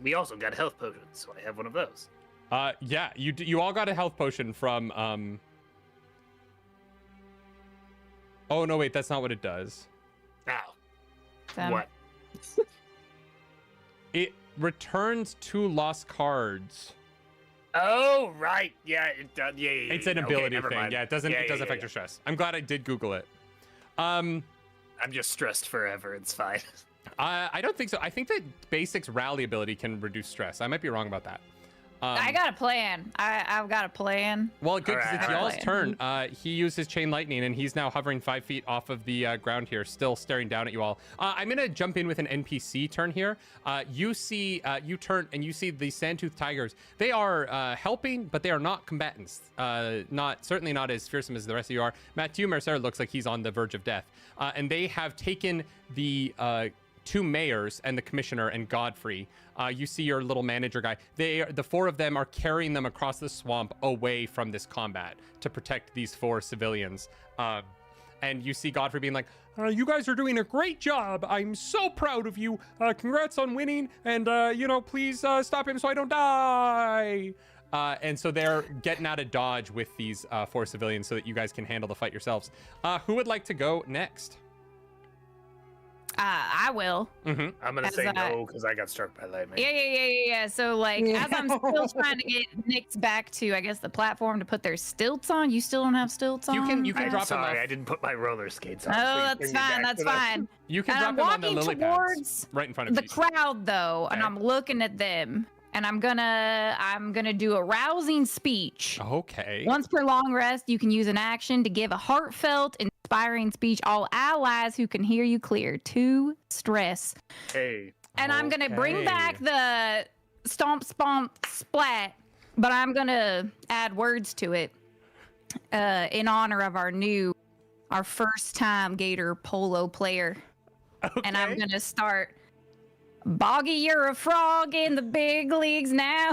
We also got health potions, so I have one of those. Yeah, you all got a health potion from Oh no, wait, that's not what it does. Ow. Damn. What? It returns 2 lost cards. Oh, right. Yeah, it does. Yeah. It's an Okay, affect never thing. mind. Yeah, it doesn't affect your stress. I'm glad I did Google it. I'm just stressed forever. It's fine. I don't think so. I think that Basic's rally ability can reduce stress. I might be wrong about that. I got a plan. I've got a plan. Well, good, because it's Alright. y'all's turn. He used his chain lightning, and he's now hovering 5 feet off of the ground here, still staring down at you all. I'm going to jump in with an NPC turn here. You turn, and you see the Sandtooth Tigers. They are helping, but they are not combatants. Certainly not as fearsome as the rest of you are. Mathieu Mercer looks like he's on the verge of death. And they have taken the 2 mayors and the commissioner and Godfrey. You see your little manager guy. The 4 of them are carrying them across the swamp away from this combat to protect these 4 civilians. And you see Godfrey being like, you guys are doing a great job. I'm so proud of you. Congrats on winning. And, please stop him so I don't die. And so they're getting out of dodge with these 4 civilians so that you guys can handle the fight yourselves. Who would like to go next? I will. Mm-hmm. I'm gonna As say I- no because I got struck by lightning. Yeah. So like, as I'm still trying to get Nick's back to, I guess, the platform to put their stilts on. You still don't have stilts on. You can I'm drop them sorry, off. I didn't put my roller skates on. Oh, Please that's bring me fine. back That's to that. fine. You can And drop I'm them on the walking lily pads towards right in front of the you. crowd though, and Okay. I'm looking at them, and I'm gonna do a rousing speech. Okay. Once per long rest, you can use an action to give a heartfelt, inspiring speech. All allies who can hear you clear 2 stress. Hey. And I'm gonna bring Okay. back the stomp, splat, but I'm gonna add words to it in honor of our first time Gator polo player. And I'm gonna start. Boggy, you're a frog in the big leagues now.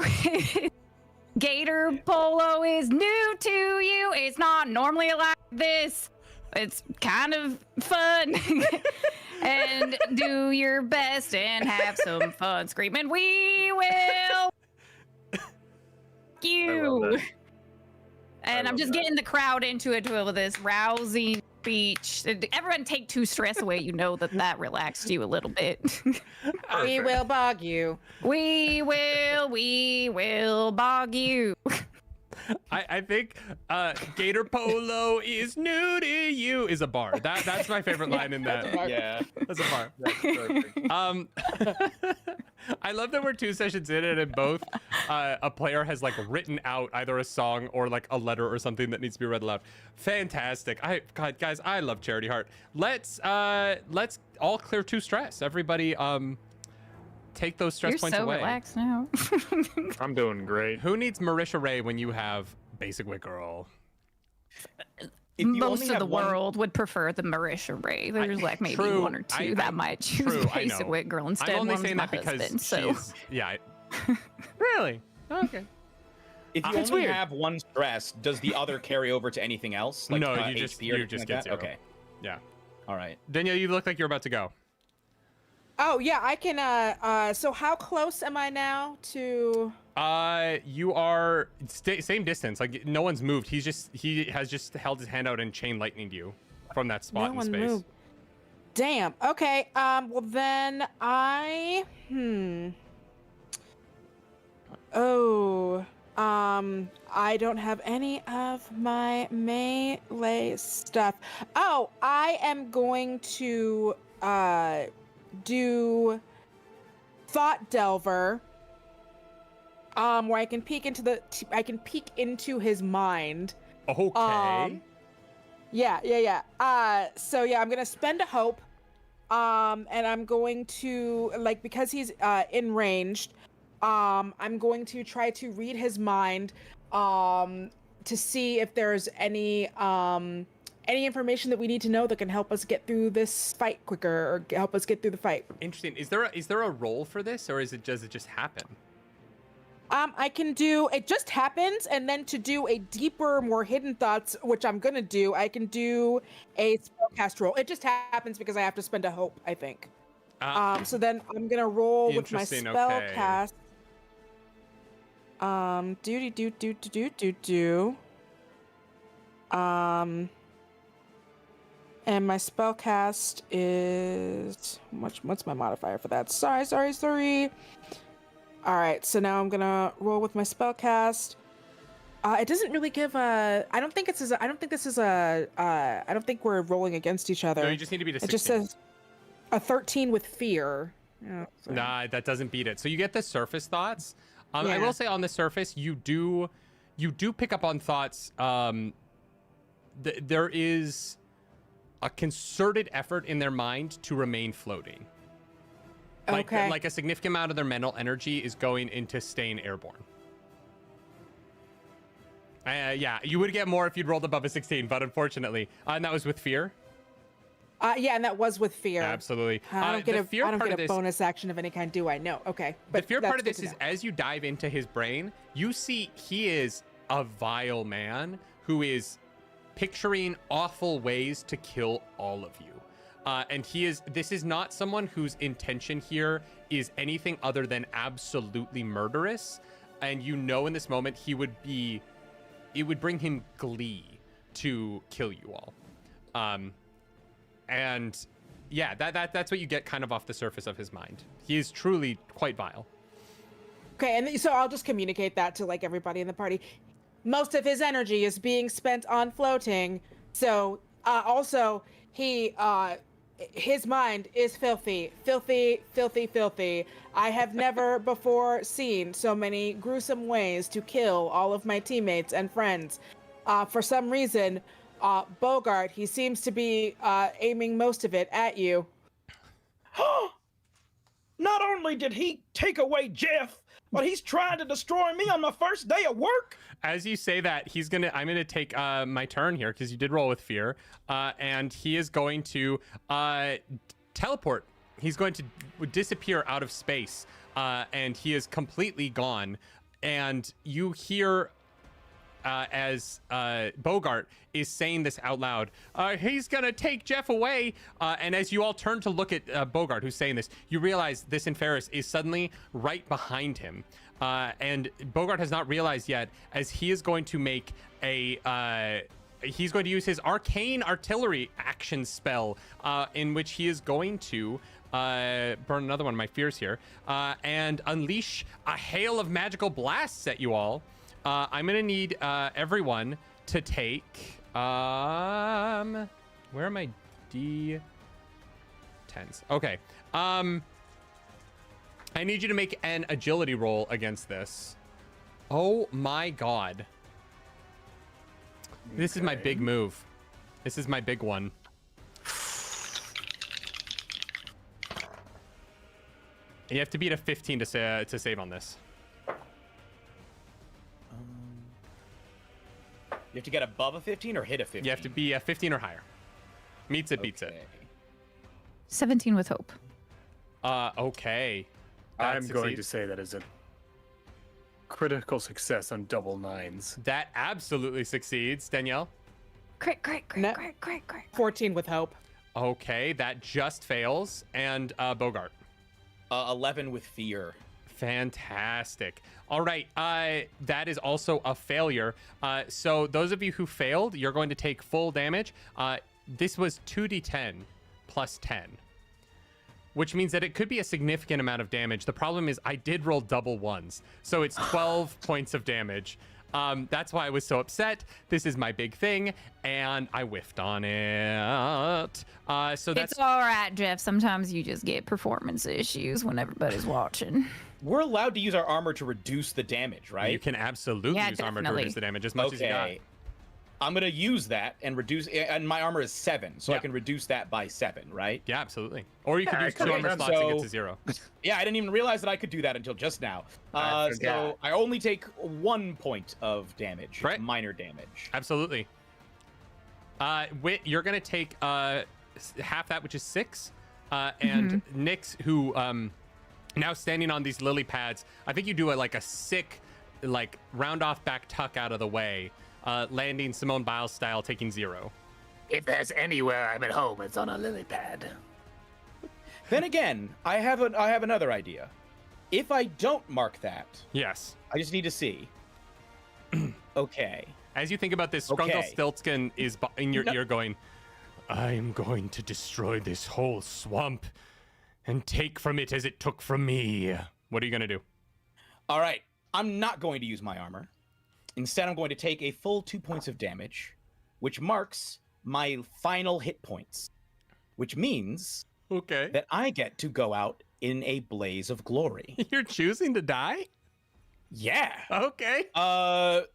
Gator polo is new to you. It's not normally like this. It's kind of fun. And do your best and have some fun screaming. We will. You. And I'm just getting the crowd into it with this rousing speech. Everyone take 2 stress away. You know that relaxed you a little bit. We will bog you. We will bog you. I think Gator Polo is new to you is a bar. That's my favorite line in that. Yeah. That's a bar. That's perfect. I love that we're 2 sessions in and in both a player has like written out either a song or like a letter or something that needs to be read aloud. Fantastic. God, guys, I love Charity Heart. Let's all clear 2 stress. Everybody take those stress You're points so away. relaxed now. I'm doing great. Who needs Marisha Ray when you have Basic Wit Girl? if you most only of have the one- world would prefer the Marisha Ray. There's like maybe true. one or two that might choose true, I basic know. wit girl instead. I'm only One's saying my that because husband, so. she's really okay. If you It's only weird. have one stress, does the other carry over to anything else? Like, No, you HP just or you anything just like get that? 0. Okay. Yeah. All right. Danielle, you look like you're about to go. Oh yeah, I can. So how close am I now to? You are same distance. Like no one's moved. He has just held his hand out and chain lightninged you from that spot No in one space. moved. Damn. Okay. Well then I. Oh. I don't have any of my melee stuff. Oh, I am going to do Thought Delver. Where I can peek into his mind. Okay. Yeah. So yeah, I'm gonna spend a hope. And I'm going to because he's in ranged. I'm going to try to read his mind. To see if there's any information that we need to know that can help us get through this fight quicker or help us get through the fight. Interesting. Is there a role for this, or does it just happen? I can do it just happens, and then to do a deeper, more hidden thoughts, which I'm gonna do, I can do a spellcast roll. It just happens because I have to spend a hope, I think. So then I'm gonna roll with my Interesting, okay. spellcast. And my spellcast is what's my modifier for that? Sorry. All right, so now I'm gonna roll with my spellcast. It doesn't really give a. I don't think we're rolling against each other. No, you just need to beat a 16. It just says a 13 with fear. Yeah, so. Nah, that doesn't beat it. So you get the surface thoughts. I Yeah. will say on the surface, you do pick up on thoughts. There is a concerted effort in their mind to remain floating. Okay. Like a significant amount of their mental energy is going into staying airborne. Yeah, you would get more if you'd rolled above a 16, but unfortunately, and that was with fear. Yeah, and that was with fear. Absolutely. I don't get fear a part of this- bonus action of any kind, do I? No. Okay. The fear part that's of this good is to know. as you dive into his brain, you see he is a vile man who is picturing awful ways to kill all of you. And this is not someone whose intention here is anything other than absolutely murderous. And you know in this moment it would bring him glee to kill you all. And yeah, that's what you get kind of off the surface of his mind. He is truly quite vile. Okay, and so I'll just communicate that to everybody in the party. Most of his energy is being spent on floating. So also his mind is filthy. I have never before seen so many gruesome ways to kill all of my teammates and friends. For some reason, Bogart, he seems to be aiming most of it at you. Not only did he take away Jeff, but he's trying to destroy me on my first day of work. As you say that, I'm gonna take my turn here because you did roll with fear, and he is going to teleport. He's going to disappear out of space, and he is completely gone. And you hear as Bogart is saying this out loud, he's gonna take Jeff away. And as you all turn to look at Bogart, who's saying this, you realize this Inferis is suddenly right behind him. And Bogart has not realized yet, as he is going to make he's going to use his arcane artillery action spell, in which he is going to burn another one of my fears here, and unleash a hail of magical blasts at you all. I'm gonna need everyone to take where are my D10s? Okay. I need you to make an agility roll against this. Oh my god. This is my big move. This is my big one. You have to beat a 15 to save on this. You have to get above a 15 or hit a 15? You have to be 15 or higher. Meets it, beats it. 17 with hope. Okay. That I'm going to succeeds. say that is a critical success on double nines. That absolutely succeeds, Danielle. Crit. No. 14 with hope. Okay, that just fails. And Bogart. 11 with fear. Fantastic. All right, that is also a failure. So those of you who failed, you're going to take full damage. This was 2d10 plus 10, which means that it could be a significant amount of damage. The problem is I did roll double ones, so it's 12 points of damage. That's why I was so upset. This is my big thing, and I whiffed on it. So that's It's all right, Jeff. Sometimes you just get performance issues when everybody's watching. We're allowed to use our armor to reduce the damage, right? You can absolutely Yeah, use armor to definitely. reduce the damage as much as you got. Okay. I'm gonna use that and reduce, and my armor is 7, so I Yeah. can reduce that by 7, right? Yeah, absolutely. Or you could Yeah, use I 2 armor could've slots and get so- to 0. Yeah, I didn't even realize that I could do that until just now. I So forgot. I only take 1 point of damage, Right. minor damage. Absolutely. You're gonna take half that, which is 6. And Nyx, who now standing on these lily pads, I think you do a sick, round off back tuck out of the way, landing Simone Biles style, taking 0. If there's anywhere I'm at home, it's on a lily pad. Then again, I have another idea. If I don't mark that, Yes. I just need to see. Okay. As you think about this, Okay. Skrunkle Stiltskin is in your No. ear going, I'm going to destroy this whole swamp and take from it as it took from me. What are you going to do? All right. I'm not going to use my armor. Instead, I'm going to take a full 2 points of damage, which marks my final hit points, which means Okay. that I get to go out in a blaze of glory. You're choosing to die? Yeah. Okay. I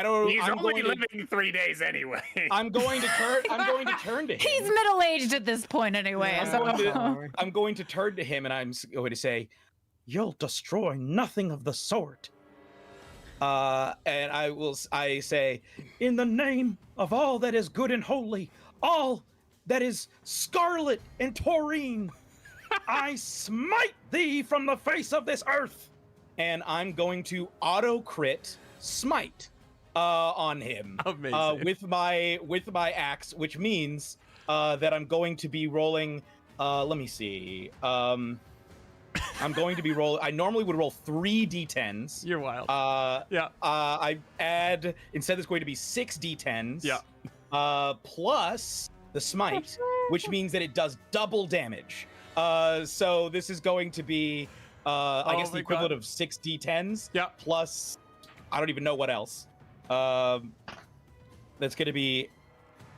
don't. He's I'm only going to- living 3 days anyway. I'm going to turn. I'm going to turn to him. He's middle-aged at this point anyway. I'm so going to- I'm going to turn to him and I'm going to say, "You'll destroy nothing of the sort." And I say, "In the name of all that is good and holy, all that is scarlet and taurine, I smite thee from the face of this earth." And I'm going to auto crit smite on him Amazing. with my axe, which means that I'm going to be rolling. Let me see. I'm going to be rolling. I normally would roll 3 d10s. You're wild. Yeah. I add, instead there's going to be 6 d10s. Yeah. Plus the smite, which means that it does double damage. So this is going to be, I guess, Oh the my equivalent God. of 6 d10s. Yeah. Plus, I don't even know what else. That's going to be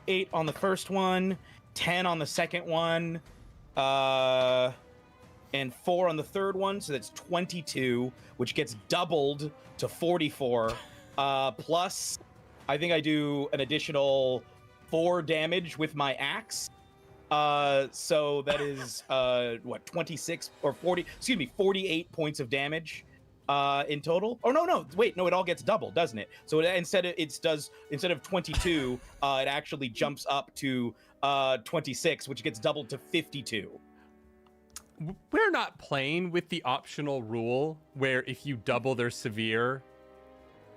8 on the first one, 10 on the second one, and 4 on the third one, so that's 22, which gets doubled to 44. Plus, I think I do an additional 4 damage with my axe. So that is 26 or 40, excuse me, 48 points of damage in total. Oh no, wait, no, it all gets doubled, doesn't it? So instead of 22, it actually jumps up to 26, which gets doubled to 52. We're not playing with the optional rule where if you double their severe,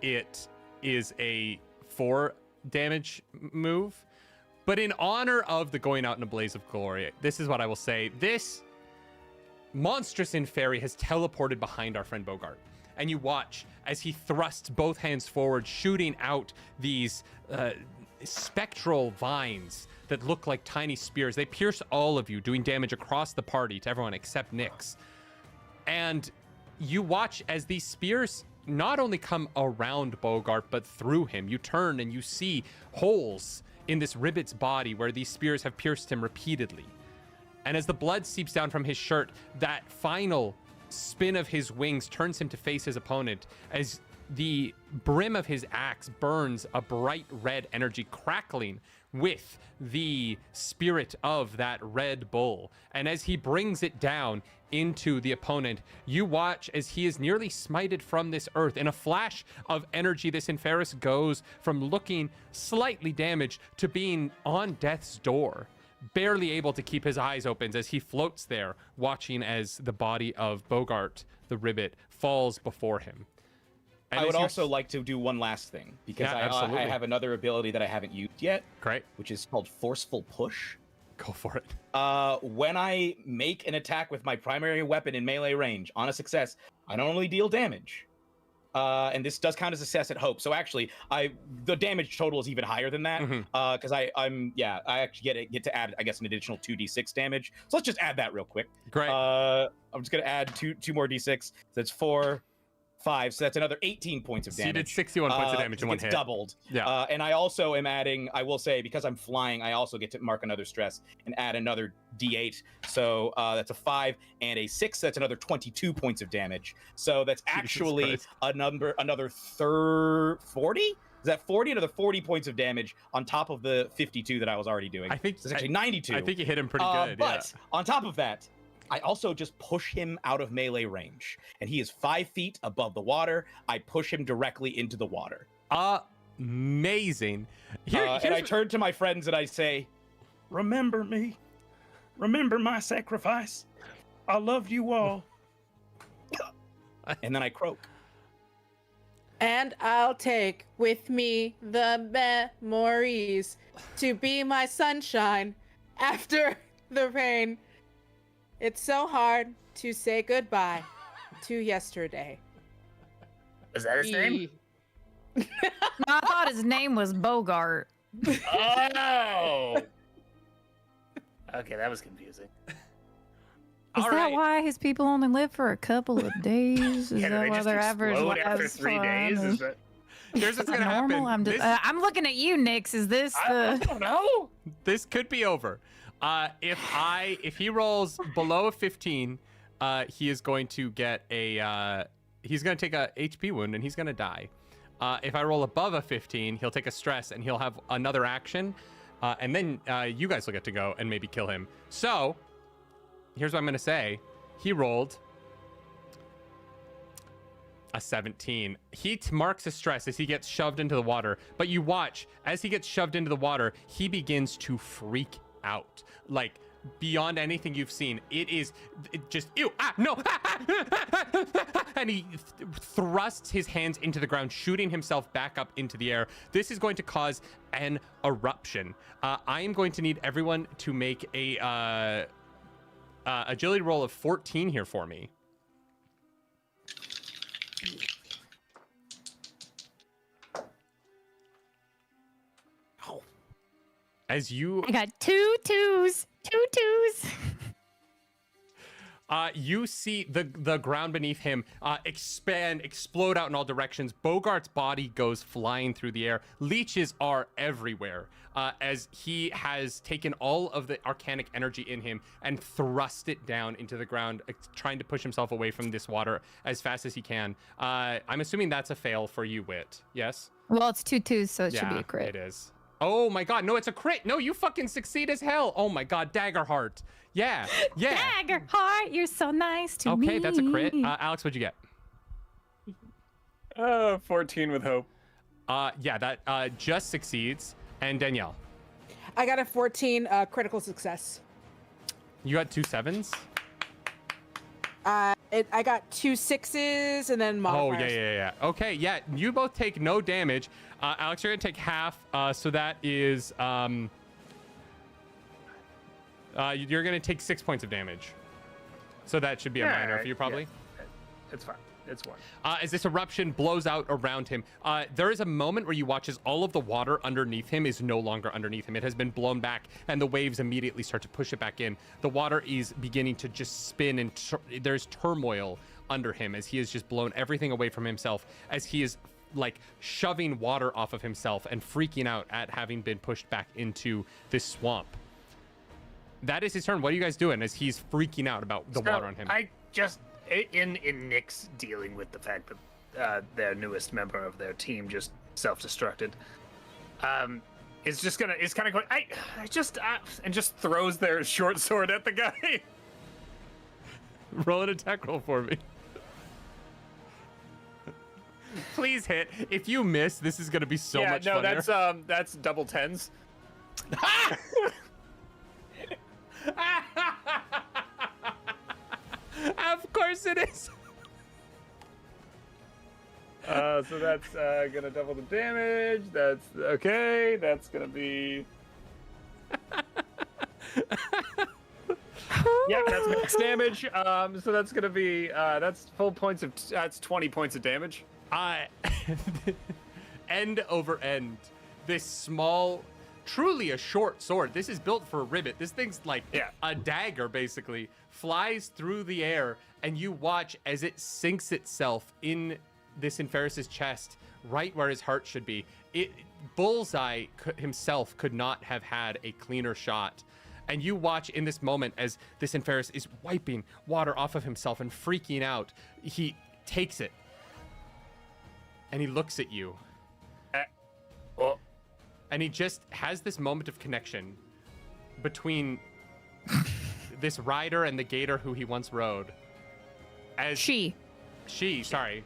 it is a 4 damage move. But in honor of the going out in a blaze of glory, this is what I will say. This monstrous inferi has teleported behind our friend Bogart. And you watch as he thrusts both hands forward, shooting out these spectral vines that look like tiny spears. They pierce all of you, doing damage across the party to everyone except Nyx. And you watch as these spears not only come around Bogart, but through him. You turn and you see holes in this ribbit's body where these spears have pierced him repeatedly. And as the blood seeps down from his shirt, that final spin of his wings turns him to face his opponent as the brim of his axe burns a bright red energy, crackling with the spirit of that Red Bull. And as he brings it down into the opponent, you watch as he is nearly smited from this earth. In a flash of energy, this Inferus goes from looking slightly damaged to being on death's door, barely able to keep his eyes open as he floats there, watching as the body of Bogart, the Ribbit, falls before him. And I would as also like to do one last thing, because Yeah, I absolutely. have another ability that I haven't used yet, Great. which is called Forceful Push. Go for it. When I make an attack with my primary weapon in melee range, on a success, I don't only deal damage. And this does count as a success at hope. So actually, the damage total is even higher than that. Because I actually get to add, I guess, an additional 2d6 damage. So let's just add that real quick. Great. I'm just gonna add two more d6. So that's 4, 5. So that's another 18 points of So you damage. did 61 points of damage in one It's hit. doubled. Yeah. And I also am adding, I will say, because I'm flying, I also get to mark another stress and add another d8. So that's a 5 and a 6. That's another 22 points of damage. So that's actually Christ. another 40? Is that 40? Another 40 points of damage on top of the 52 that I was already doing. I think So it's actually 92. I think you hit him pretty good. But on top of that, I also just push him out of melee range, and he is 5 feet above the water. I push him directly into the water. Amazing. And I turn to my friends and I say, Remember me. Remember my sacrifice. I loved you all. and then I croak. And I'll take with me the memories to be my sunshine after the rain. It's so hard to say goodbye to yesterday. Is that his name? No, I thought his name was Bogart. Oh. Okay, that was confusing. Is All that right. why his people only live for a couple of days? Is Yeah, do that they why just their average explode after lifespan 3 days? is Is that... Here's what's gonna normal? happen. I'm looking at you, Nix. Is this I the? don't know. This could be over. If he rolls below a 15, he is going to get he's going to take a HP wound and he's going to die. If I roll above a 15, he'll take a stress and he'll have another action, and then you guys will get to go and maybe kill him. So here's what I'm going to say. He rolled a 17. He marks a stress as he gets shoved into the water, but you watch as he gets shoved into the water, he begins to freak out, like beyond anything you've seen. It just ew, no, and he thrusts his hands into the ground, shooting himself back up into the air. This is going to cause an eruption. I am going to need everyone to make a agility roll of 14 here for me. As you I got 2 2s. 2 2s. You see the ground beneath him explode out in all directions. Bogart's body goes flying through the air. Leeches are everywhere as he has taken all of the arcanic energy in him and thrust it down into the ground, trying to push himself away from this water as fast as he can. I'm assuming that's a fail for you, Wit. Yes? Well, it's 2 2s, so it should be a crit. It is. Oh my god, no, it's a crit. No, you fucking succeed as hell. Oh my god, Daggerheart. Yeah. Daggerheart, you're so nice to me. Okay, that's a crit. Alex, what'd you get? 14 with hope. Yeah, that just succeeds. And Danielle, I got a 14 critical success. you got 2 7s? I got 2 6s and then Oh, modifiers. yeah. Okay, yeah, you both take no damage. Alex, you're gonna take half, so that is, you're gonna take 6 points of damage. So that should be a minor for you, probably. Yeah. It's fine. It's one. As this eruption blows out around him, there is a moment where you watch as all of the water underneath him is no longer underneath him. It has been blown back, and the waves immediately start to push it back in. The water is beginning to just spin, and there's turmoil under him as he has just blown everything away from himself, as he is like shoving water off of himself and freaking out at having been pushed back into this swamp. That is his turn. What are you guys doing as he's freaking out about the water on him? I just in Nick's dealing with the fact that their newest member of their team just self-destructed. is kind of going, I just, and just throws their short sword at the guy. Roll an attack roll for me. Please hit. If you miss, this is gonna be so much funnier. That's double tens. Of course it is. So that's gonna double the damage. That's okay. That's gonna be. Yeah, that's max damage. So that's gonna be that's full points of that's 20 points of damage. End over end, this small, truly a short sword. This is built for a rivet. This thing's like a dagger, basically, flies through the air, and you watch as it sinks itself in this Inferus's chest, right where his heart should be. Bullseye himself could not have had a cleaner shot. And you watch in this moment as this Inferus is wiping water off of himself and freaking out. He takes it, and he looks at you. And he just has this moment of connection between this rider and the gator who he once rode. She, sorry.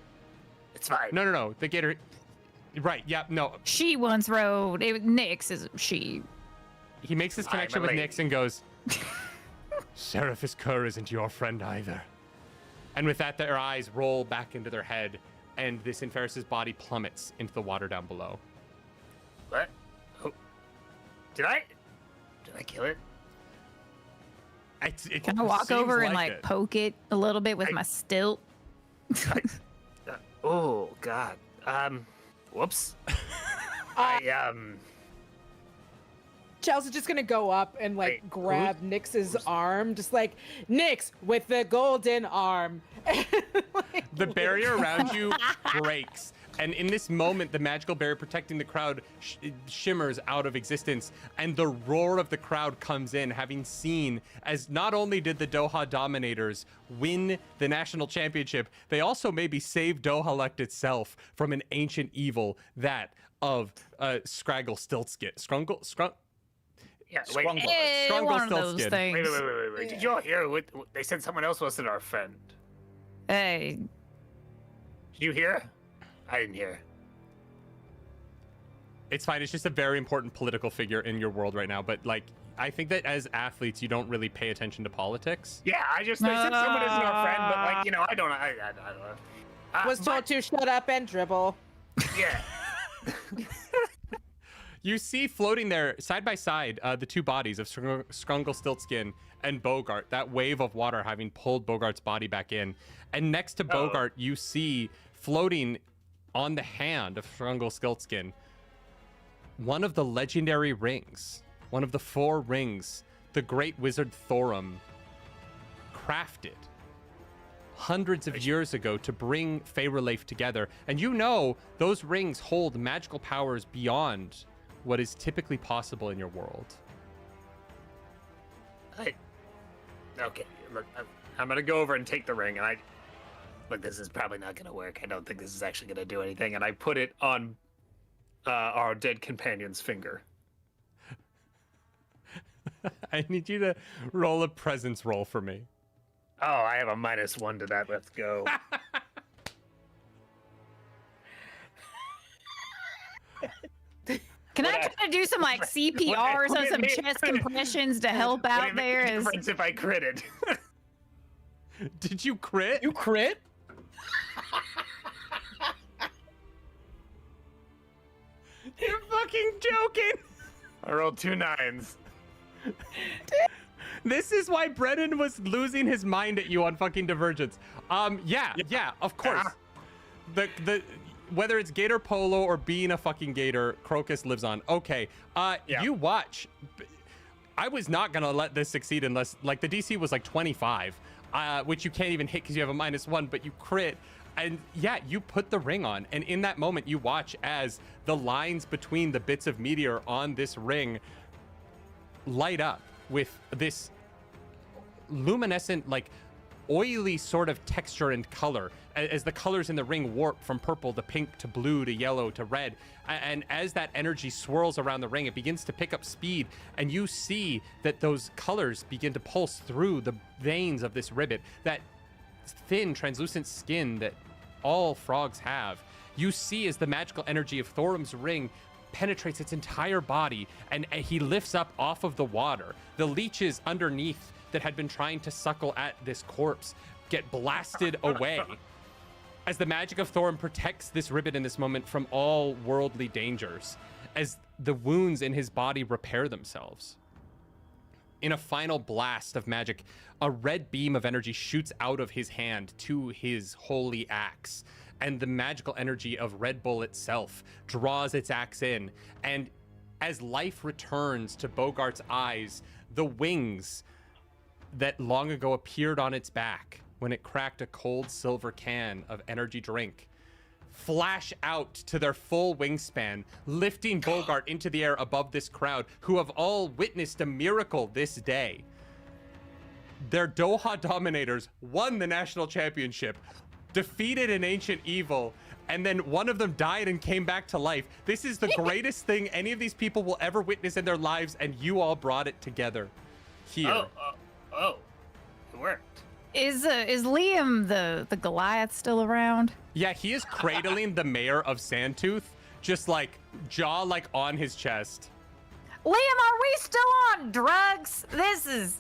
It's fine. No. The gator. Right, yeah, no. She once rode. Nyx is she. He makes this connection with Nyx and goes, Seraphis Kerr isn't your friend either. And with that, their eyes roll back into their head, and this Inferus's body plummets into the water down below. What? Oh. Did I kill it? Can I walk over and like poke it a little bit with my stilt? Oh God. Whoops. Chelsea's just gonna go up and like grab Nyx's arm, just like Nyx with the golden arm. The barrier around you breaks, and in this moment, the magical barrier protecting the crowd shimmers out of existence, and the roar of the crowd comes in, having seen as not only did the Doha Dominators win the national championship, they also maybe saved Doha itself from an ancient evil, that of Scraggle Stiltskin. Yeah, wait. One of those things. Wait. Did you all hear what they said? Someone else wasn't our friend. Hey. Did you hear? I didn't hear. It's fine. It's just a very important political figure in your world right now. But like, I think that as athletes, you don't really pay attention to politics. Yeah, they said someone isn't our friend, but like, I don't know. Was told to shut up and dribble. Yeah. You see floating there, side by side, the two bodies of Scrungle Stiltskin and Bogart, that wave of water having pulled Bogart's body back in. And next to Bogart, you see floating on the hand of Scrungle Stiltskin one of the legendary rings, one of the 4 rings the great wizard Thorum crafted hundreds of years ago to bring Faerulaif together. And those rings hold magical powers beyond what is typically possible in your world. Okay, look, I'm gonna go over and take the ring, and look, this is probably not gonna work. I don't think this is actually gonna do anything, and I put it on our dead companion's finger. I need you to roll a presence roll for me. Oh, I have a -1 to that. Let's go. Can I try to do some like CPR or some chest compressions to help out there? If I critted. Did you crit? You crit? You're fucking joking. I rolled 2 9s. This is why Brennan was losing his mind at you on fucking Divergence. Yeah, of course. The whether it's Gator Polo or being a fucking gator, Crocus lives on. Okay. You watch. I was not gonna let this succeed unless, like, the DC was like 25, which you can't even hit because you have a -1, but you crit. And yeah, you put the ring on, and in that moment you watch as the lines between the bits of meteor on this ring light up with this luminescent, like, oily sort of texture and color as the colors in the ring warp from purple to pink to blue to yellow to red. And as that energy swirls around the ring, it begins to pick up speed, and you see that those colors begin to pulse through the veins of this ribbit, that thin, translucent skin that all frogs have. You see as the magical energy of Thorum's ring penetrates its entire body, and he lifts up off of the water. The leeches underneath that had been trying to suckle at this corpse get blasted away as the magic of Thorum protects this ribbit in this moment from all worldly dangers, as the wounds in his body repair themselves. In a final blast of magic, a red beam of energy shoots out of his hand to his holy axe, and the magical energy of Red Bull itself draws its axe in, and as life returns to Bogart's eyes, the wings that long ago appeared on its back when it cracked a cold silver can of energy drink flash out to their full wingspan, lifting Bogart into the air above this crowd who have all witnessed a miracle this day. Their Doha Dominators won the national championship, defeated an ancient evil, and then one of them died and came back to life. This is the greatest thing any of these people will ever witness in their lives, and you all brought it together here. Oh, it worked. Is Liam the Goliath still around? Yeah, he is cradling the mayor of Sandtooth, just like jaw like on his chest. Liam, are we still on drugs? This is...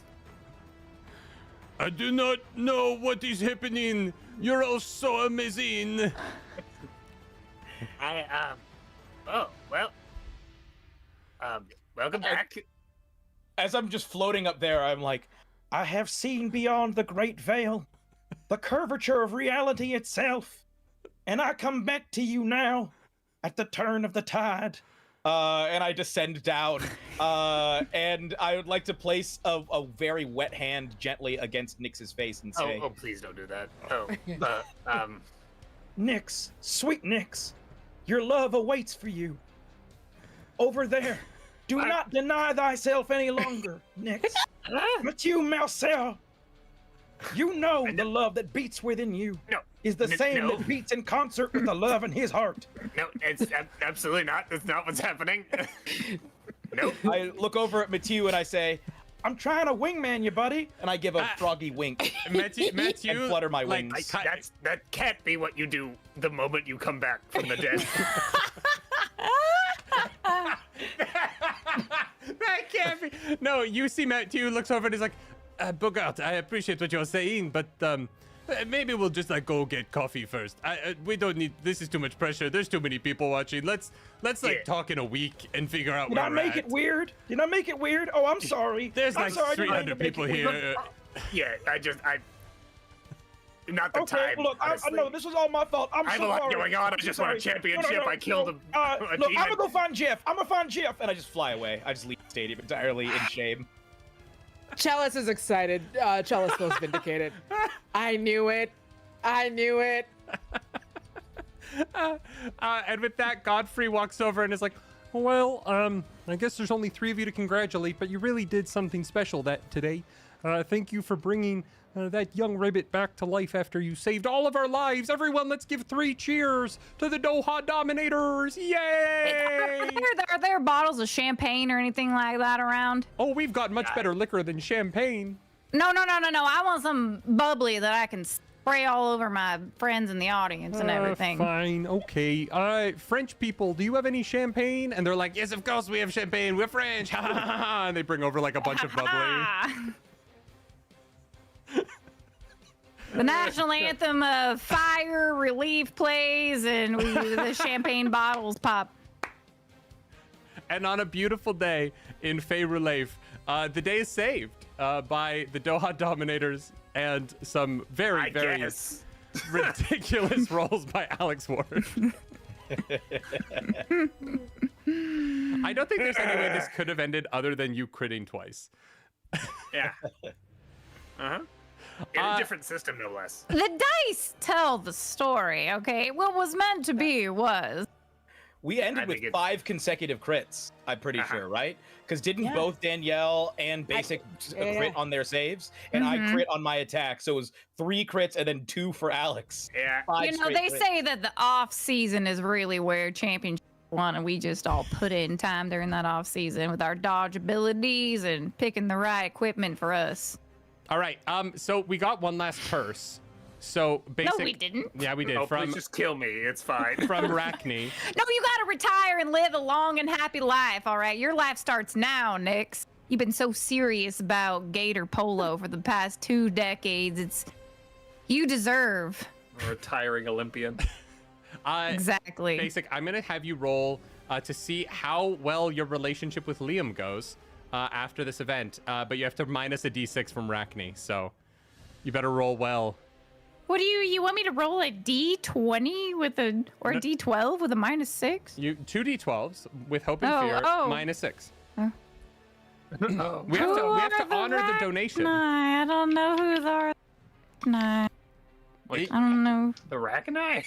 I do not know what is happening. You're all so amazing. Welcome back. As I'm just floating up there, I'm like, I have seen beyond the great veil, the curvature of reality itself, and I come back to you now at the turn of the tide. and I descend down, and I would like to place a very wet hand gently against Nyx's face and say, Oh, please don't do that. Nyx, sweet Nyx, your love awaits for you. Over there. Do not deny thyself any longer, Nyx. But you, Marcel, you know the love that beats within you is the same that beats in concert with the love in his heart. No, it's absolutely not. That's not what's happening. Nope. I look over at Mathieu and I say, I'm trying to wingman you, buddy. and I give a froggy wink Matthew, and flutter my like, wings. That can't be what you do the moment you come back from the dead. that can't be. No, you see Matthew looks over and he's like, Bogart, I appreciate what you're saying, but maybe we'll just like go get coffee first. We don't need. This is too much pressure. There's too many people watching. Let's talk in a week and figure out Did where I we're make at. it weird? Did I make it weird? Oh, I'm sorry. There's I'm like sorry, I didn't mean to 300 make people it weird. here. Yeah, not the Okay, time. look, I honestly. know this was all my fault. I'm I have so a lot sorry. going on. I just won a Sorry. championship. No, I killed a look, I'm demon. gonna go find Jeff. I'm gonna find Jeff. And I just fly away. I just leave the stadium entirely in shame. Chalice is excited. Chalice feels vindicated. I knew it. I knew it. And with that, Godfrey walks over and is like, well, I guess there's only 3 of you to congratulate, but you really did something special today. Thank you for bringing that young ribbit back to life after you saved all of our lives. Everyone, let's give 3 cheers to the Doha Dominators. Yay! Are there bottles of champagne or anything like that around? Oh, we've got much better liquor than champagne. No. I want some bubbly that I can spray all over my friends in the audience and everything. Fine, okay. French people, do you have any champagne? And they're like, yes, of course we have champagne. We're French. Ha, ha, ha, ha. And they bring over like a bunch of bubbly. The national anthem of Fire Relief plays, and the champagne bottles pop. And on a beautiful day in Fey Relief, the day is saved by the Doha Dominators and some very ridiculous roles by Alex Ward. I don't think there's any way this could have ended other than you critting twice. Yeah. In a different system, no less. The dice tell the story, okay? What was meant to be was. We ended I with think 5 consecutive crits, I'm pretty sure, right? Because didn't both Danielle and Basic crit on their saves? And I crit on my attack, so it was 3 crits and then 2 for Alex. Yeah. 5 You know, straight they crits. say that the off season is really where championship won, and we just all put in time during that off season with our dodge abilities and picking the right equipment for us. All right. So we got one last purse. So basic. No, we didn't. Yeah, we did. Oh, From please just kill me. It's fine. from Rachni. No, you gotta retire and live a long and happy life, all right? Your life starts now, Nix. You've been so serious about gator polo for the past 2 decades. You deserve. A retiring Olympian. Exactly. Basic. I'm gonna have you roll to see how well your relationship with Liam goes after this event. But you have to minus a d6 from Rachni. So you better roll well. What do you want me to roll a D20 with a or a D12 with a -6? You 2d12s with hope and fear -6. We have to honor the donation. I don't know who the I Wait, don't know. the Rachni? I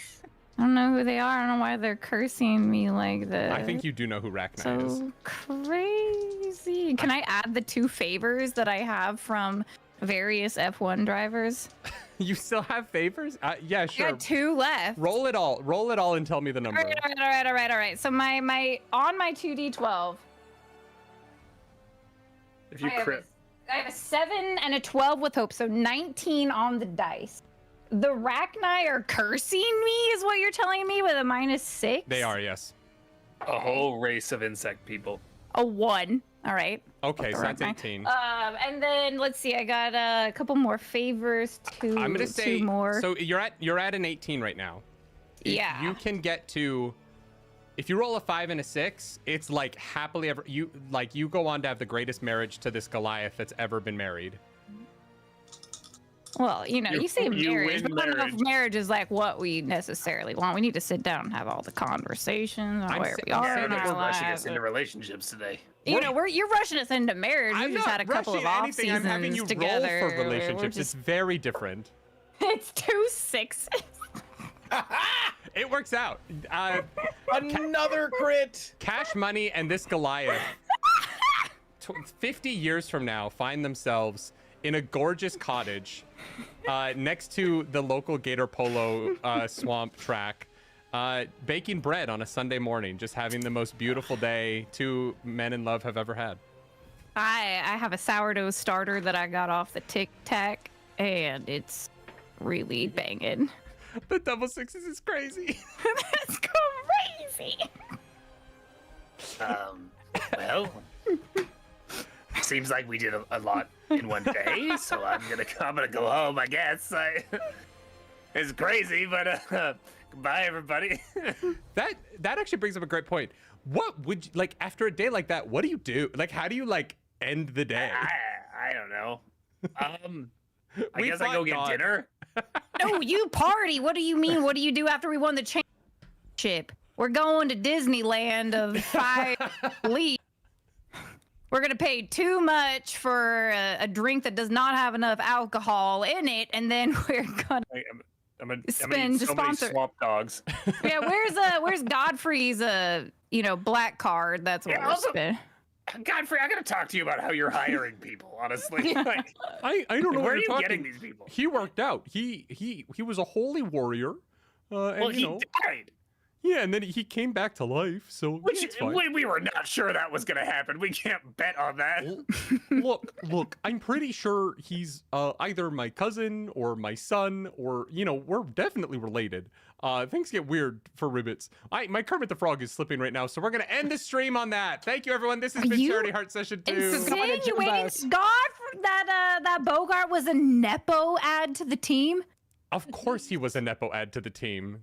don't know who they are. I don't know why they're cursing me like this. I think you do know who Rachni is. So crazy. Can I add the 2 favors that I have from various F1 drivers? You still have favors? Yeah, I sure. got 2 left. Roll it all and tell me the number. All right. So my on my 2d12, If you I have crit. I have a 7 and a 12 with hope, so 19 on the dice. The Rachni are cursing me, is what you're telling me, with a -6? They are, yes. A whole race of insect people. A 1. All right. Okay, so that's Rachni. 18. And then let's see, I got a couple more favors. I'm gonna say 2 more. So you're at an 18 right now. Yeah. You can get to. If you roll a 5 and a 6, it's like happily ever. You go on to have the greatest marriage to this Goliath that's ever been married. Well, you know, you say you marriage, win but I don't know if marriage. marriage is like what we necessarily want. We need to sit down and have all the conversations on I'm where sa- we I'm are saying in that our We're rushing us lives. into relationships today. You know, you're rushing us into marriage. I'm We just not had a couple of rushing off anything. I'm having you seasons together. roll for We're relationships. just- It's very different. It's 2 6. It works out. Another crit. Cash Money and this Goliath, 50 years from now, find themselves in a gorgeous cottage next to the local gator polo swamp track, baking bread on a Sunday morning, just having the most beautiful day 2 men in love have ever had. I have a sourdough starter that I got off the Tic Tac, and it's really banging. The double sixes is crazy. That's crazy. Well, seems like we did a lot in one day, so I'm gonna go home, I guess. It's crazy, but goodbye, everybody. That actually brings up a great point. What would you, like after a day like that? What do you do? Like, how do you like end the day? I don't know. I We guess I go fought get God. dinner. No, you party. What do you mean? What do you do after we won the championship? We're going to Disneyland of 5 leagues. We're going to pay too much for a drink that does not have enough alcohol in it, and then we're going to... I'm gonna Spin eat to so many sponsor. swamp dogs. Yeah, where's Godfrey's, black card? That's what Yeah, we're also- spending. Godfrey, I gotta talk to you about how you're hiring people. Honestly, like, I don't know where what are you're you talking. getting these people? He worked out. He was a holy warrior. And, Well, he you know, died. yeah, and then he came back to life. So Which it's fine. we were not sure that was gonna happen. We can't bet on that. Look, I'm pretty sure he's either my cousin or my son, or we're definitely related. Things get weird for Ribbits. My Kermit the Frog is slipping right now, so we're gonna end the stream on that. Thank you, everyone. This has been you Charity Heart Session 2. Insinuating that Bogart was a Nepo add to the team? Of course, he was a Nepo add to the team.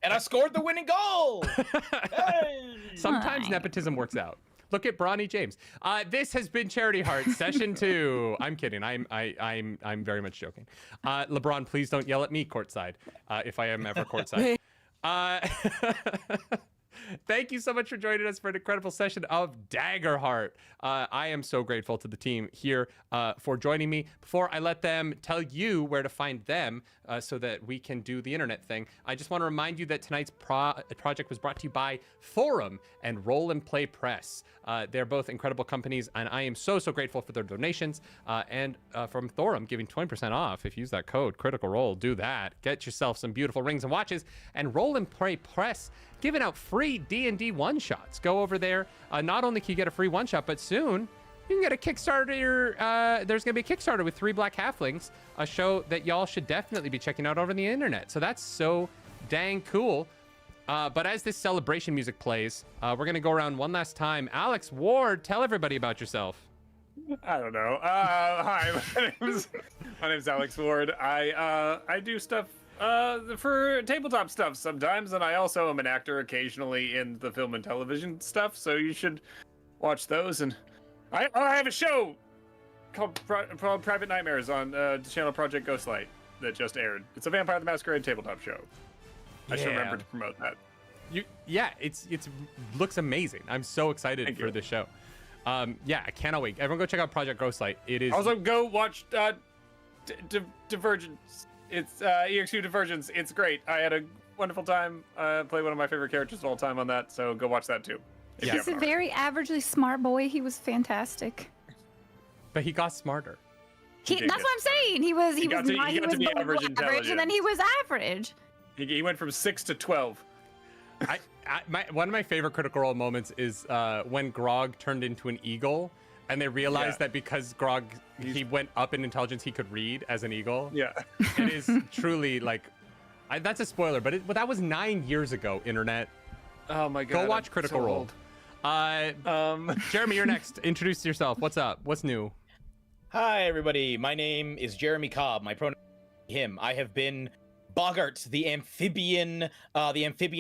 And I scored the winning goal. Hey! Sometimes Fine. nepotism works out. Look at Bronny James. This has been Charity Heart Session 2. I'm kidding. I'm very much joking. LeBron, please don't yell at me courtside if I am ever courtside. Thank you so much for joining us for an incredible session of Daggerheart. I am so grateful to the team here for joining me. Before I let them tell you where to find them so that we can do the internet thing, I just want to remind you that tonight's project was brought to you by Forum and Roll and Play Press. They're both incredible companies, and I am so grateful for their donations. And from Forum giving 20% off if you use that code Critical Role. Do that. Get yourself some beautiful rings and watches. And Roll and Play Press giving out free D&D one-shots. Go over there. Not only can you get a free one-shot, but soon you can get a Kickstarter. There's going to be a Kickstarter with 3 Black Halflings, a show that y'all should definitely be checking out over the internet. So that's so dang cool. But as this celebration music plays, we're going to go around one last time. Alex Ward, tell everybody about yourself. I don't know. Hi, my name's Alex Ward. I do stuff for tabletop stuff sometimes, and I also am an actor occasionally in the film and television stuff, so you should watch those. And I have a show called Private Nightmares on the channel Project Ghostlight that just aired. It's a Vampire the Masquerade tabletop show. I should remember to promote that. It's looks amazing. I'm so excited for the show. I cannot wait. Everyone go check out Project Ghostlight. It is also go watch Divergence. It's EXU Divergence. It's great. I had a wonderful time. Play one of my favorite characters of all time on that. So go watch that too. He's a very averagely smart boy. He was fantastic. But he got smarter. That's what I'm saying. He was below average, and then he was average. He went from 6 to 12. One of my favorite Critical Role moments is when Grog turned into an eagle, and they realized that because Grog he went up in intelligence, he could read as an eagle. Yeah, it is truly like that's a spoiler, but that was 9 years ago. Internet. Oh my god! Go watch Critical Role. Jeremy, you're next. Introduce yourself. What's up? What's new? Hi, everybody. My name is Jeremy Cobb. My pronoun him. I have been Boggart, the amphibian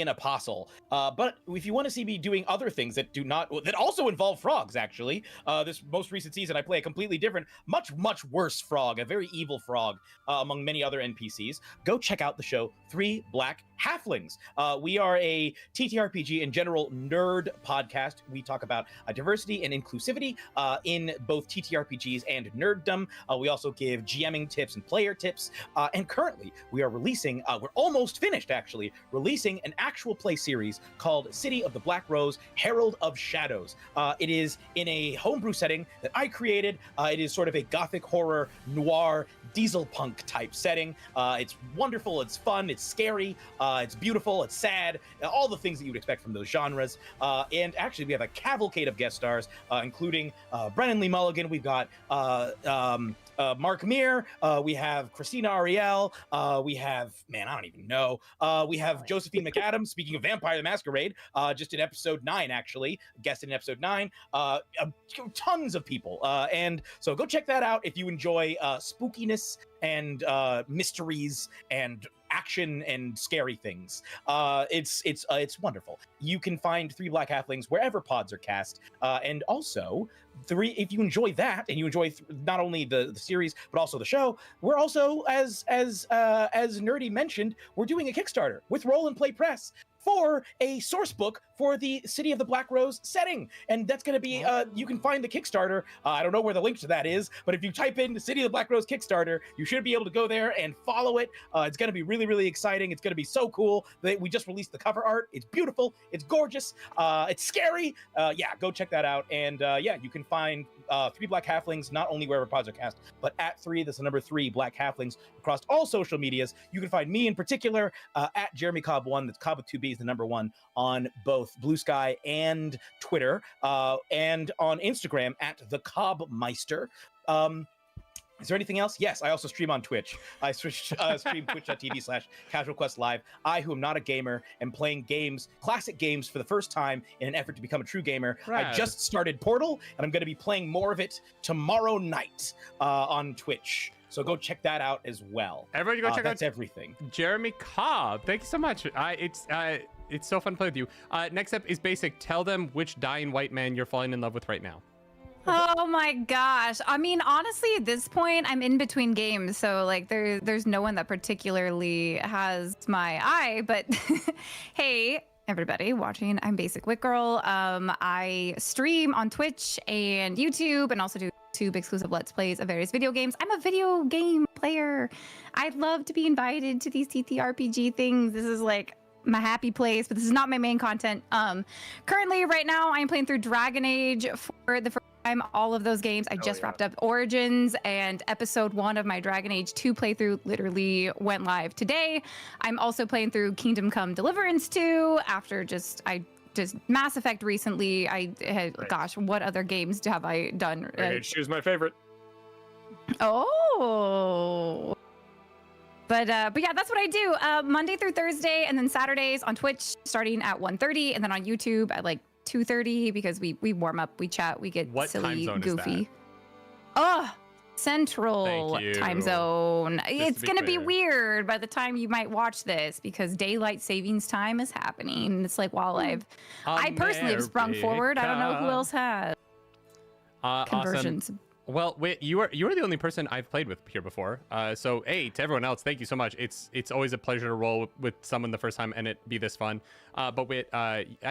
apostle. But if you want to see me doing other things that also involve frogs, actually, this most recent season I play a completely different, much worse frog, a very evil frog, among many other NPCs. Go check out the show 3 Black Halflings. We are a TTRPG and general nerd podcast. We talk about diversity and inclusivity in both TTRPGs and nerddom. We also give GMing tips and player tips. And currently, we are releasing, we're almost finished actually, releasing an actual play series called City of the Black Rose, Herald of Shadows. It is in a homebrew setting that I created. It is sort of a gothic horror, noir, diesel punk type setting. It's wonderful, it's fun, it's scary, it's beautiful, it's sad, all the things that you would expect from those genres. And actually, we have a cavalcade of guest stars, including Brennan Lee Mulligan. We've got Mark Meir. We have Christina Ariel. We have, I don't even know. We have Josephine McAdams, speaking of Vampire the Masquerade, just in episode 9, actually, guest in episode 9. Tons of people. And so go check that out if you enjoy spookiness and mysteries and action and scary things. It's wonderful. You can find 3 Black Halflings wherever pods are cast, and also if you enjoy that and you enjoy not only the series but also the show, we're also as Nerdy mentioned, we're doing a Kickstarter with Roll and Play Press for a source book for the City of the Black Rose setting. And that's going to be, you can find the Kickstarter. I don't know where the link to that is, but if you type in the City of the Black Rose Kickstarter, you should be able to go there and follow it. It's going to be really exciting. It's going to be so cool. We just released the cover art. It's beautiful. It's gorgeous. It's scary. Go check that out. And you can find 3 Black Halflings, not only wherever pods are cast, but at 3, that's the number 3 Black Halflings across all social medias. You can find me in particular at Jeremy Cobb 1. That's Cobb with 2 B's, the number 1 on both Blue Sky and Twitter, and on Instagram at the Cobbmeister. Is there anything else? Yes, I also stream on Twitch. I stream twitch.tv/CasualQuestLive. I, who am not a gamer, am playing classic games for the first time in an effort to become a true gamer. Right. I just started Portal, and I'm going to be playing more of it tomorrow night on Twitch. So go check that out as well. Everybody go check out. That's everything. Jeremy Cobb, thank you so much. It's so fun to play with you. Next up is Basic. Tell them which dying white man you're falling in love with right now. Oh my gosh. I mean, honestly, at this point, I'm in between games. So like there's no one that particularly has my eye, but hey, everybody watching. I'm Basic Wit Girl. I stream on Twitch and YouTube and also do YouTube exclusive Let's Plays of various video games. I'm a video game player. I'd love to be invited to these TTRPG things. This is like my happy place, but this is not my main content. Currently, right now, I'm playing through Dragon Age for the first time. All of those games. I just wrapped up Origins, and episode 1 of my Dragon Age 2 playthrough literally went live today. I'm also playing through Kingdom Come Deliverance 2 after just Mass Effect recently. Gosh, what other games have I done? Dragon Age 2 is my favorite. Oh. But yeah, that's what I do Monday through Thursday, and then Saturdays on Twitch starting at 1:30, and then on YouTube at like 2:30 because we warm up, we chat, we get What silly, time zone goofy. is that? Oh, Central Thank you. time zone. It's be gonna be fair. weird by the time you might watch this because daylight savings time is happening. It's like while I personally have sprung forward. I don't know who else has conversions. Awesome. Well, wait, you are the only person I've played with here before. So, hey, to everyone else, thank you so much. It's always a pleasure to roll with someone the first time and it be this fun. But wait,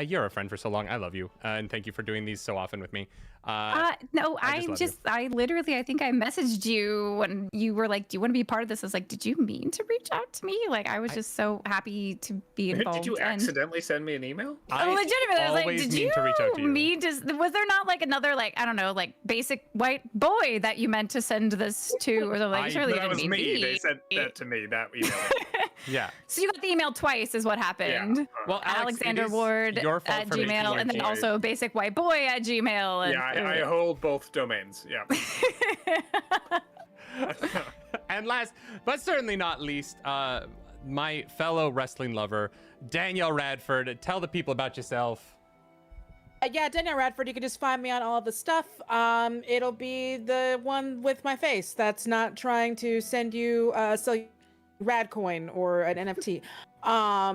you're a friend for so long. I love you, and thank you for doing these so often with me. No, I literally, I think I messaged you when you were like, "Do you want to be part of this?" I was like, "Did you mean to reach out to me?" Like, I was just so happy to be involved. Did you and- accidentally send me an email? Legitimately, I was like, always did mean you to reach out to you. mean to? Was there not like another like I don't know like basic white boy that you meant to send this to, or like surely you That didn't was mean me. me. They sent that to me. That email. Yeah. So you got the email twice, is what happened. Yeah. Well, Alex, Alexander it is Ward your fault at for making Gmail, you and then boy. also basic white boy at Gmail. And, Yeah, I hold both domains. Yeah. And last, but certainly not least, my fellow wrestling lover, Danielle Radford. Tell the people about yourself. Yeah, Danielle Radford. You can just find me on all of the stuff. It'll be the one with my face that's not trying to send you sell you Radcoin or an NFT.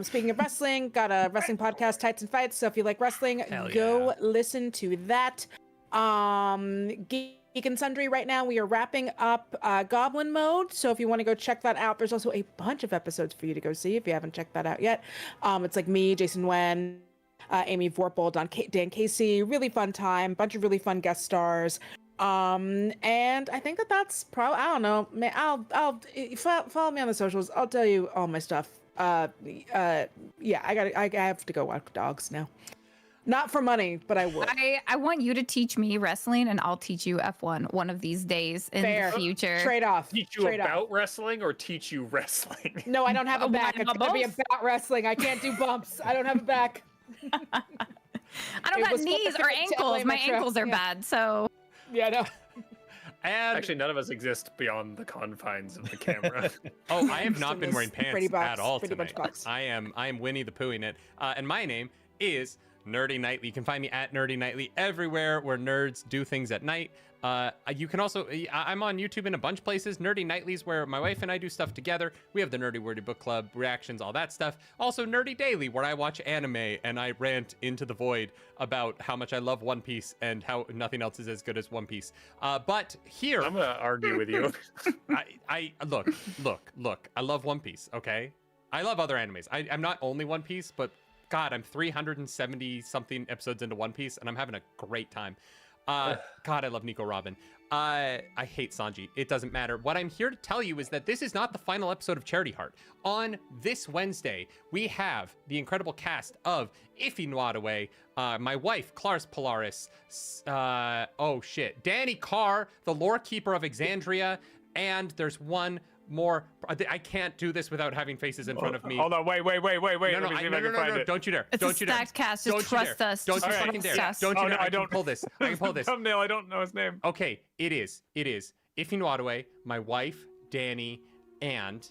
Speaking of wrestling, got a wrestling podcast, Tights and Fights. So if you like wrestling, Hell go yeah. listen to that. Geek and Sundry right now, we are wrapping up Goblin Mode. So if you want to go check that out, there's also a bunch of episodes for you to go see if you haven't checked that out yet. It's like me, Jason Wen, Amy Vorpal, Dan Casey. Really fun time. Bunch of really fun guest stars. And I think that's probably, I don't know, man, I'll follow me on the socials. I'll tell you all my stuff. Yeah, I have to go walk dogs now. Not for money, but I would. I want you to teach me wrestling, and I'll teach you F1 one of these days in Fair. the future. Trade off. Teach you Trade about off. wrestling or teach you wrestling? No, I don't have a Why back. It's not gonna be both? about wrestling. I can't do bumps. I don't have a back. I don't It have was knees or specific to ankles. LA My Metro. ankles are Yeah. bad, so. Yeah, no. And Actually, none of us exist beyond the confines of the camera. oh, I have not in been this wearing pants pretty box, at all pretty much tonight. box. I am Winnie the Pooh in it. And my name is Nerdy Nightly. You can find me at Nerdy Nightly everywhere where nerds do things at night. You can also, I'm on YouTube in a bunch of places. Nerdy Nightly's where my wife and I do stuff together. We have the Nerdy Wordy Book Club, reactions, all that stuff. Also Nerdy Daily, where I watch anime and I rant into the void about how much I love One Piece and how nothing else is as good as One Piece. But here, I'm gonna argue with you. I look. I love One Piece. Okay, I love other animes. I'm not only One Piece, but God, I'm 370 something episodes into One Piece, and I'm having a great time. God, I love Nico Robin. I hate Sanji. It doesn't matter. What I'm here to tell you is that this is not the final episode of Charity Heart. On this Wednesday, we have the incredible cast of Iffy Nwadaway, my wife, Claris Polaris, Danny Carr, the lore keeper of Exandria, and there's one more. I can't do this without having faces in front of me. Hold on, wait. No, Let me see if I can find it. don't you dare. It's Don't a you dare. stacked cast. Don't Just you trust dare. us. Don't Just you trust fucking dare. us. Don't you Oh, dare. no, I I can don't. pull this. I can pull this. Thumbnail, I don't know his name. Okay, it is. Iffy Nwadaway, my wife, Danny, and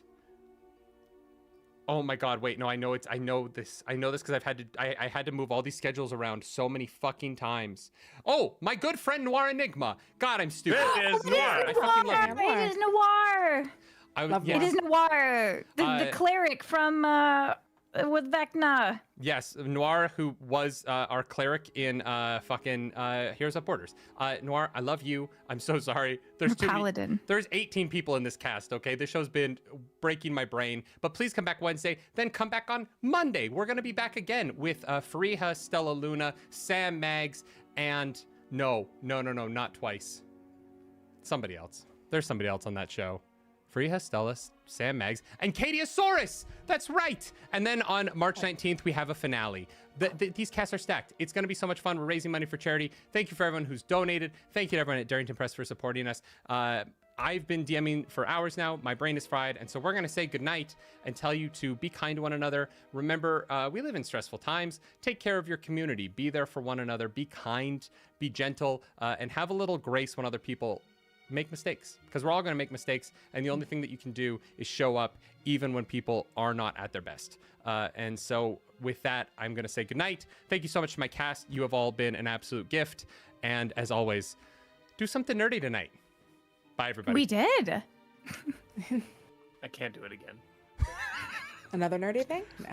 oh my God, wait, no, I know this because I had to move all these schedules around so many fucking times. Oh, my good friend Noir Enigma. God, I'm stupid. It is Noir. I fucking love you. It is Noir. I was, Love yes. It is Noir, the cleric from with Vecna. Yes, Noir, who was our cleric in fucking Heroes Up Borders. Noir, I love you. I'm so sorry. There's Paladin. There's 18 people in this cast, okay? This show's been breaking my brain. But please come back Wednesday, then come back on Monday. We're going to be back again with Fariha, Stella Luna, Sam Mags, and no, not twice. Somebody else. There's somebody else on that show. Fariha, Stella, Sam Mags, and Katiosaurus! That's right! And then on March 19th, we have a finale. These casts are stacked. It's going to be so much fun. We're raising money for charity. Thank you for everyone who's donated. Thank you to everyone at Darrington Press for supporting us. I've been DMing for hours now. My brain is fried. And so we're going to say goodnight and tell you to be kind to one another. Remember, we live in stressful times. Take care of your community. Be there for one another. Be kind. Be gentle. And have a little grace when other people make mistakes, because we're all going to make mistakes, and the only thing that you can do is show up even when people are not at their best. And so with that, I'm going to say goodnight. Thank you so much to my cast. You have all been an absolute gift, and as always, do something nerdy tonight. Bye, everybody. We did. I can't do it again. Another nerdy thing? No.